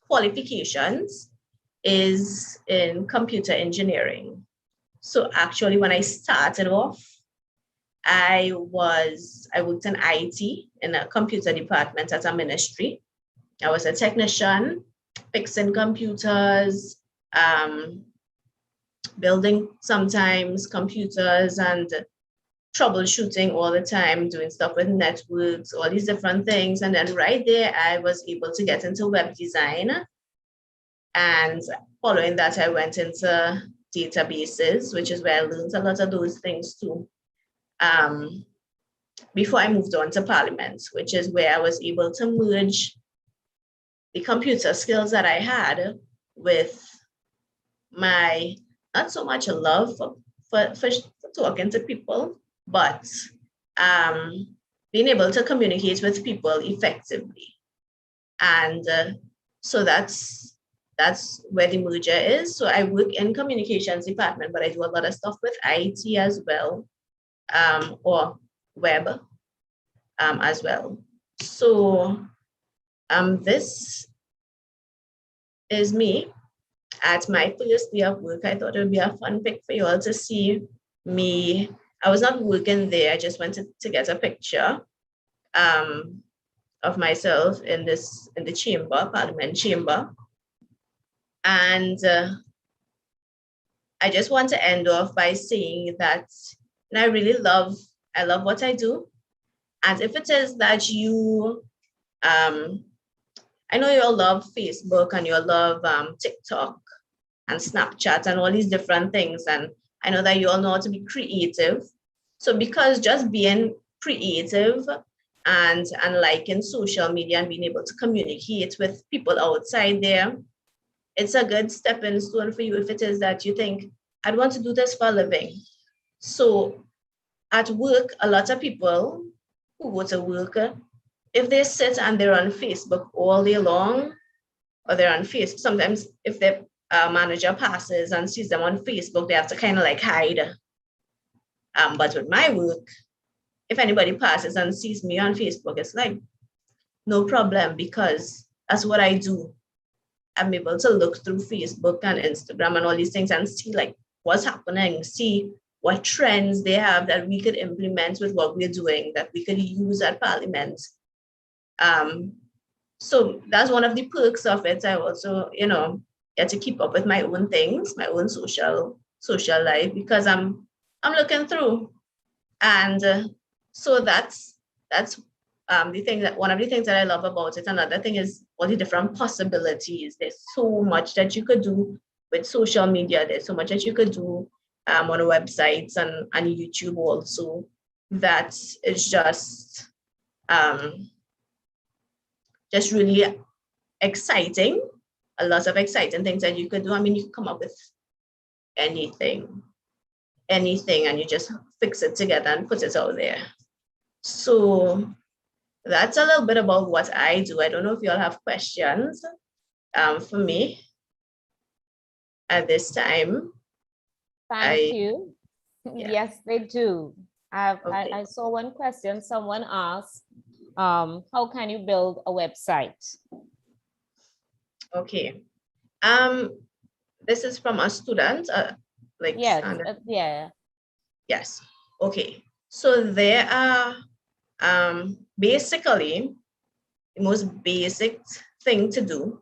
qualifications is in computer engineering. So actually when I started off, I worked in IT in a computer department at a ministry. I was a technician, fixing computers, building sometimes computers and troubleshooting all the time, doing stuff with networks, all these different things. And then right there, I was able to get into web design. And following that, I went into databases, which is where I learned a lot of those things too. Before I moved on to Parliament, which is where I was able to merge the computer skills that I had with my, not so much a love for talking to people, but being able to communicate with people effectively. And so that's where the merger is. So I work in communications department, but I do a lot of stuff with IT as well, or web as well. So this is me at my first day of work. I thought it would be a fun pic for you all to see me. I was not working there. I just wanted to get a picture of myself in the chamber, Parliament chamber. And I just want to end off by saying that I really love what I do. And if it is that you, I know you all love Facebook and you all love TikTok and Snapchat and all these different things. And I know that you all know how to be creative. So because just being creative and liking social media and being able to communicate with people outside there, it's a good stepping stone for you if it is that you think, I'd want to do this for a living. So at work, a lot of people who go to work, if they sit and they're on Facebook all day long, or they're on Facebook, sometimes if their manager passes and sees them on Facebook, they have to kind of like hide. But with my work, if anybody passes and sees me on Facebook, it's like, no problem, because that's what I do. I'm able to look through Facebook and Instagram and all these things and see like what's happening, see what trends they have that we could implement with what we're doing, that we could use at Parliament. So that's one of the perks of it. I also, get to keep up with my own things, my own social life, because I'm looking through. And so that's the thing, that one of the things that I love about it. Another thing is all the different possibilities. There's so much that you could do with social media. There's so much that you could do on websites and YouTube also. That is just really exciting. A lot of exciting things that you could do. I mean, you could come up with anything, and you just fix it together and put it out there. So that's a little bit about what I do. I don't know if you all have questions for me at this time. Thank you. Yeah. Yes, they do. Okay. I saw one question. Someone asked, how can you build a website? Okay. This is from a student. Yes, yeah. Yes. Okay. So there are basically the most basic thing to do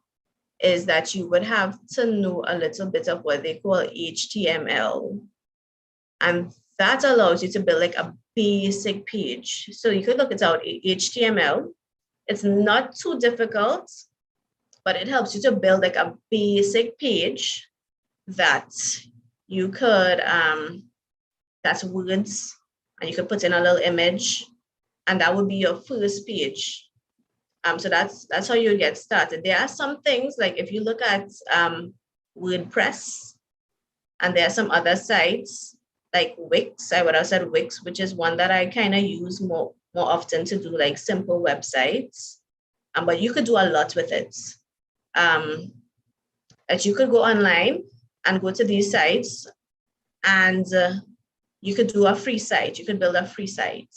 is that you would have to know a little bit of what they call HTML. And that allows you to build like a basic page. So you could look it out, HTML. It's not too difficult, but it helps you to build like a basic page that you could, that's words and you could put in a little image, and that would be your first page. So that's how you get started. There are some things like if you look at WordPress, and there are some other sites like Wix. I would have said Wix, which is one that I kind of use more often to do like simple websites. But you could do a lot with it. That you could go online and go to these sites, and you could do a free site. You could build a free site.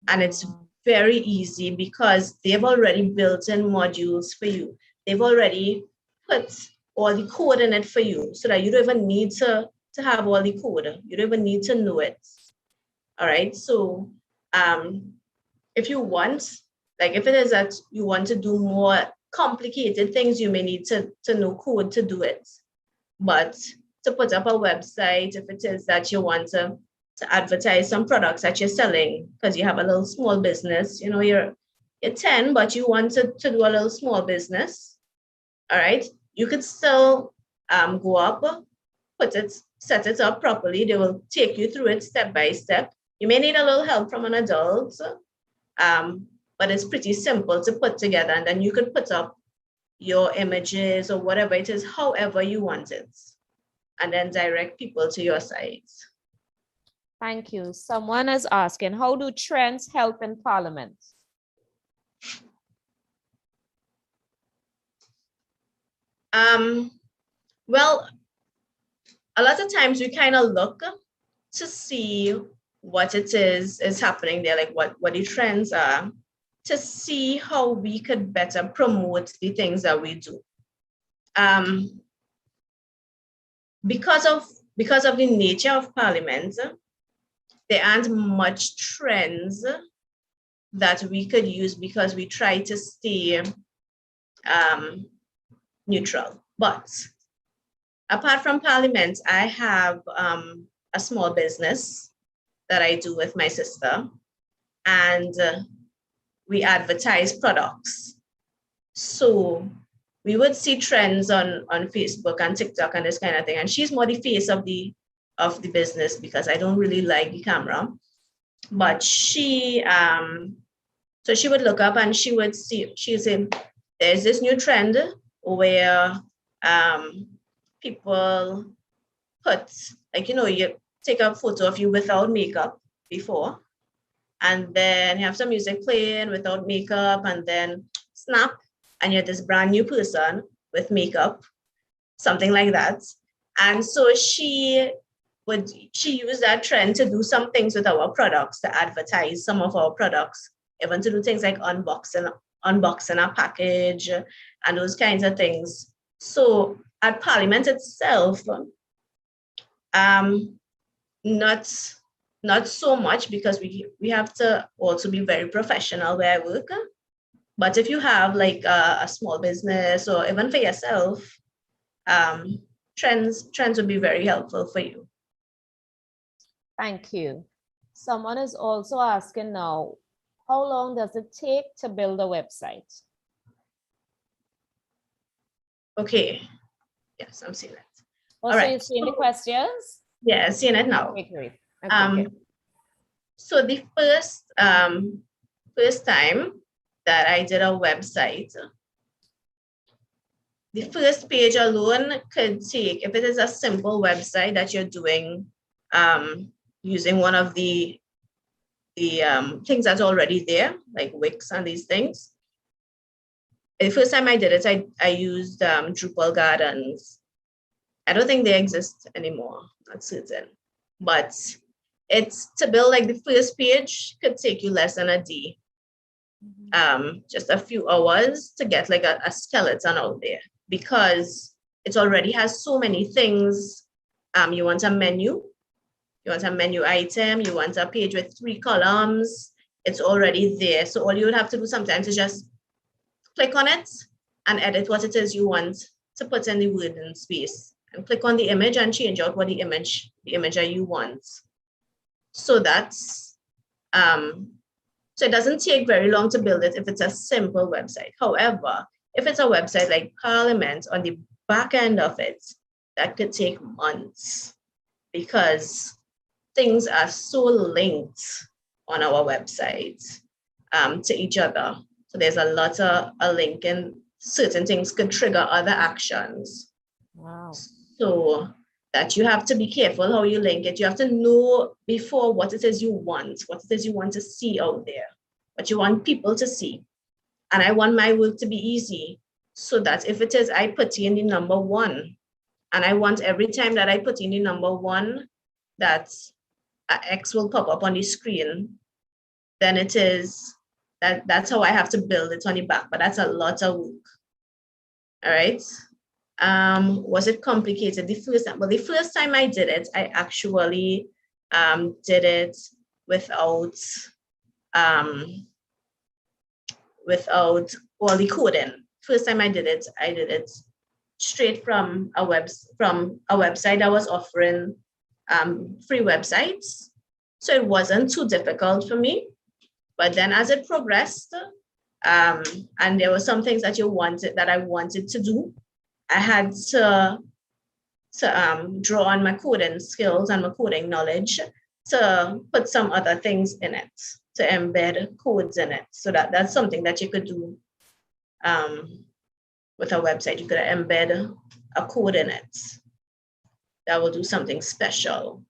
And it's very easy because they've already built in modules for you. They've already put all the code in it for you so that you don't even need to have all the code. You don't even need to know it. All right. So if you want, like if it is that you want to do more complicated things, you may need to know code to do it. But to put up a website, if it is that you want to advertise some products that you're selling, because you have a little small business, you know, you're 10, but you want to do a little small business, all right, you could still go up, set it up properly. They will take you through it step by step. You may need a little help from an adult, but it's pretty simple to put together, and then you could put up your images or whatever it is, however you want it, and then direct people to your site. Thank you. Someone is asking, how do trends help in Parliament? Well, a lot of times we kind of look to see what it is happening there, like what the trends are, to see how we could better promote the things that we do. Because of the nature of Parliament, there aren't much trends that we could use because we try to stay neutral. But apart from Parliament, I have a small business that I do with my sister, and we advertise products. So we would see trends on Facebook and TikTok and this kind of thing. And she's more the face of the business because I don't really like the camera. But she, so she would look up and she would see, she'd say, there's this new trend where people put, like, you know, you take a photo of you without makeup before, and then you have some music playing without makeup, and then snap, and you're this brand new person with makeup, something like that. And so she used that trend to do some things with our products, to advertise some of our products, even to do things like unboxing a package and those kinds of things. So at Parliament itself, not so much, because we have to also be very professional where I work. But if you have like a small business or even for yourself, trends would be very helpful for you. Thank you. Someone is also asking now, how long does it take to build a website? Okay. Yes, I'm seeing it. Also, you're seeing the questions? Yeah, seeing it now. Okay, great. Okay, so the first time that I did a website, the first page alone could take, if it is a simple website that you're doing using one of the things that's already there, like Wix and these things. The first time I did it, I used Drupal Gardens. I don't think they exist anymore, not certain. But it's to build like the first page could take you less than a day. Just a few hours to get like a skeleton out there, because it already has so many things. You want a menu, item, you want a page with 3 columns, it's already there. So all you would have to do sometimes is just click on it and edit what it is you want to put in the word in space, and click on the image and change out what the image that you want. So that's, so it doesn't take very long to build it if it's a simple website. However, if it's a website like Parliament, on the back end of it, that could take months, because things are so linked on our website to each other. So there's a lot of a link, and certain things could trigger other actions. Wow. So that you have to be careful how you link it. You have to know before what it is you want, what it is you want to see out there, what you want people to see. And I want my work to be easy, so that if it is I put in the number 1, and I want every time that I put in the number 1, that X will pop up on the screen, then it is that's how I have to build it on the back. But that's a lot of work. All right. Was it complicated the first time? Well, the first time I did it, I actually did it without all the coding. First time I did it straight from a website that was offering free websites. So it wasn't too difficult for me. But then as it progressed, and there were some things that I wanted to do, I had to draw on my coding skills and my coding knowledge to put some other things in it, to embed codes in it. So that's something that you could do with a website. You could embed a code in it that will do something special.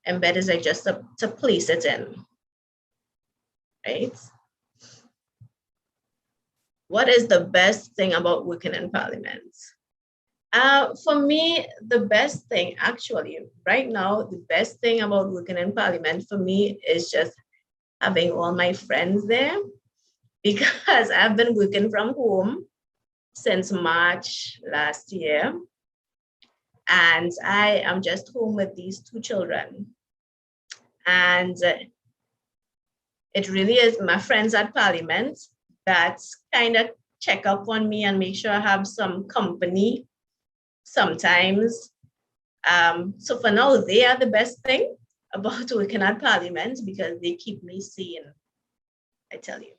Embed is like just to place it in, right? What is the best thing about working in Parliament? For me, the best thing, actually, right now, the best thing about working in Parliament for me is just having all my friends there, because I've been working from home since March last year, and I am just home with these 2 children. And it really is my friends at Parliament that kind of check up on me and make sure I have some company sometimes. So for now, they are the best thing about working at Parliament, because they keep me sane, I tell you.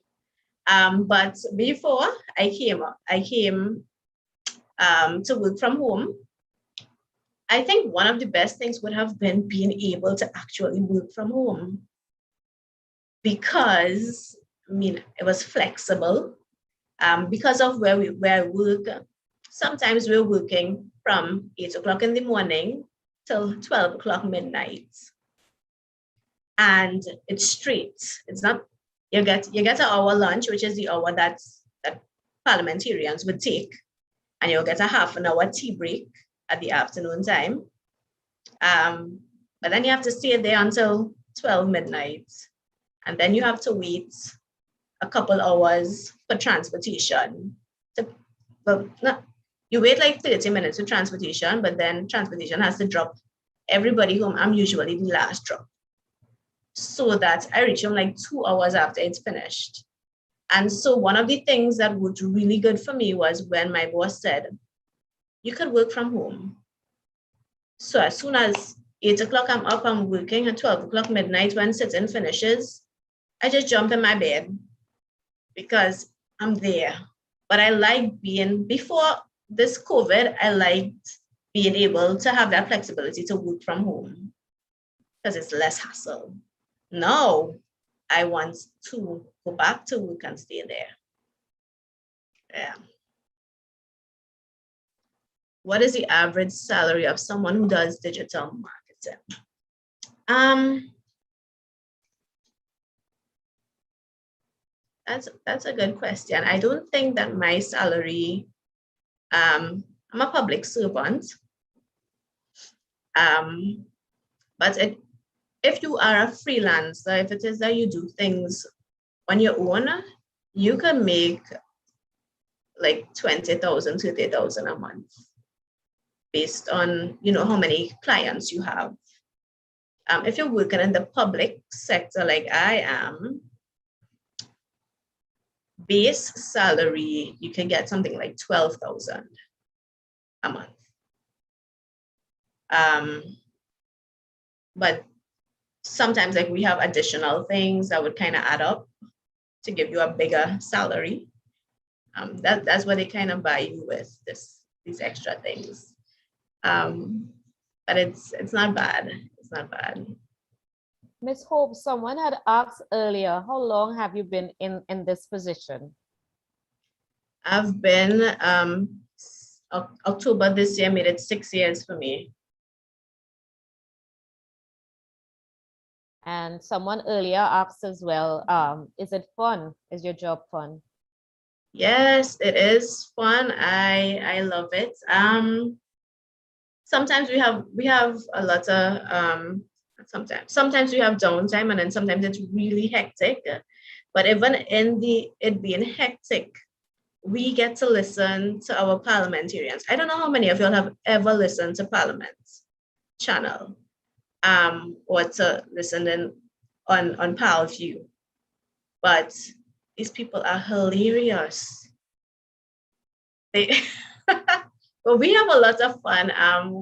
But before I came to work from home, I think one of the best things would have been being able to actually work from home, because it was flexible. Because of where I work, sometimes we're working from 8 o'clock in the morning till 12 o'clock midnight. And it's straight. It's not, you get an hour lunch, which is the hour that parliamentarians would take. And you'll get a half an hour tea break at the afternoon time. But then you have to stay there until 12 midnight. And then you have to wait a couple hours for transportation. You wait like 30 minutes for transportation, but then transportation has to drop everybody home. I'm usually the last drop, so that I reach home like 2 hours after it's finished. And so one of the things that was really good for me was when my boss said, you could work from home. So as soon as 8 o'clock I'm up, I'm working, at 12 o'clock midnight when sit-in finishes, I just jump in my bed, because I'm there. But I like before this COVID, I liked being able to have that flexibility to work from home, because it's less hassle. Now, I want to go back to work and stay there. Yeah. What is the average salary of someone who does digital marketing? That's a good question. I don't think that my salary, I'm a public servant, but if you are a freelancer, if it is that you do things on your own, you can make like 20,000, 30,000 a month, based on how many clients you have. If you're working in the public sector like I am, base salary, you can get something like 12,000 a month. But sometimes like we have additional things that would kind of add up to give you a bigger salary. That's what they kind of buy you with, these extra things. But it's not bad. It's It's not bad. Ms. Hope, someone had asked earlier, how long have you been in this position? I've been, October this year made it 6 years for me. And someone earlier asked as well, is it fun? Is your job fun? Yes, it is fun. I love it. Sometimes we have a lot of sometimes we have downtime, and then sometimes it's really hectic. But even in it being hectic, we get to listen to our parliamentarians. I don't know how many of y'all have ever listened to Parliament channel, or to listen in on Power View, but these people are hilarious. They but we have a lot of fun.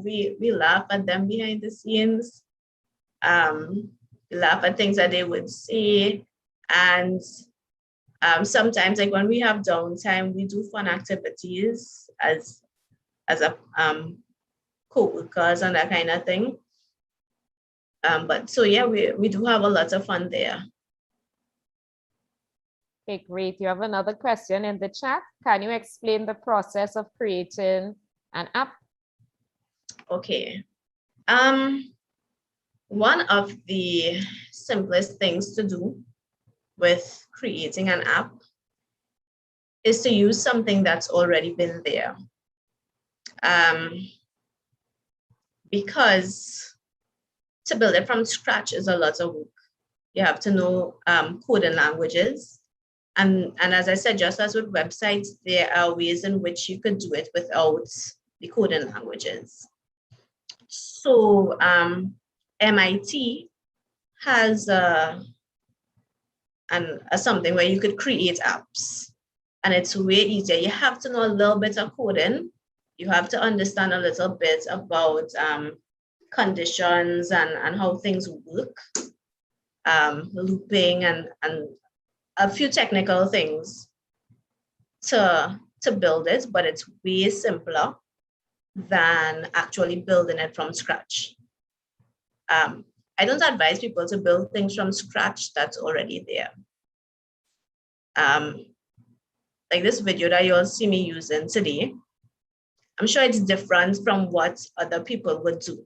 We laugh at them behind the scenes. We laugh at things that they would say, and sometimes, like when we have downtime, we do fun activities as a co-workers and that kind of thing. But so yeah, we do have a lot of fun there. Okay, great. You have another question in the chat. Can you explain the process of creating an app? Okay. One of the simplest things to do with creating an app is to use something that's already been there. Because to build it from scratch is a lot of work. You have to know coding languages. And as I said, just as with websites, there are ways in which you could do it without the coding languages. So MIT has something where you could create apps, and it's way easier. You have to know a little bit of coding. You have to understand a little bit about conditions and how things work, looping and a few technical things to build it, but it's way simpler than actually building it from scratch. I don't advise people to build things from scratch that's already there. Like this video that you'll see me using today, I'm sure it's different from what other people would do.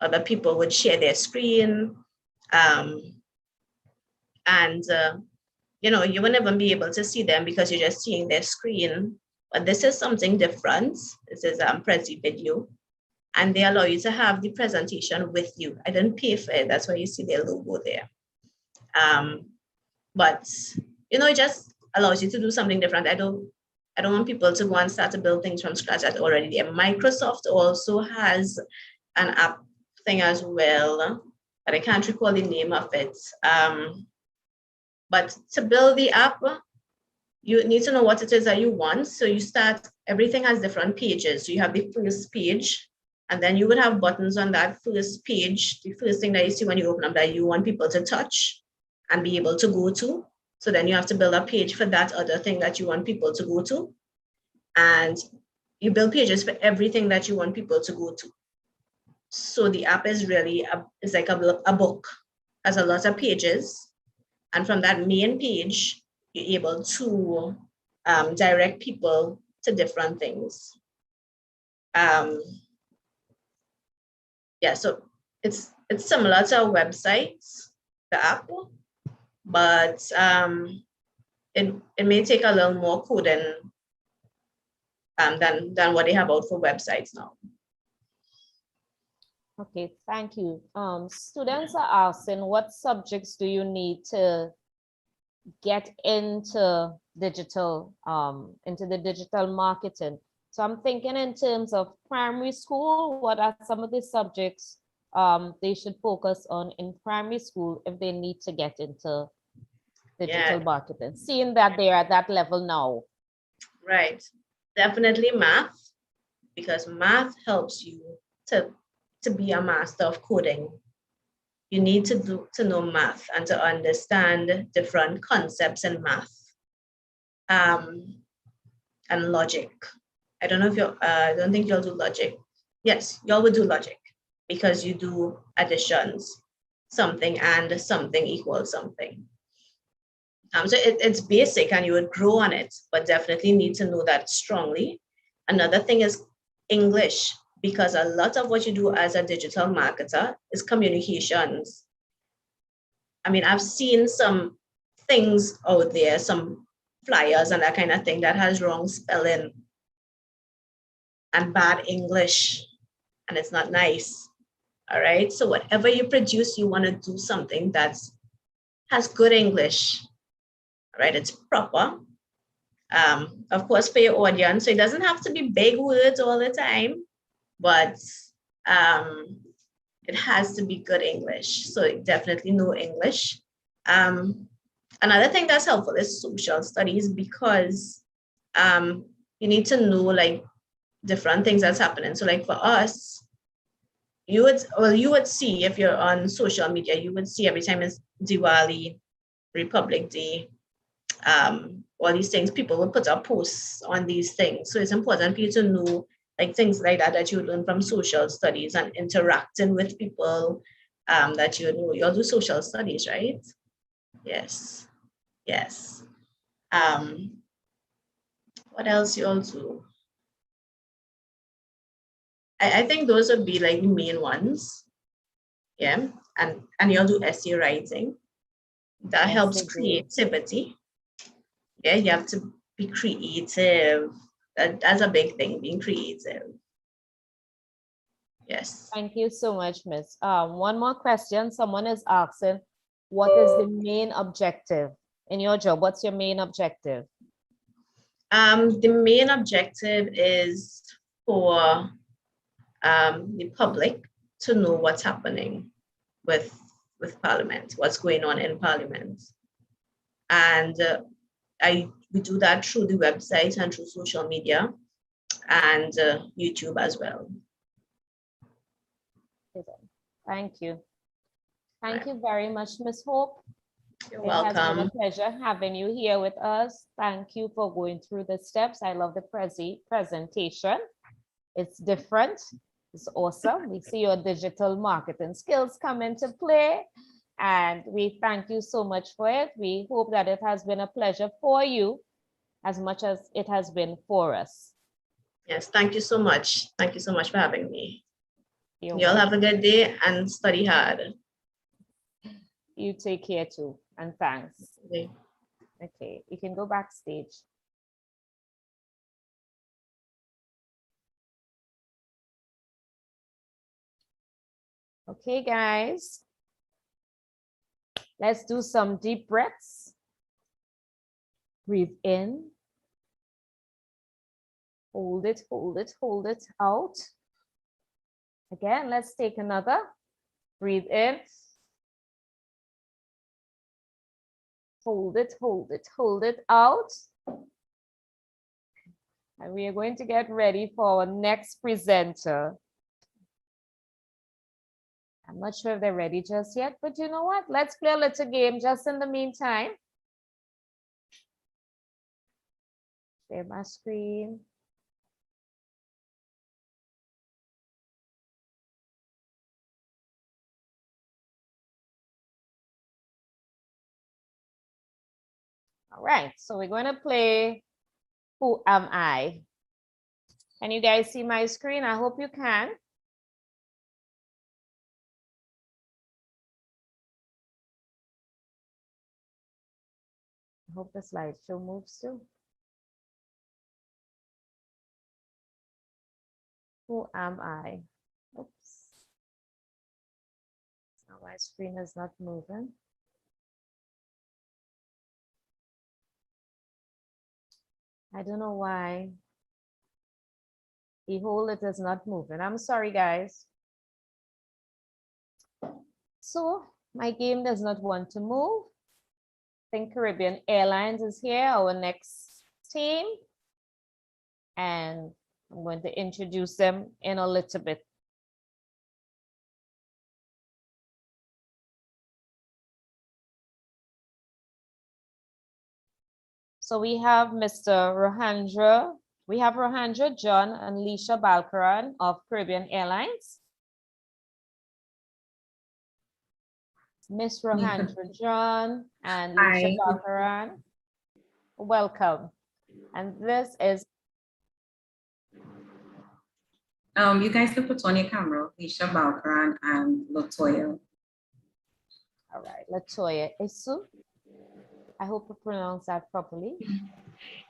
Other people would share their screen, and you know, you won't even be able to see them because you're just seeing their screen. But this is something different. This is Prezi video, and they allow you to have the presentation with you. I didn't pay for it. That's why you see their logo there. But you know, it just allows you to do something different. I don't want people to go and start to build things from scratch that's already there. Microsoft also has an app thing as well, but I can't recall the name of it. But to build the app, you need to know what it is that you want. So you start, everything has different pages. So you have the first page, and then you would have buttons on that first page, the first thing that you see when you open up that you want people to touch and be able to go to. So then you have to build a page for that other thing that you want people to go to. And you build pages for everything that you want people to go to. So the app is really, it's like a book, has a lot of pages. And from that main page, you're able to direct people to different things. Yeah, so it's similar to a website, the app, but it may take a little more coding than what they have out for websites now. Okay, thank you. Students are asking, what subjects do you need to get into digital, into the digital marketing? So I'm thinking in terms of primary school, what are some of the subjects they should focus on in primary school if they need to get into digital marketing, seeing that they are at that level now? Right, definitely math, because math helps you to be a master of coding. You need to know math and to understand different concepts in math, and logic. I don't know if I don't think you'll do logic. Yes, y'all would do logic. because you do additions, something and something equals something. So it's basic and you would grow on it, but definitely need to know that strongly. Another thing is English, because a lot of what you do as a digital marketer is communications. I mean, I've seen some things out there, some flyers and that kind of thing that has wrong spelling and bad English, and it's not nice. All right. So whatever you produce, you want to do something that has good English. All right. It's proper. Of course, for your audience. So it doesn't have to be big words all the time, but it has to be good English. So definitely know English. Another thing that's helpful is social studies, because you need to know like different things that's happening. So like for us, you would see if you're on social media, you would see every time it's Diwali, Republic Day, all these things, people will put up posts on these things. So it's important for you to know like things like that you learn from social studies and interacting with people that you know. You all do social studies, right? Yes. Yes. What else you all do? I think those would be like the main ones. Yeah. And you all do essay writing. That Yes, helps they do. creativity. Yeah, you have to be creative. That's a big thing, being creative. Yes. Thank you so much, Miss. One more question. Someone is asking, what is the main objective in your job? What's your main objective? The main objective is for the public to know what's happening with Parliament, what's going on in Parliament. And we do that through the website and through social media and YouTube as well. Thank you. Thank you very much, Miss Hope. You're It has been a welcome. pleasure having you here with us. Thank you for going through the steps. I love the presentation. It's different. It's awesome. We see your digital marketing skills come into play, and we thank you so much for it. We hope that it has been a pleasure for you as much as it has been for us. Yes, thank you so much. Thank you so much for having me. You're You all have welcome. a good day and study hard. You take care too, and thanks. Okay. Okay, you can go backstage. Okay, guys. Let's do some deep breaths. Breathe in. Hold it, hold it, hold it out. Again, let's take another. Breathe in. Hold it, hold it, hold it out. And we are going to get ready for our next presenter. I'm not sure if they're ready just yet, but you know what? Let's play a little game just in the meantime. Share my screen. All right, so we're going to play Who Am I? Can you guys see my screen? I hope you can. I hope the slideshow moves too. Who am I? Oops. Now my screen is not moving. I don't know why. The whole it is not moving. I'm sorry, guys. So my game does not want to move. I think Caribbean Airlines is here, our next team. And I'm going to introduce them in a little bit. So we have Mr. Rohandra. We have Rohandra John and Leisha Balkaran of Caribbean Airlines. Miss Rohandra John and Hi. Lisha Bakaran. Welcome. And this is You guys can put on your camera, Lisha Balkaran and Latoya. all right, Latoya Isu. I hope I pronounced that properly.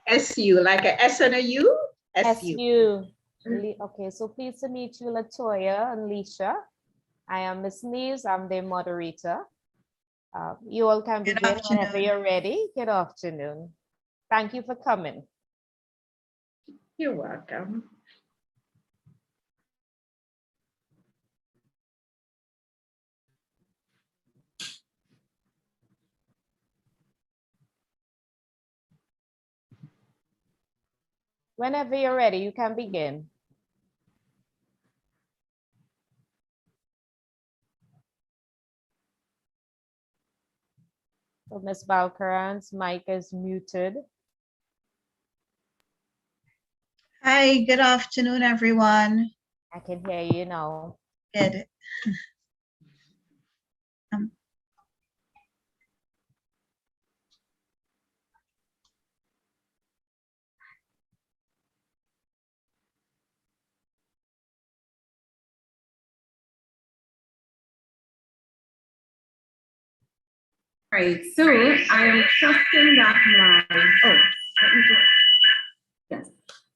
SU, like a S and a U? SU. SU. Okay, so pleased to meet you, Latoya and Lisha. I am Miss Neves, I'm the moderator. You all can Good begin whenever afternoon. you're ready. Good afternoon. Thank you for coming. You're welcome. Whenever you're ready, you can begin. So Ms. Balkaran's mic is muted. Hi, good afternoon, everyone. I can hear you now. Good. Right, so I am trusting that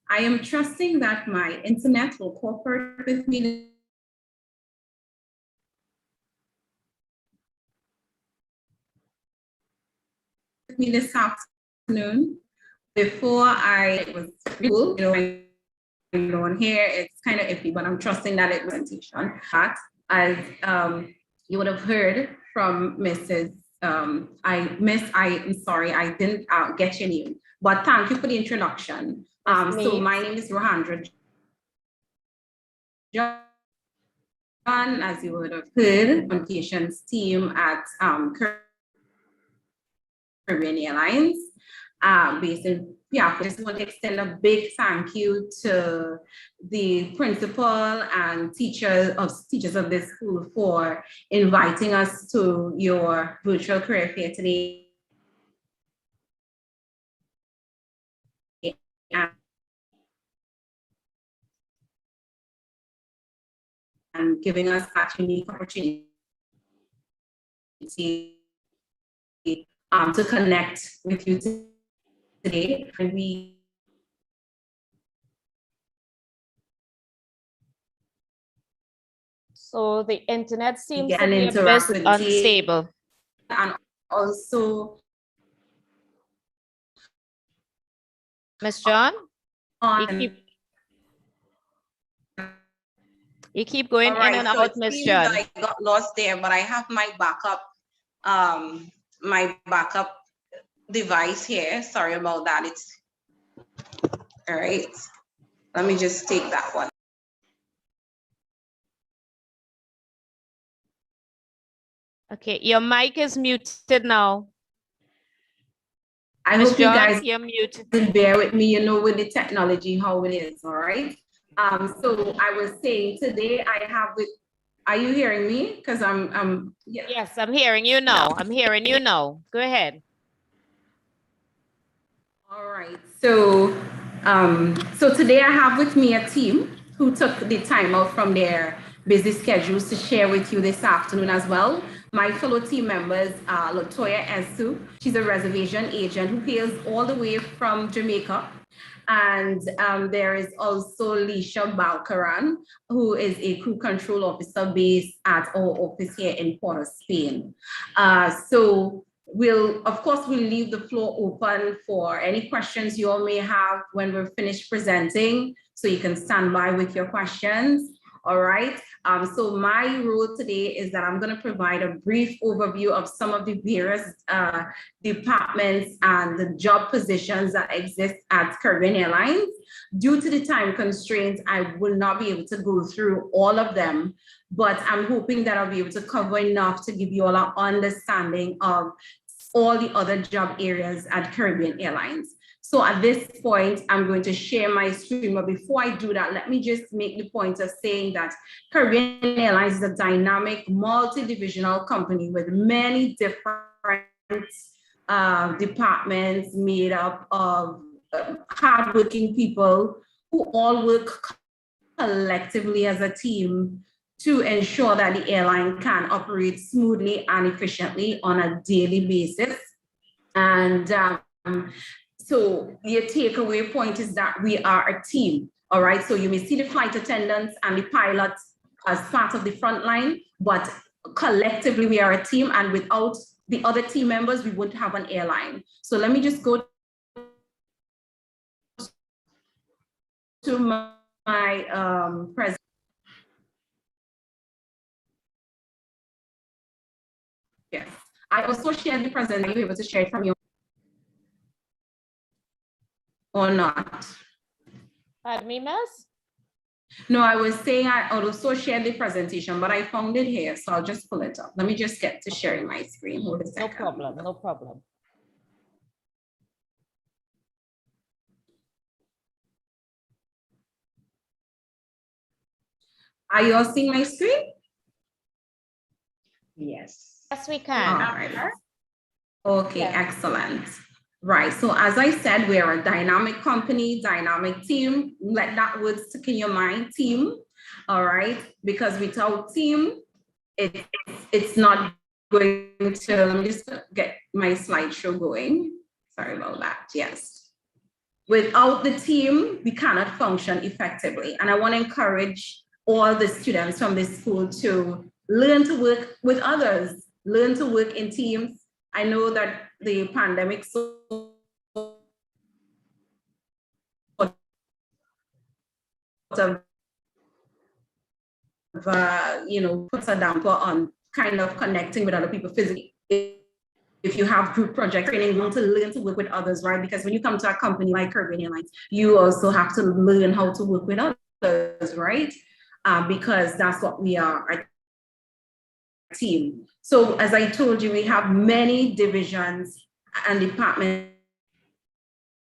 I am trusting that my internet will cooperate with me this afternoon. Before I was cool, on here, it's kind of iffy, but I'm trusting that it presentation. But as you would have heard from Mrs. I'm sorry, I didn't get your name, but thank you for the introduction. So my name is Rohandra John, as you would have heard, communications team at Caribbean Airlines, based in I just want to extend a big thank you to the principal and teachers of this school for inviting us to your virtual career fair today. And giving us that unique opportunity to connect with you today. And So the internet seems to be a bit unstable. And also, Ms. John, you keep going in and out, Ms. John. I got lost there, but I have my backup device here. Sorry about that. It's all right. Let me just take that one. Okay, your mic is muted now. I hope you guys you're muted. Bear with me, with the technology, how it is, all right? So I was saying today I have with, are you hearing me? Because yeah. Yes, I'm hearing you now. I'm hearing you now. Go ahead. All right, so so today I have with me a team who took the time out from their busy schedules to share with you this afternoon as well. My fellow team members, Latoya Esu, she's a reservation agent who hails all the way from Jamaica. And there is also Lisha Balkaran, who is a crew control officer based at our office here in Port of Spain. So of course, we'll leave the floor open for any questions you all may have when we're finished presenting, so you can stand by with your questions. All right. So my role today is that I'm going to provide a brief overview of some of the various departments and the job positions that exist at Caribbean Airlines. Due to the time constraints, I will not be able to go through all of them, but I'm hoping that I'll be able to cover enough to give you all an understanding of all the other job areas at Caribbean Airlines. So at this point, I'm going to share my screen, but before I do that, let me just make the point of saying that Caribbean Airlines is a dynamic, multi-divisional company with many different departments made up of hardworking people who all work collectively as a team to ensure that the airline can operate smoothly and efficiently on a daily basis. And so the takeaway point is that we are a team, all right? So you may see the flight attendants and the pilots as part of the front line, but collectively we are a team, and without the other team members, we wouldn't have an airline. So let me just go to my presentation. Yes, I also shared the presentation. Are you able to share it from your or not? Pardon me, Miss? No, I was saying I also shared the presentation, but I found it here, so I'll just pull it up. Let me just get to sharing my screen. Hold a second. No problem, no problem. Are you all seeing my screen? Yes. Yes, we can. All right. Okay, Yeah. excellent. Right, so as I said, we are a dynamic company, dynamic team. Let that word stick in your mind, team. All right, because without team, it's not going to, let me just get my slideshow going. Sorry about that, yes. Without the team, we cannot function effectively. And I want to encourage all the students from this school to learn to work with others, learn to work in teams. I know that the pandemic puts a damper on kind of connecting with other people physically. If you have group project training, you want to learn to work with others, right? Because when you come to a company like Caribbean Airlines, you also have to learn how to work with others, right? Because that's what we are, a team. So as I told you, we have many divisions and departments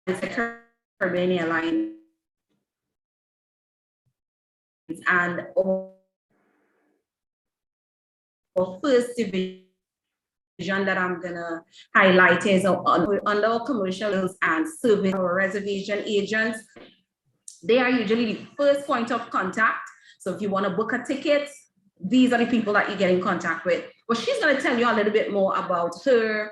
at Caribbean Airlines. And our first division that I'm gonna highlight is under our commercials and service, our reservation agents. They are usually the first point of contact. So if you want to book a ticket, these are the people that you get in contact with. But she's going to tell you a little bit more about her.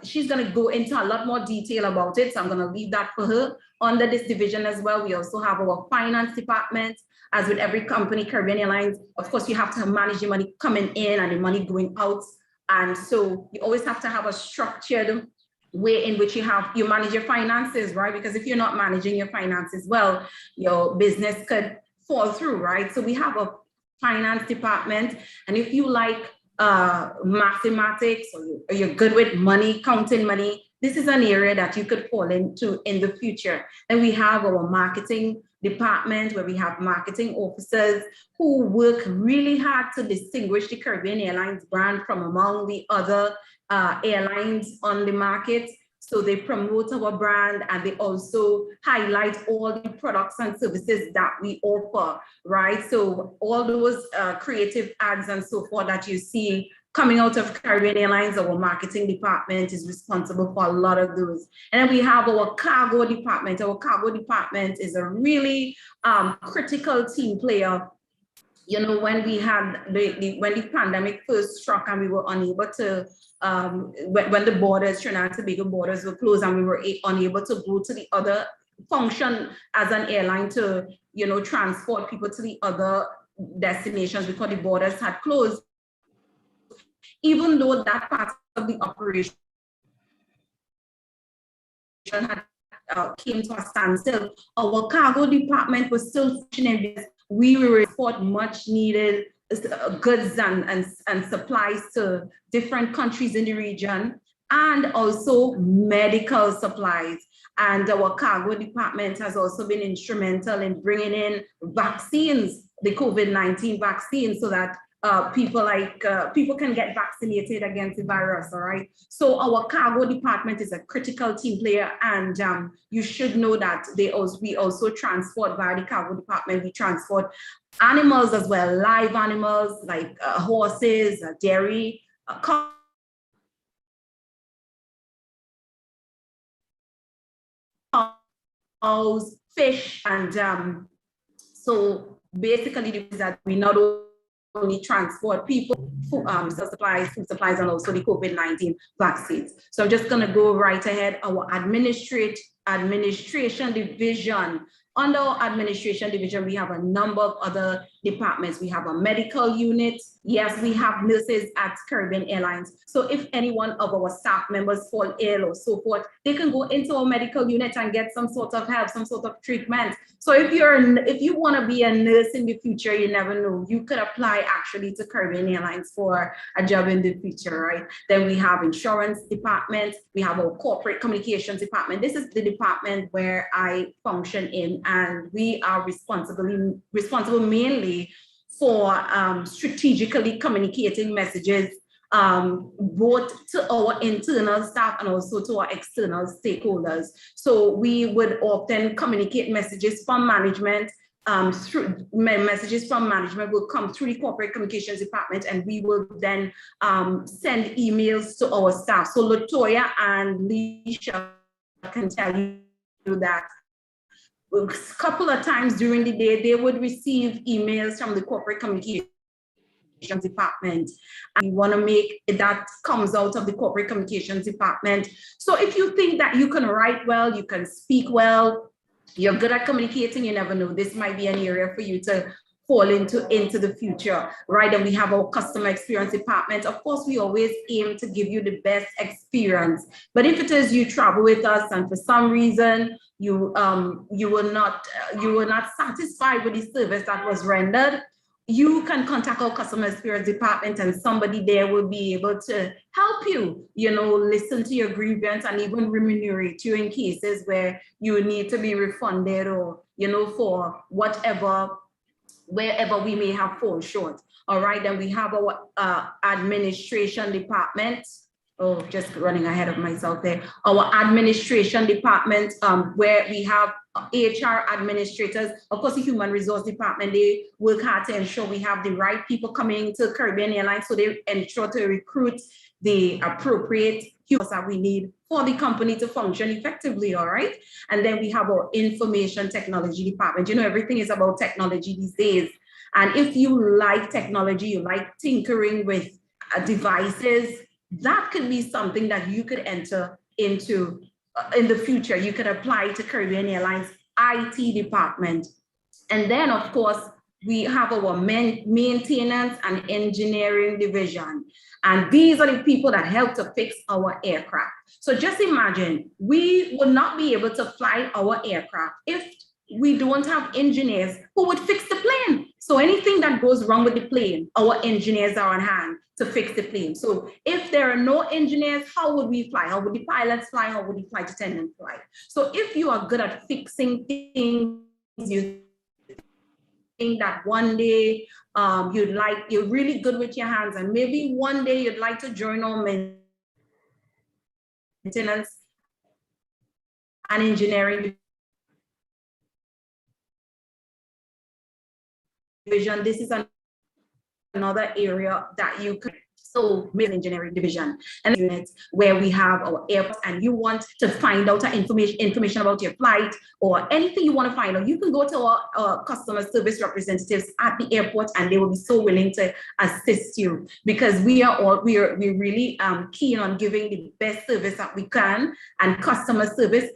She's going to go into a lot more detail about it. So I'm going to leave that for her. Under this division as well, we also have our finance department. As with every company, Caribbean Airlines, of course, you have to manage the money coming in and the money going out. And so you always have to have a structured way in which you manage your finances, right? Because if you're not managing your finances well, your business could fall through, right? So we have a finance department, and if you like mathematics or you're good with money, counting money, this is an area that you could fall into in the future. Then we have our marketing department, where we have marketing officers who work really hard to distinguish the Caribbean Airlines brand from among the other airlines on the market. So they promote our brand, and they also highlight all the products and services that we offer, right? So all those creative ads and so forth that you see coming out of Caribbean Airlines, our marketing department is responsible for a lot of those. And then we have our cargo department. Our cargo department is a really critical team player. You know, when we had when the pandemic first struck and we were unable to, when the borders, Trinidad and Tobago borders were closed and we were unable to go to the other function as an airline to, you know, transport people to the other destinations because the borders had closed. Even though that part of the operation had came to a standstill, our cargo department was still functioning. We were export much needed goods and supplies to different countries in the region, and also medical supplies. And our cargo department has also been instrumental in bringing in vaccines, the COVID-19 vaccine, so that people can get vaccinated against the virus, all right? So our cargo department is a critical team player, and you should know that we also transport via the cargo department. We transport animals as well, live animals like horses, dairy, cows, fish, and so basically that we not only transport people, food supplies, and also the COVID-19 vaccines. So I'm just gonna go right ahead. Our administration division. Under our administration division, we have a number of other departments. We have a medical unit. Yes, we have nurses at Caribbean Airlines. So if any one of our staff members fall ill or so forth, they can go into our medical unit and get some sort of help, some sort of treatment. So if you want to be a nurse in the future, you never know, you could apply actually to Caribbean Airlines for a job in the future, right? Then we have insurance department. We have our corporate communications department. This is the department where I function in, and we are responsible mainly for strategically communicating messages both to our internal staff and also to our external stakeholders. So we would often communicate messages from management. Messages from management will come through the corporate communications department, and we will then send emails to our staff. So Latoya and Leisha can tell you that a couple of times during the day, they would receive emails from the corporate communications department, and we want to make that comes out of the corporate communications department. So if you think that you can write well, you can speak well, you're good at communicating, you never know, this might be an area for you to fall into the future, right? And we have our customer experience department. Of course, we always aim to give you the best experience. But if it is you travel with us and for some reason you were not satisfied with the service that was rendered, you can contact our customer experience department, and somebody there will be able to help you, listen to your grievance and even remunerate you in cases where you need to be refunded or, for wherever we may have fallen short. All right, then we have our administration department. Oh, just running ahead of myself there. Our administration department, where we have HR administrators. Of course, the human resource department, they work hard to ensure we have the right people coming to Caribbean Airlines, so they ensure to recruit the appropriate humans that we need for the company to function effectively, all right? And then we have our information technology department. Everything is about technology these days. And if you like technology, you like tinkering with devices, that could be something that you could enter into in the future. You could apply to Caribbean Airlines IT department. And then, of course, we have our maintenance and engineering division. And these are the people that help to fix our aircraft. So just imagine, we would not be able to fly our aircraft if we don't have engineers who would fix the plane. So anything that goes wrong with the plane, our engineers are on hand to fix the plane. So if there are no engineers, how would we fly? How would the pilots fly? How would the flight attendant fly? So if you are good at fixing things, you think that one day you're really good with your hands, and maybe one day you'd like to join our maintenance and engineering division. This is another area that you could, so engineering division and units where we have our airports, and you want to find out information about your flight or anything you want to find out, you can go to our customer service representatives at the airport, and they will be so willing to assist you, because we're really keen on giving the best service that we can. And customer service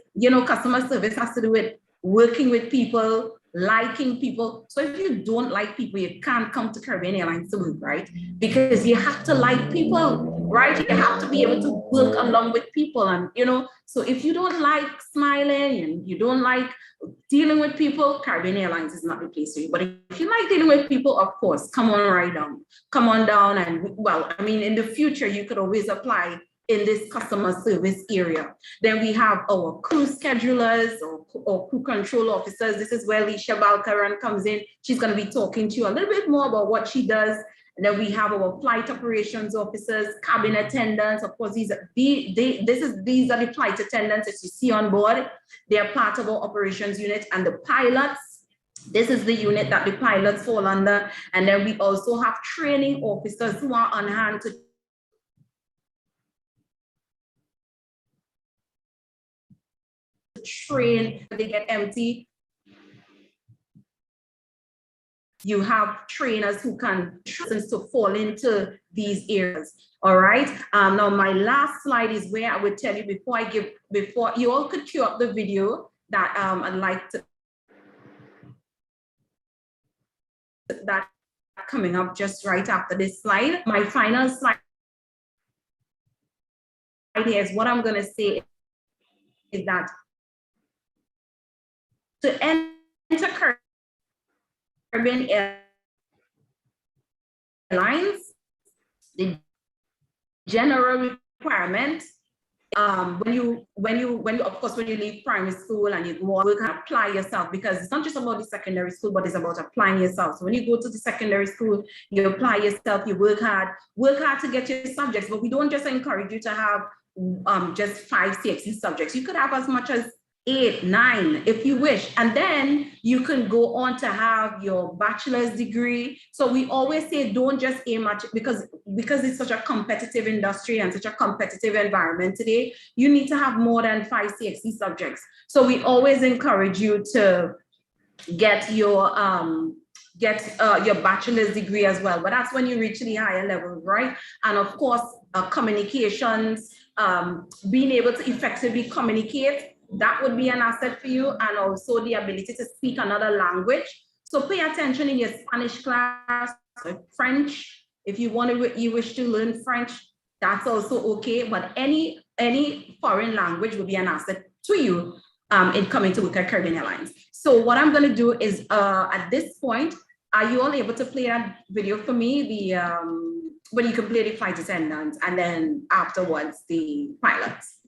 has to do with working with people, liking people. So if you don't like people, you can't come to Caribbean Airlines to work, right? Because you have to like people, right? You have to be able to work along with people. And so if you don't like smiling and you don't like dealing with people, Caribbean Airlines is not the place for you. But if you like dealing with people, of course, come on down. And well, I mean, in the future, you could always apply in this customer service area. Then we have our crew schedulers or crew control officers. This is where Leisha Balkaran comes in. She's going to be talking to you a little bit more about what she does And then we have our flight operations officers, cabin attendants. Of course, these are the flight attendants that you see on board. They are part of our operations unit, and the pilots. This is the unit that the pilots fall under. And then we also have training officers who are on hand to train. They get empty. You have trainers who can to fall into these areas. All right. Now my last slide is where I would tell you before you all could cue up the video that I'd like to that coming up just right after this slide. My final slide here is what I'm going to say is that to enter Caribbean Airlines, the general requirement, when you of course when you leave primary school and you go on, you can apply yourself, because it's not just about the secondary school, but it's about applying yourself. So when you go to the secondary school, you apply yourself, you work hard to get your subjects. But we don't just encourage you to have just 5 CXC subjects. You could have as much as 8, 9, if you wish. And then you can go on to have your bachelor's degree. So we always say, don't just aim at it, because it's such a competitive industry and such a competitive environment today, you need to have more than 5 CXC subjects. So we always encourage you to get your bachelor's degree as well. But that's when you reach the higher levels, right? And of course, communications, being able to effectively communicate, that would be an asset for you, and also the ability to speak another language. So pay attention in your Spanish class, French. If you wish to learn French, that's also okay. But any foreign language will be an asset to you in coming to work at Caribbean Airlines. So what I'm going to do is at this point, are you all able to play that video for me? But you can play the flight attendants, and then afterwards the pilots.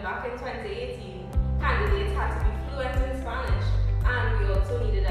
Back in 2018, candidates had to be fluent in Spanish, and we also needed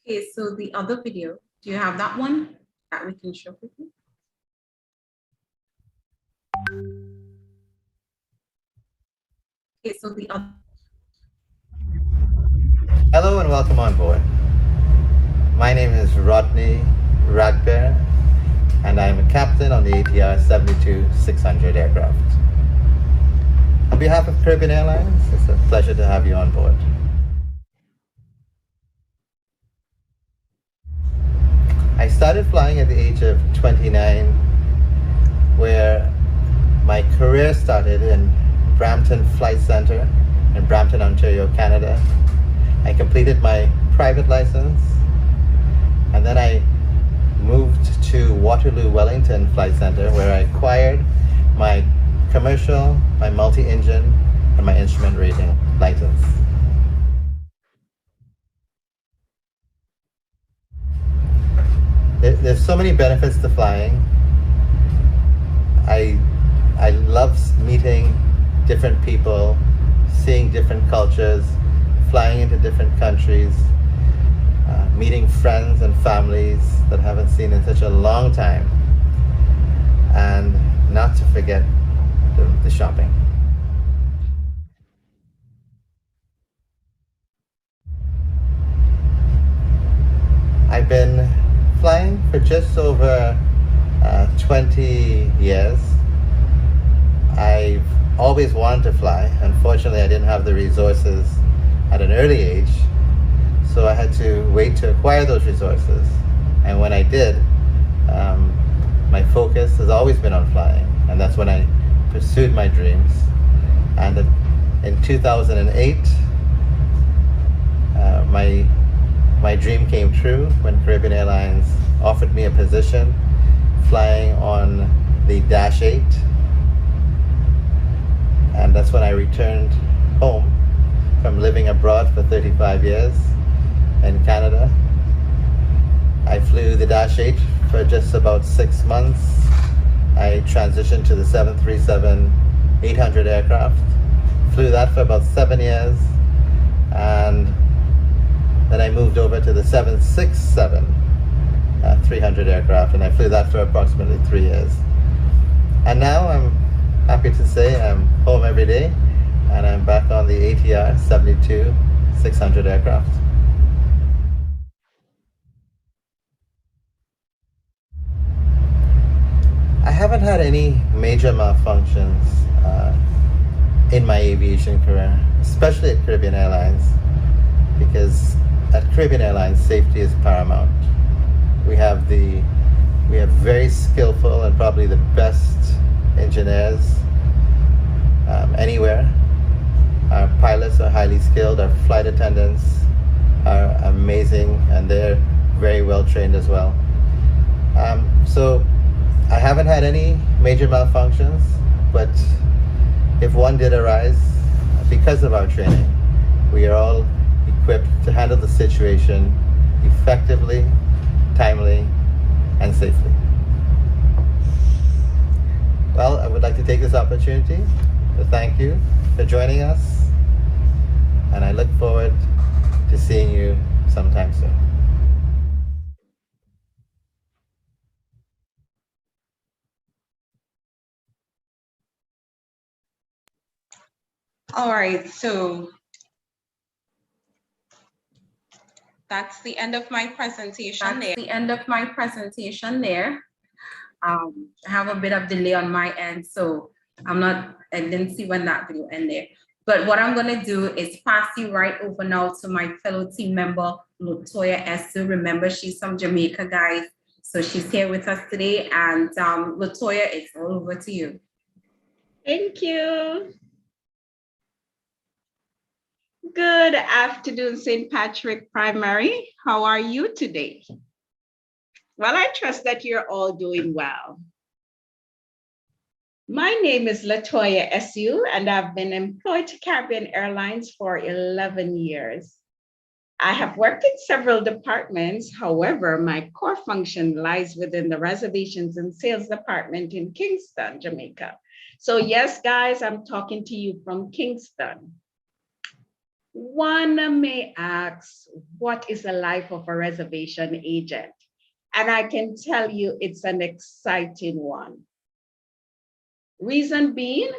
Okay, so the other video, do you have that one that we can show quickly? Okay, so the other. Hello and welcome on board. My name is Rodney Radbear, and I am a captain on the ATR 72-600 aircraft. On behalf of Caribbean Airlines, it's a pleasure to have you on board. I started flying at the age of 29, where my career started in Brampton Flight Center in Brampton, Ontario, Canada. I completed my private license, and then I moved to Waterloo Wellington Flight Center, where I acquired my commercial, my multi-engine, and my instrument rating license. There's so many benefits to flying. I love meeting different people, seeing different cultures, flying into different countries, meeting friends and families that I haven't seen in such a long time, and not to forget the shopping. I've been flying for just over 20 years. I've always wanted to fly. Unfortunately, I didn't have the resources at an early age, so I had to wait to acquire those resources. And when I did, my focus has always been on flying, and that's when I pursued my dreams. And in 2008, my dream came true when Caribbean Airlines offered me a position flying on the Dash 8. And that's when I returned home from living abroad for 35 years in Canada. I flew the Dash 8 for just about 6 months. I transitioned to the 737-800 aircraft, flew that for about 7 years, and then I moved over to the 767-300 aircraft, and I flew that for approximately 3 years. And now I'm happy to say I'm home every day, and I'm back on the ATR 72-600 aircraft. I haven't had any major malfunctions in my aviation career, especially at Caribbean Airlines, because at Caribbean Airlines, safety is paramount. We have very skillful and probably the best engineers anywhere. Our pilots are highly skilled, our flight attendants are amazing, and they're very well trained as well. So I haven't had any major malfunctions, but if one did arise, because of our training, we are all equipped to handle the situation effectively, timely, and safely. Well, I would like to take this opportunity to thank you for joining us, and I look forward to seeing you sometime soon. All right, so that's the end of my presentation there. The end of my presentation there. I have a bit of delay on my end, so I didn't see when that video ended. But what I'm gonna do is pass you right over now to my fellow team member, Latoya Esu. Remember, she's from Jamaica, guys. So she's here with us today, and Latoya, it's all over to you. Thank you. Good afternoon, St. Patrick Primary. How are you today? Well, I trust that you're all doing well. My name is Latoya Esu, and I've been employed to Caribbean Airlines for 11 years. I have worked in several departments. However, my core function lies within the reservations and sales department in Kingston, Jamaica. So yes, guys, I'm talking to you from Kingston. One may ask, what is the life of a reservation agent? And I can tell you it's an exciting one. Reason being,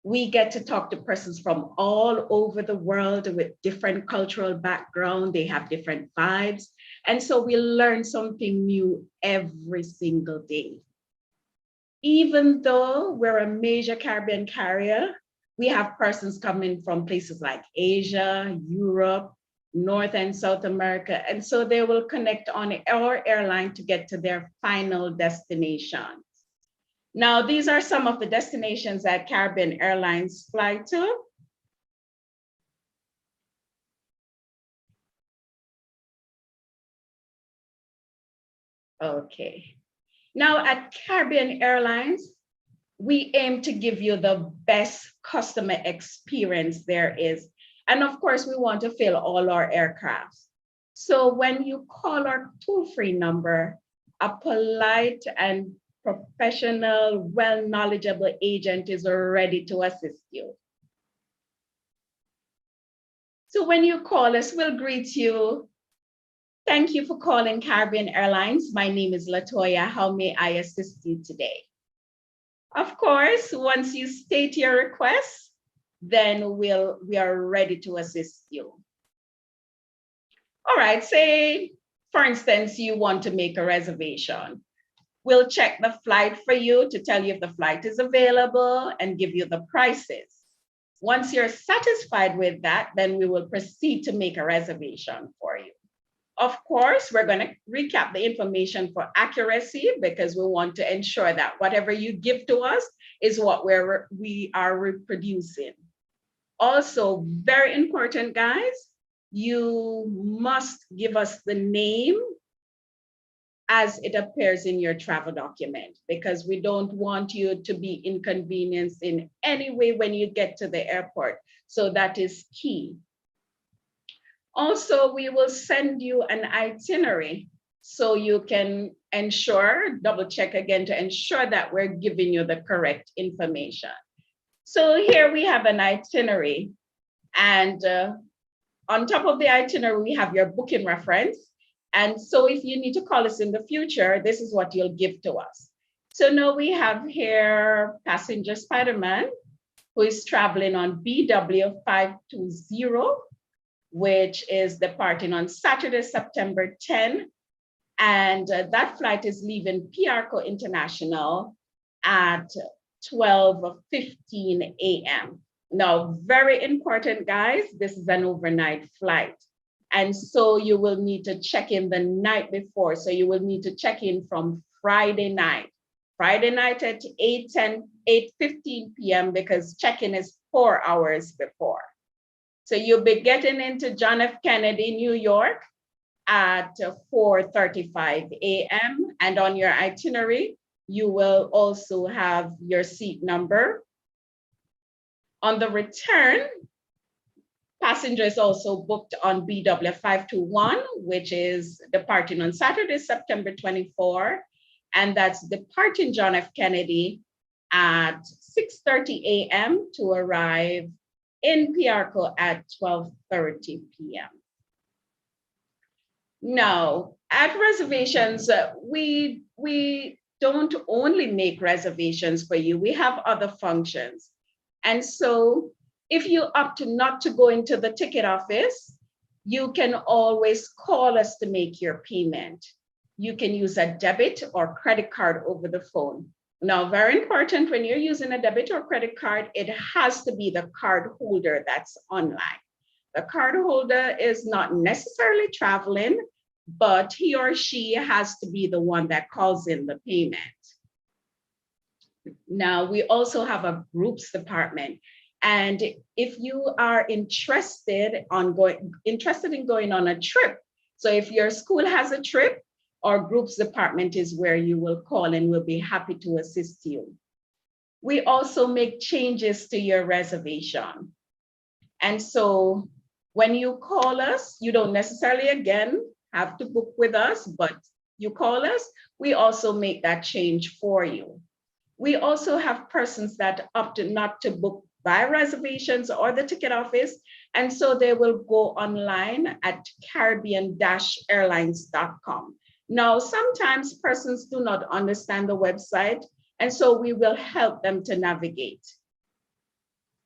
we get to talk to persons from all over the world with different cultural background. They have different vibes. And so we learn something new every single day. Even though we're a major Caribbean carrier, we have persons coming from places like Asia, Europe, North and South America. And so they will connect on our airline to get to their final destination. Now, these are some of the destinations that Caribbean Airlines fly to. Okay. Now, at Caribbean Airlines, we aim to give you the best customer experience there is. And of course, we want to fill all our aircrafts. So when you call our toll-free number, a polite and professional, well-knowledgeable agent is ready to assist you. So when you call us, we'll greet you. Thank you for calling Caribbean Airlines. My name is Latoya. How may I assist you today? Of course, once you state your request, then we are ready to assist you. All right, say, for instance, you want to make a reservation. We'll check the flight for you to tell you if the flight is available and give you the prices. Once you're satisfied with that, then we will proceed to make a reservation for you. Of course, we're going to recap the information for accuracy because we want to ensure that whatever you give to us is what we are reproducing. Also, very important, guys, you must give us the name as it appears in your travel document, because we don't want you to be inconvenienced in any way when you get to the airport. So that is key. Also, we will send you an itinerary so you can double check again to ensure that we're giving you the correct information. So here we have an itinerary, and on top of the itinerary, we have your booking reference. And so if you need to call us in the future, this is what you'll give to us. So now we have here passenger Spider-Man, who is traveling on BW 520, which is departing on Saturday, September 10. And that flight is leaving Piarco International at 12:15 a.m. Now, very important, guys, this is an overnight flight. And so you will need to check in the night before. So you will need to check in from Friday night at 8:15 p.m. because check-in is 4 hours before. So you'll be getting into John F. Kennedy, New York at 4:35 a.m. And on your itinerary, you will also have your seat number. On the return, passengers also booked on BW 521, which is departing on Saturday, September 24. And that's departing John F. Kennedy at 6:30 a.m. to arrive in Piarco at 12:30 p.m. Now, at reservations, we don't only make reservations for you, we have other functions. And so if you opt not to go into the ticket office, you can always call us to make your payment. You can use a debit or credit card over the phone. Now, very important, when you're using a debit or credit card, it has to be the card holder that's online. The card holder is not necessarily traveling, but he or she has to be the one that calls in the payment. Now, we also have a groups department. And if you are interested in going on a trip, so if your school has a trip, our groups department is where you will call and we'll be happy to assist you. We also make changes to your reservation. And so when you call us, you don't necessarily, again, have to book with us, but you call us, we also make that change for you. We also have persons that opt not to book via reservations or the ticket office. And so they will go online at caribbean-airlines.com. Now, sometimes persons do not understand the website, and so we will help them to navigate.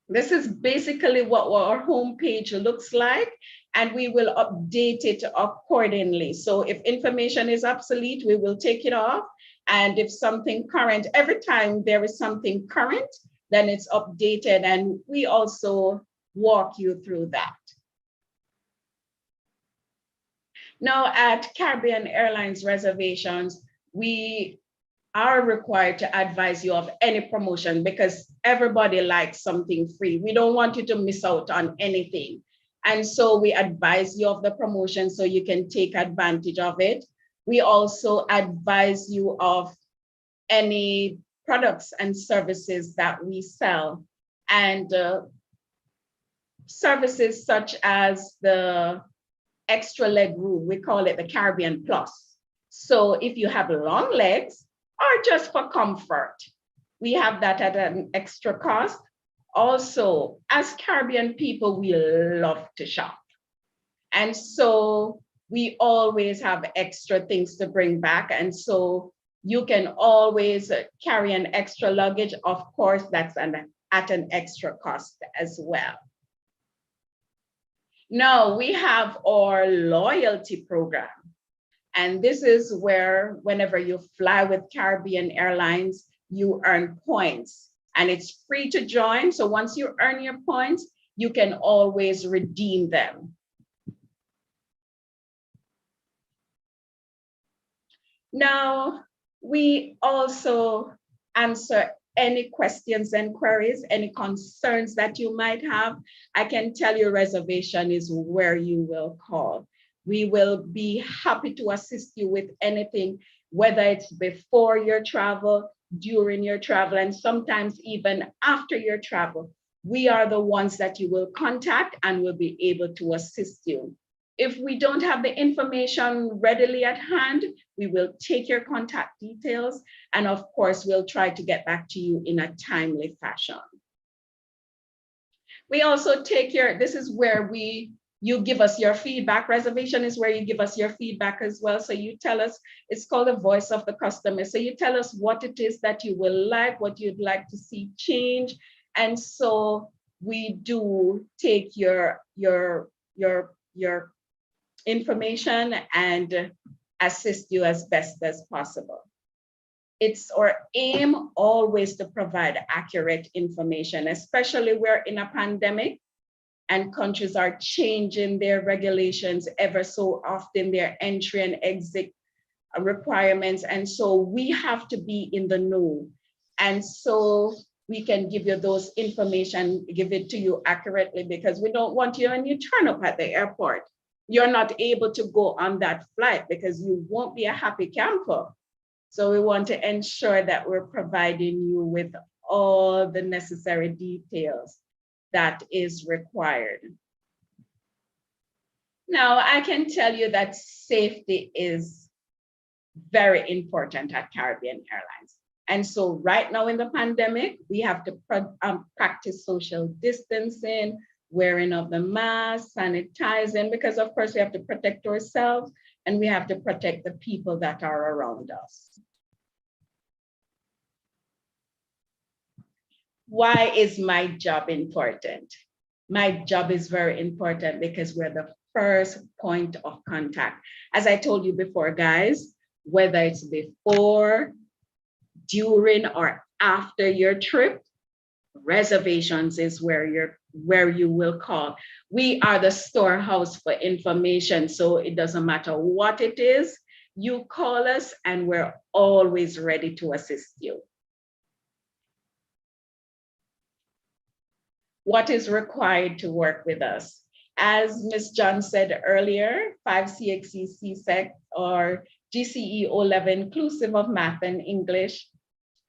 This is basically what our homepage looks like, and we will update it accordingly. So if information is obsolete, we will take it off. And if something current, every time there is something current, then it's updated, and we also walk you through that. Now at Caribbean Airlines reservations, we are required to advise you of any promotion because everybody likes something free. We don't want you to miss out on anything. And so we advise you of the promotion so you can take advantage of it. We also advise you of any products and services that we sell, and services such as the extra leg room, we call it the Caribbean Plus. So if you have long legs or just for comfort, we have that at an extra cost. Also, as Caribbean people, we love to shop. And so we always have extra things to bring back. And so you can always carry an extra luggage. Of course, that's at an extra cost as well. Now we have our loyalty program. And this is where whenever you fly with Caribbean Airlines, you earn points and it's free to join. So once you earn your points, you can always redeem them. Now, we also answer any questions and queries, any concerns that you might have. I can tell you reservation is where you will call. We will be happy to assist you with anything, whether it's before your travel, during your travel, and sometimes even after your travel. We are the ones that you will contact and will be able to assist you. If we don't have the information readily at hand, we will take your contact details, and of course, we'll try to get back to you in a timely fashion. We also take your, this is where you give us your feedback. Reservation is where you give us your feedback as well. So you tell us, it's called the voice of the customer. So you tell us what it is that you will like, what you'd like to see change. And so we do take your information and assist you as best as possible. It's our aim always to provide accurate information, especially we're in a pandemic and countries are changing their regulations ever so often, their entry and exit requirements. And so we have to be in the know. And so we can give you those information, give it to you accurately, because we don't want you when you turn up at the airport, you're not able to go on that flight because you won't be a happy camper. So we want to ensure that we're providing you with all the necessary details that is required. Now, I can tell you that safety is very important at Caribbean Airlines. And so right now in the pandemic, we have to practice social distancing, wearing of the mask, sanitizing, because of course we have to protect ourselves and we have to protect the people that are around us. Why is my job important? My job is very important because we're the first point of contact. As I told you before, guys, whether it's before, during, or after your trip, reservations is where you will call. We are the storehouse for information, so it doesn't matter what it is, you call us and we're always ready to assist you. What is required to work with us? As Ms. John said earlier, 5 CXC CSEC or GCE O-level inclusive of math and English,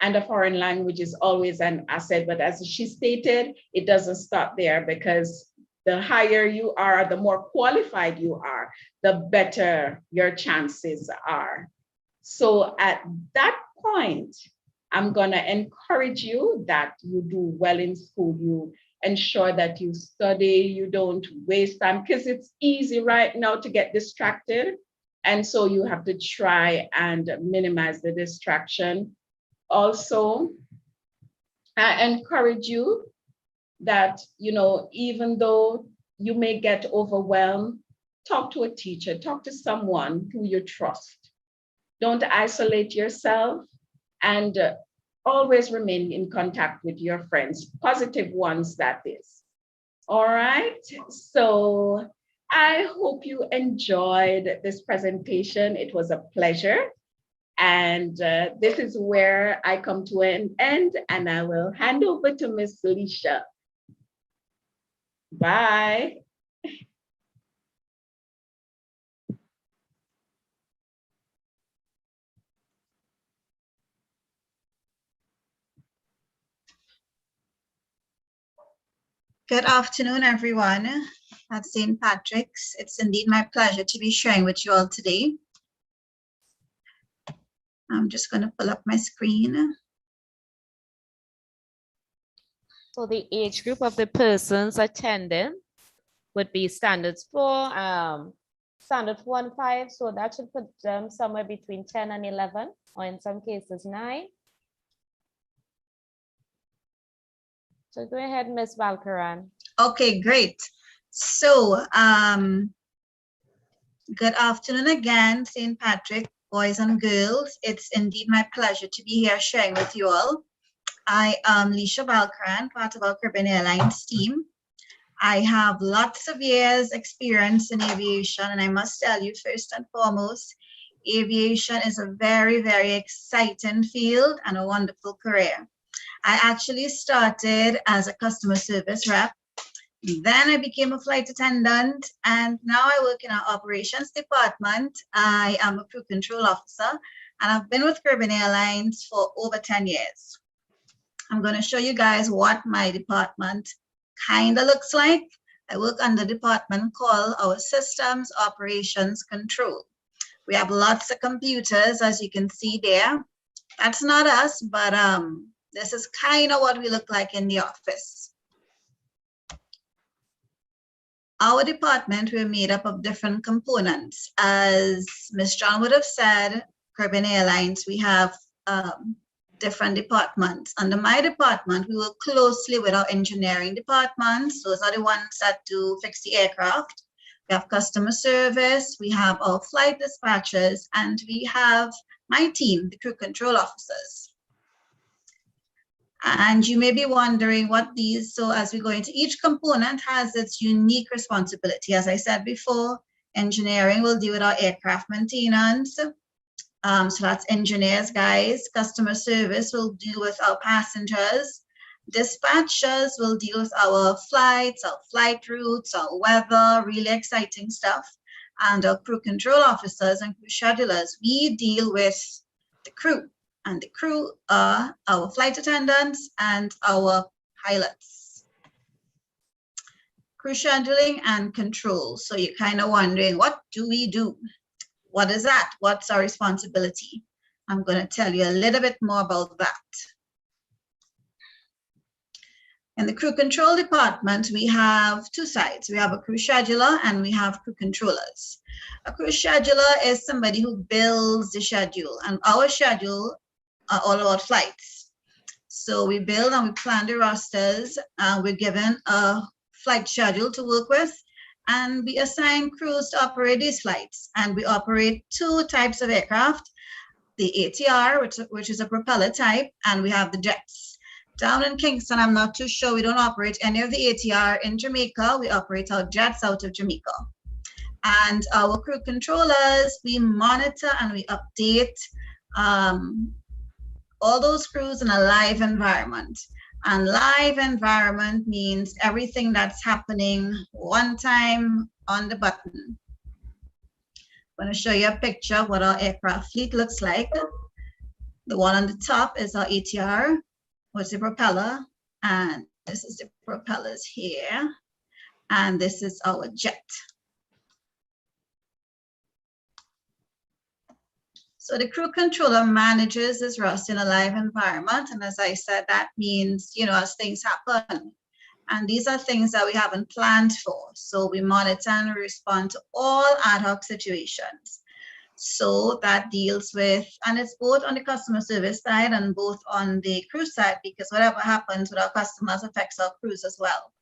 and a foreign language is always an asset. But as she stated, it doesn't stop there, because the higher you are, the more qualified you are, the better your chances are. So at that point, I'm gonna encourage you that you do well in school. You ensure that you study, you don't waste time, because it's easy right now to get distracted. And so you have to try and minimize the distraction. Also, I encourage you that, even though you may get overwhelmed, talk to a teacher, talk to someone who you trust. Don't isolate yourself, and always remain in contact with your friends, positive ones, that is. All right, so I hope you enjoyed this presentation. It was a pleasure. And this is where I come to an end, and I will hand over to Miss Leisha. Bye. Good afternoon, everyone at St. Patrick's. It's indeed my pleasure to be sharing with you all today. I'm just going to pull up my screen. So the age group of the persons attending would be standards 4, standard 4 and 5. So that should put them somewhere between 10 and 11, or in some cases 9. So go ahead, Ms. Valkaran. Okay, great. So good afternoon again, St. Patrick, boys and girls. It's indeed my pleasure to be here sharing with you all. I am Leisha Valkaran, part of our Caribbean Airlines team. I have lots of years experience in aviation, and I must tell you, first and foremost, aviation is a very, very exciting field and a wonderful career. I actually started as a customer service rep. Then I became a flight attendant, and now I work in our operations department. I am a crew control officer, and I've been with Caribbean Airlines for over 10 years. I'm going to show you guys what my department kind of looks like. I work under a department called our Systems Operations Control. We have lots of computers, as you can see there. That's not us, but this is kind of what we look like in the office. Our department, we're made up of different components. As Ms. John would have said, Caribbean Airlines, we have different departments. Under my department, we work closely with our engineering departments. Those are the ones that do fix the aircraft. We have customer service, we have our flight dispatchers, and we have my team, the crew control officers. And you may be wondering what these, so as we go into, each component has its unique responsibility. As I said before, engineering will deal with our aircraft maintenance. So that's engineers, guys. Customer service will deal with our passengers. Dispatchers will deal with our flights, our flight routes, our weather, really exciting stuff. And our crew control officers and crew schedulers, we deal with the crew. And the crew are our flight attendants and our pilots. Crew scheduling and control. So you're kind of wondering, what do we do? What is that? What's our responsibility? I'm going to tell you a little bit more about that. In the crew control department, we have two sides. We have a crew scheduler and we have crew controllers. A crew scheduler is somebody who builds the schedule, and our schedule are all about flights. So we build and we plan the rosters. We're given a flight schedule to work with, and we assign crews to operate these flights. And we operate two types of aircraft, the ATR, which is a propeller type, and we have the jets. Down in Kingston, I'm not too sure, we don't operate any of the ATR. In Jamaica, we operate our jets out of Jamaica. And our crew controllers, we monitor and we update all those crews in a live environment. And live environment means everything that's happening one time on the button. I'm going to show you a picture of what our aircraft fleet looks like. The one on the top is our ATR, what's the propeller, and this is the propellers here, and this is our jet. So the crew controller manages this rust in a live environment. And as I said, that means, as things happen. And these are things that we haven't planned for. So we monitor and respond to all ad hoc situations. So that deals with, and it's both on the customer service side and both on the crew side, because whatever happens with our customers affects our crews as well.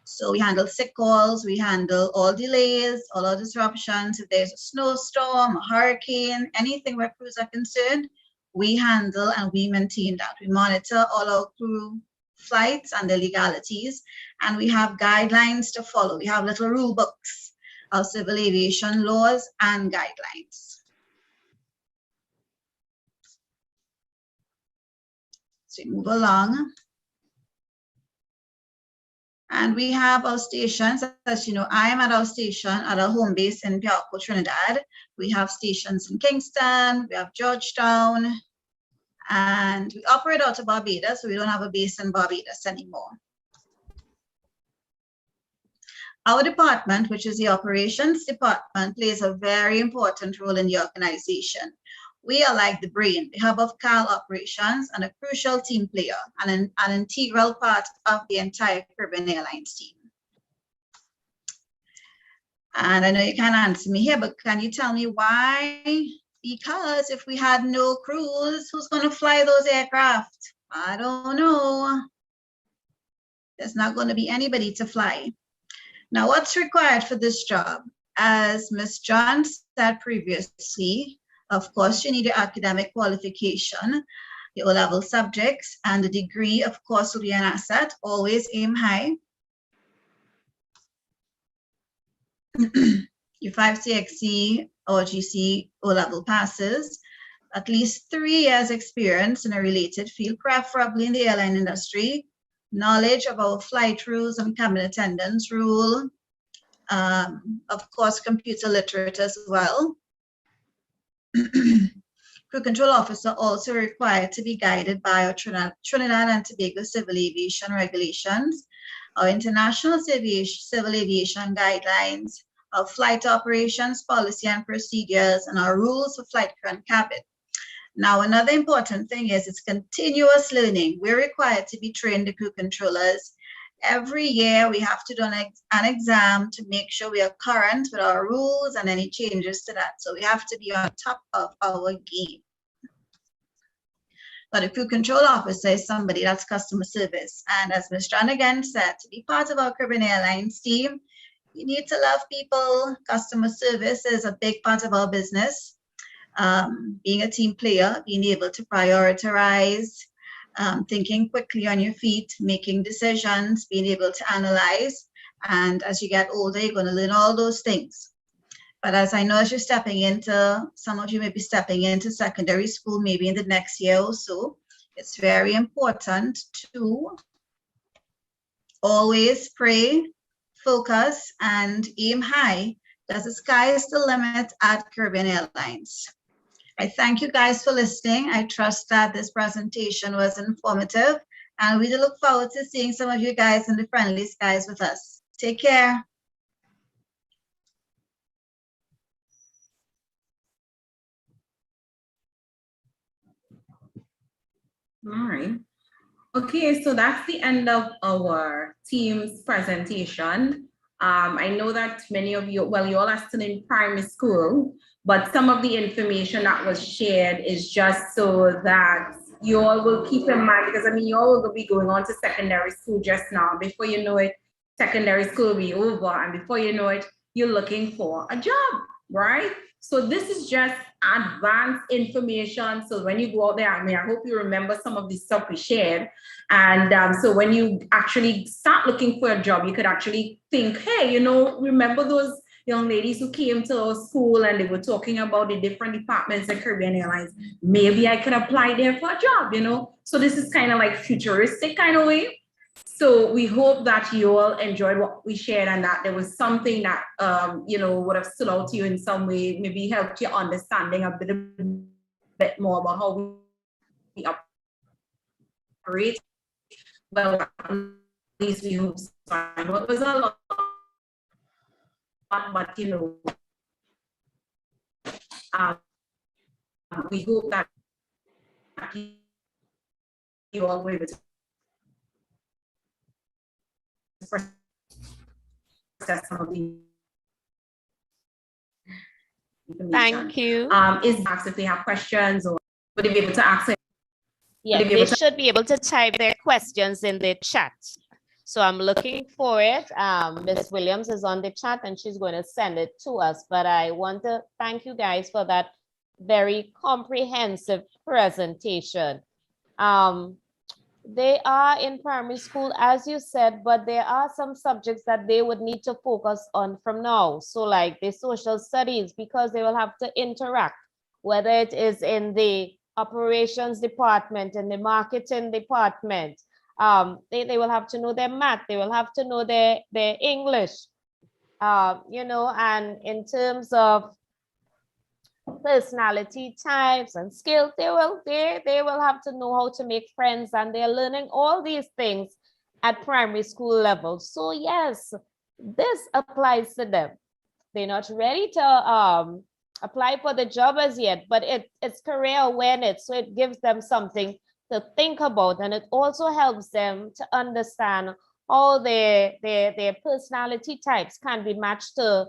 So we handle sick calls, we handle all delays, all our disruptions. If there's a snowstorm, a hurricane, anything where crews are concerned, we handle and we maintain that. We monitor all our crew flights and the legalities, and we have guidelines to follow. We have little rule books of civil aviation laws and guidelines. So we move along. And we have our stations. As you know, I am at our station at our home base in Piarco, Trinidad. We have stations in Kingston, we have Georgetown, and we operate out of Barbados, so we don't have a base in Barbados anymore. Our department, which is the operations department, plays a very important role in the organization. We are like the brain, the hub of CAL operations, and a crucial team player and an integral part of the entire Caribbean Airlines team. And I know you can't answer me here, but can you tell me why? Because if we had no crews, who's going to fly those aircraft? I don't know. There's not going to be anybody to fly. Now, what's required for this job? As Ms. John said previously, of course, you need your academic qualification, your O-level subjects, and the degree, of course, will be an asset. Always aim high. Your 5CXC or GC O-level passes, at least 3 years experience in a related field, preferably in the airline industry, knowledge of our flight rules and cabin attendance rule, of course, computer literate as well. Crew control officer also required to be guided by our Trinidad and Tobago civil aviation regulations, our international civil aviation guidelines, our flight operations policy and procedures, and our rules for flight crew and cabin. Now, another important thing is it's continuous learning. We're required to be trained, the crew controllers. Every year we have to do an exam to make sure we are current with our rules and any changes to that. So we have to be on top of our game. But a crew control officer is somebody that's customer service. And as Ms. John again said, to be part of our Caribbean Airlines team, you need to love people. Customer service is a big part of our business. Being a team player, being able to prioritize, thinking quickly on your feet, making decisions, being able to analyze. And as you get older, you're going to learn all those things. But as I know, as you're stepping into, some of you may be stepping into secondary school, maybe in the next year or so, it's very important to always pray, focus, and aim high, because the sky is the limit at Caribbean Airlines. I thank you guys for listening. I trust that this presentation was informative, and we look forward to seeing some of you guys in the friendly skies with us. Take care. All right. Okay, so that's the end of our team's presentation. I know that many of you, well, you all are still in primary school, but some of the information that was shared is just so that you all will keep in mind, because I mean, you all will be going on to secondary school just now. Before you know it, secondary school will be over, and before you know it, you're looking for a job, right? So this is just advanced information. So when you go out there, I mean, I hope you remember some of the stuff we shared. And so when you actually start looking for a job, you could actually think, hey, you know, remember those young ladies who came to our school and they were talking about the different departments at Caribbean Airlines. Maybe I could apply there for a job, you know? So this is kind of like futuristic kind of way. So we hope that you all enjoyed what we shared and that there was something that, you know, would have stood out to you in some way, maybe helped you understanding a bit more about how we operate. Well, at least we hope so. I know it was a lot, but you know, we hope that you all will be able to process some of the information. Thank you. Is asked if they have questions or would they be able to ask it? Yeah, they should be able to type their questions in the chat. So I'm looking for it. Ms. Williams is on the chat and she's going to send it to us. But I want to thank you guys for that very comprehensive presentation. They are in primary school, as you said, but there are some subjects that they would need to focus on from now. So like the social studies, because they will have to interact, whether it is in the operations department and the marketing department. They will have to know their math, they will have to know their English, you know, and in terms of personality types and skills, they will have to know how to make friends, and they're learning all these things at primary school level. So yes, this applies to them. They're not ready to apply for the job as yet, but it's career awareness, so it gives them something to think about, and it also helps them to understand how their personality types can be matched to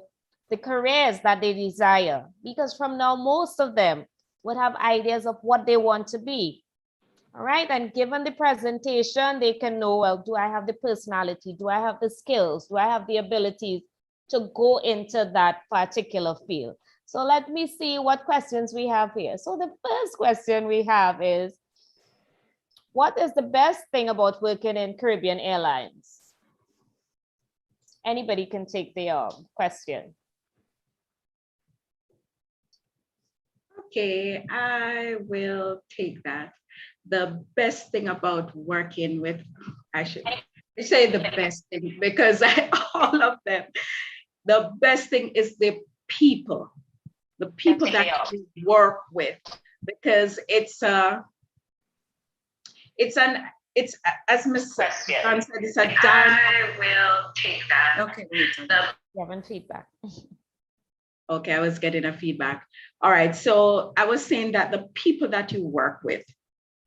the careers that they desire, because from now most of them would have ideas of what they want to be. All right, and given the presentation, they can know, well, do I have the personality? Do I have the skills? Do I have the abilities to go into that particular field? So let me see what questions we have here. So the first question we have is, what is the best thing about working in Caribbean Airlines? Anybody can take the question. Okay, I will take that. The best thing about working with, I should say the best thing, because all of them, the best thing is the people that you work with, because it's as Ms. John said, it's a dynamic. I will take that. Okay, wait. You haven't feedback. Okay, I was getting a feedback. All right, so I was saying that the people that you work with,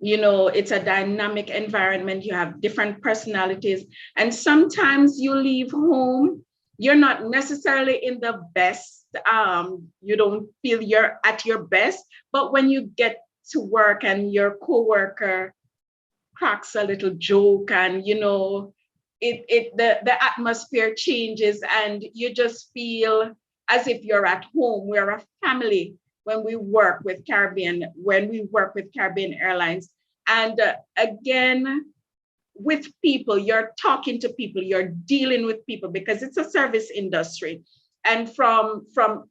you know, it's a dynamic environment. You have different personalities, and sometimes you leave home, you're not necessarily in the best, you don't feel you're at your best, but when you get to work and your coworker cracks a little joke, and you know, the atmosphere changes, and you just feel as if you're at home. We're a family when we work with Caribbean Airlines. And again, with people, you're talking to people, you're dealing with people, because it's a service industry. And from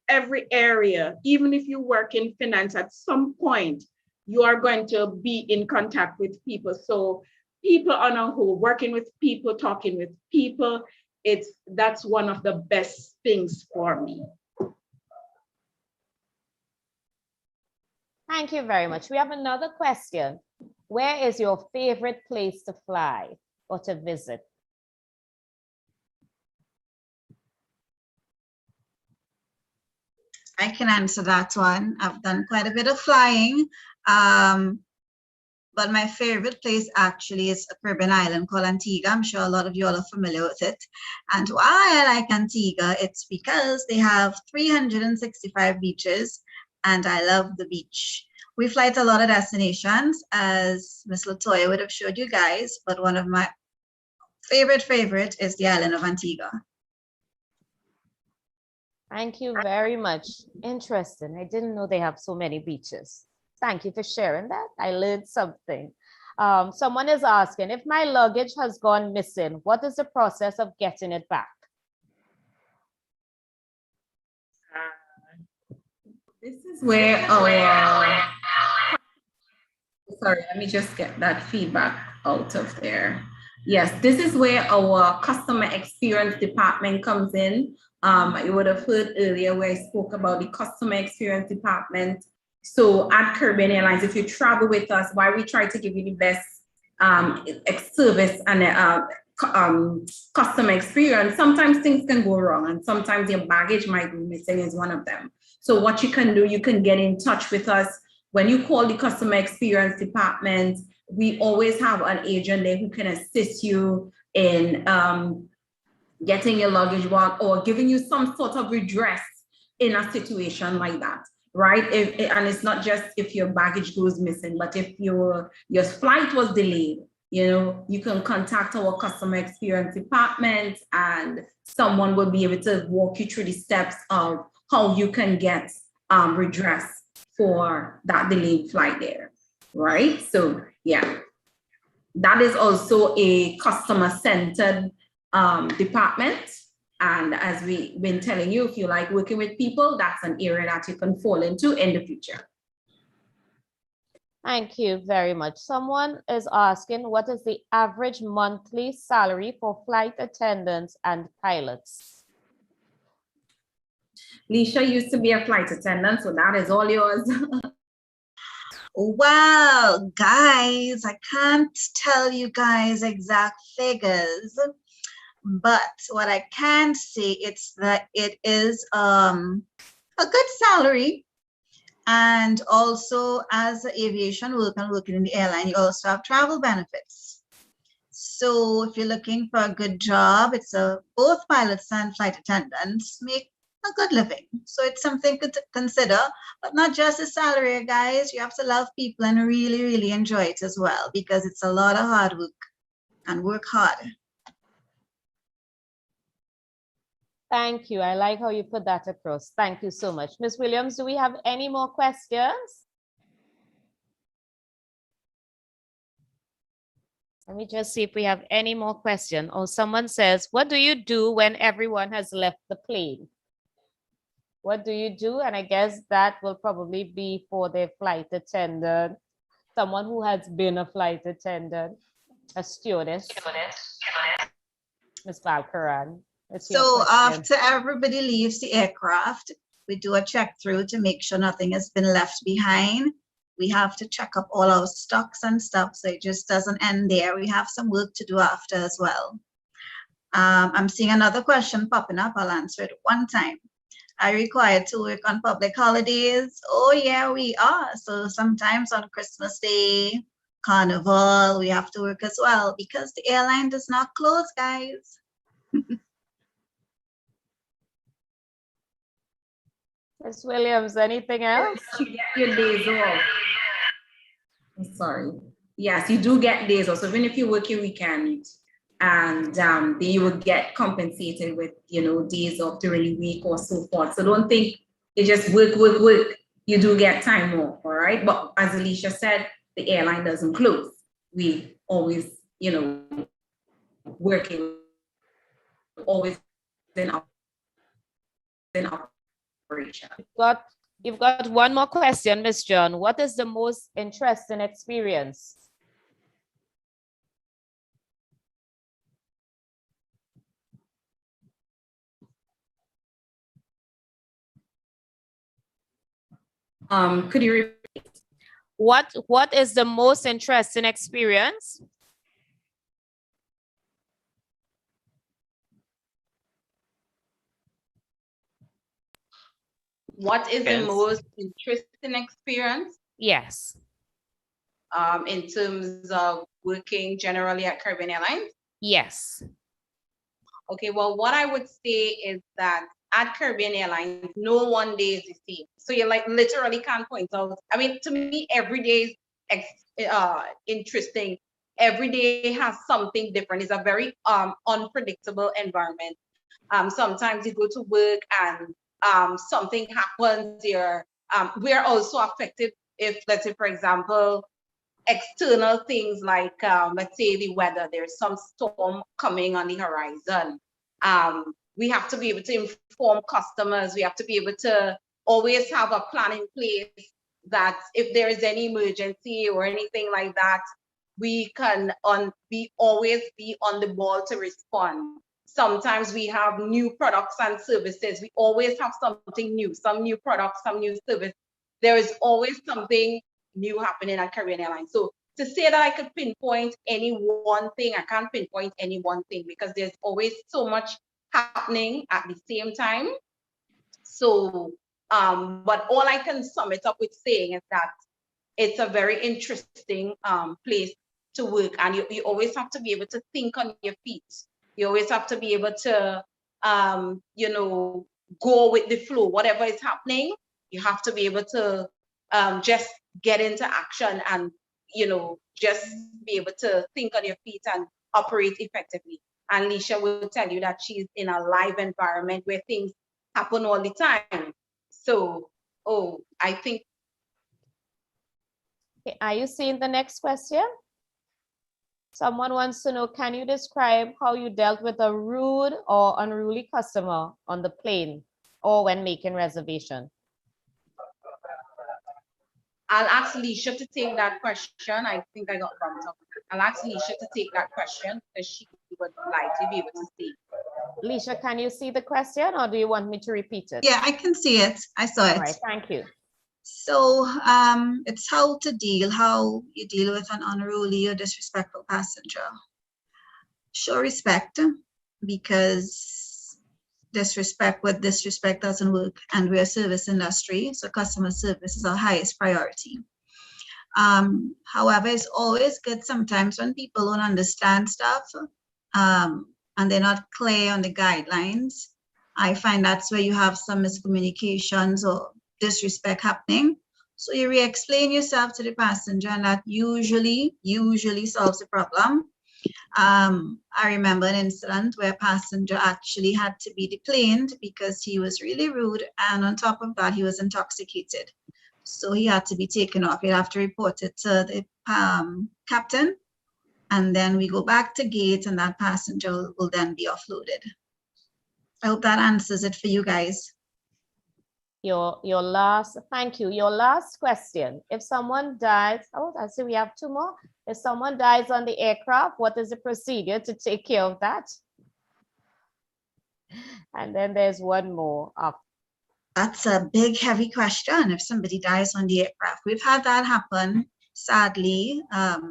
every area, even if you work in finance, at some point, you are going to be in contact with people. So people on a whole, working with people, talking with people, that's one of the best things for me. Thank you very much. We have another question. Where is your favorite place to fly or to visit? I can answer that one. I've done quite a bit of flying, but my favorite place actually is a Caribbean island called Antigua. I'm sure a lot of you all are familiar with it. And why I like Antigua, it's because they have 365 beaches, and I love the beach. We fly to a lot of destinations, as Ms. Latoya would have showed you guys, but one of my favorite is the island of Antigua. Thank you very much. Interesting. I didn't know they have so many beaches. Thank you for sharing that. I learned something. Someone is asking, if my luggage has gone missing, what is the process of getting it back? This is where sorry, let me just get that feedback out of there. Yes, this is where our customer experience department comes in. You would have heard earlier where I spoke about the customer experience department. So at Caribbean Airlines, if you travel with us, why we try to give you the best service and customer experience, sometimes things can go wrong, and sometimes your baggage might be missing is one of them. So what you can do, you can get in touch with us when you call the customer experience department, we always have an agent there who can assist you in getting your luggage back or giving you some sort of redress in a situation like that, right? And it's not just if your baggage goes missing, but if your flight was delayed, you can contact our customer experience department and someone will be able to walk you through the steps of how you can get redress for that delayed flight there, right? So yeah, that is also a customer-centered department. And as we've been telling you, if you like working with people, that's an area that you can fall into in the future. Thank you very much. Someone is asking, what is the average monthly salary for flight attendants and pilots? Leisha used to be a flight attendant, so that is all yours. Wow, guys, I can't tell you guys exact figures, but what I can say it's that it is a good salary. And also, as an aviation worker working in the airline, you also have travel benefits. So if you're looking for a good job, both pilots and flight attendants make a good living. So it's something to consider, but not just the salary, guys. You have to love people and really, really enjoy it as well, because it's a lot of hard work and work hard. Thank you. I like how you put that across. Thank you so much. Ms. Williams, do we have any more questions? Let me just see if we have any more questions. Oh, someone says, what do you do when everyone has left the plane? What do you do? And I guess that will probably be for the flight attendant, someone who has been a flight attendant, a stewardess. Ms. Valkaran. So after everybody leaves the aircraft, we do a check through to make sure nothing has been left behind. We have to check up all our stocks and stuff, so it just doesn't end there. We have some work to do after as well. I'm seeing another question popping up. I'll answer it one time. Are you required to work on public holidays? Oh yeah, we are. So sometimes on Christmas Day, Carnival, we have to work as well because the airline does not close, guys. Ms. Williams, anything else? You get your days off. Sorry. Yes, you do get days off. So even if you work your weekend, and then you will get compensated with, days off during the week or so forth. So don't think you just work. You do get time off, all right? But as Alicia said, the airline doesn't close. We always, working, always in operation. You've got one more question, Ms. John. What is the most interesting experience? Could you repeat? What is the most interesting experience? What is the most interesting experience? Yes. In terms of working generally at Caribbean Airlines? Yes. Okay, well, what I would say is that at Caribbean Airlines, no one day is the same. So you literally can't point out. I mean, to me, every day is interesting. Every day has something different. It's a very unpredictable environment. Sometimes you go to work and something happens. We're also affected if, let's say, for example, external things like, let's say, the weather. There's some storm coming on the horizon. We have to be able to inform customers. We have to be able to always have a plan in place that if there is any emergency or anything like that, we can always be on the ball to respond. Sometimes we have new products and services. We always have something new, some new products, some new service. There is always something new happening at Caribbean Airlines. So to say that I could pinpoint any one thing, I can't pinpoint any one thing because there's always so much happening at the same time. So, but all I can sum it up with saying is that it's a very interesting place to work. And you always have to be able to think on your feet. You always have to be able to, you know, go with the flow. Whatever is happening, you have to be able to just get into action and, you know, just be able to think on your feet and operate effectively. And Leisha will tell you that she's in a live environment where things happen all the time. So, I think. Okay, are you seeing the next question? Someone wants to know, can you describe how you dealt with a rude or unruly customer on the plane or when making reservation? I'll ask Leisha to take that question. I think I got bumped up. I'll ask Leisha to take that question because she would likely be able to see. Leisha, can you see the question or do you want me to repeat it? Yeah, I can see it. I saw it. All right, thank you. So it's how you deal with an unruly or disrespectful passenger. Show respect, because disrespect with disrespect doesn't work, and we're a service industry, so customer service is our highest priority. However, it's always good sometimes when people don't understand stuff and they're not clear on the guidelines. I find that's where you have some miscommunications or disrespect happening. So you re-explain yourself to the passenger, and that usually solves the problem. I remember an incident where a passenger actually had to be deplaned because he was really rude, and on top of that, he was intoxicated. So he had to be taken off. You'd have to report it to the captain, and then we go back to gate, and that passenger will then be offloaded. I hope that answers it for you guys. Thank you. Your last question. If someone dies, I see we have two more. If someone dies on the aircraft, what is the procedure to take care of that? And then there's one more up. That's a big, heavy question. If somebody dies on the aircraft, we've had that happen, sadly, a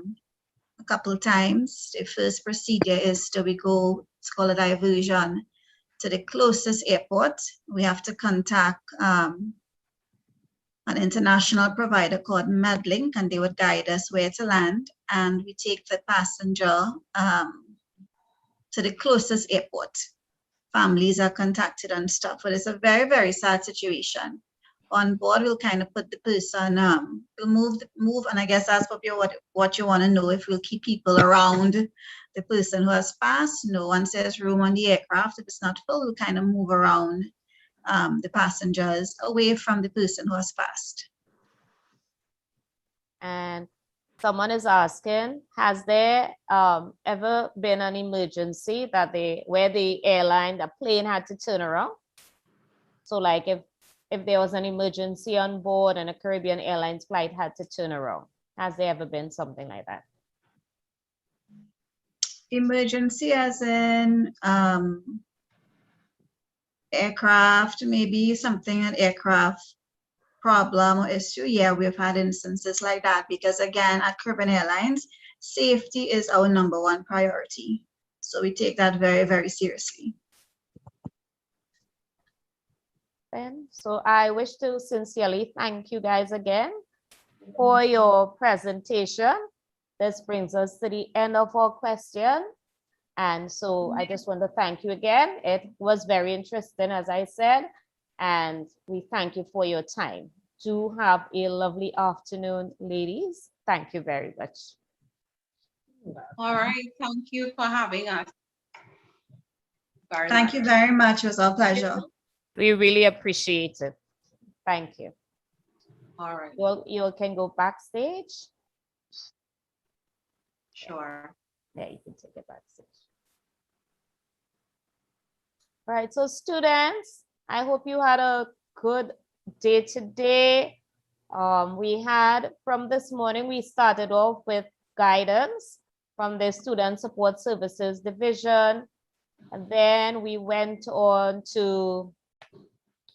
couple of times. The first procedure is we go, it's called a diversion, to the closest airport. We have to contact an international provider called Medlink, and they would guide us where to land. And we take the passenger to the closest airport. Families are contacted and stuff, but it's a very, very sad situation. On board, we'll kind of put the person, we'll move, and I guess that's what you want to know, if we'll keep people around the person who has passed. No one says room on the aircraft. If it's not full, we'll kind of move around the passengers away from the person who has passed. And someone is asking, has there ever been an emergency that where the plane had to turn around? So like if there was an emergency on board and a Caribbean Airlines flight had to turn around, has there ever been something like that? Emergency as in aircraft, maybe something, an aircraft problem or issue. Yeah, we've had instances like that, because again, at Caribbean Airlines, safety is our #1 priority. So we take that very, very seriously. So I wish to sincerely thank you guys again for your presentation. This brings us to the end of our question. And so I just want to thank you again. It was very interesting, as I said, and we thank you for your time. Do have a lovely afternoon, ladies. Thank you very much. All right, thank you for having us. Thank you very much. It was our pleasure. We really appreciate it. Thank you. All right. You all can go backstage. Sure. Yeah, you can take it backstage. All right, so students, I hope you had a good day today. We had, from this morning, we started off with guidance from the Student Support Services Division. And then we went on to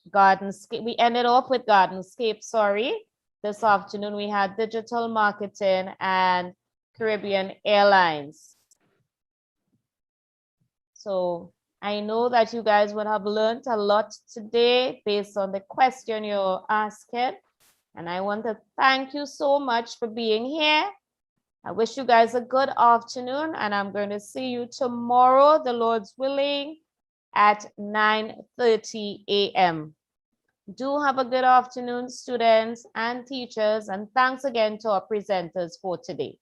Gardenscape. We ended off with Gardenscape, sorry. This afternoon, we had digital marketing and Caribbean Airlines. So I know that you guys would have learned a lot today based on the question you're asking. And I want to thank you so much for being here. I wish you guys a good afternoon, and I'm going to see you tomorrow, the Lord's willing, at 9:30 a.m. Do have a good afternoon, students and teachers, and thanks again to our presenters for today.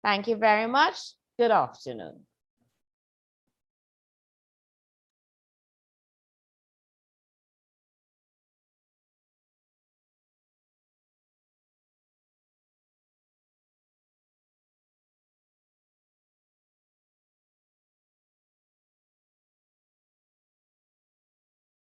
Thank you very much. Good afternoon.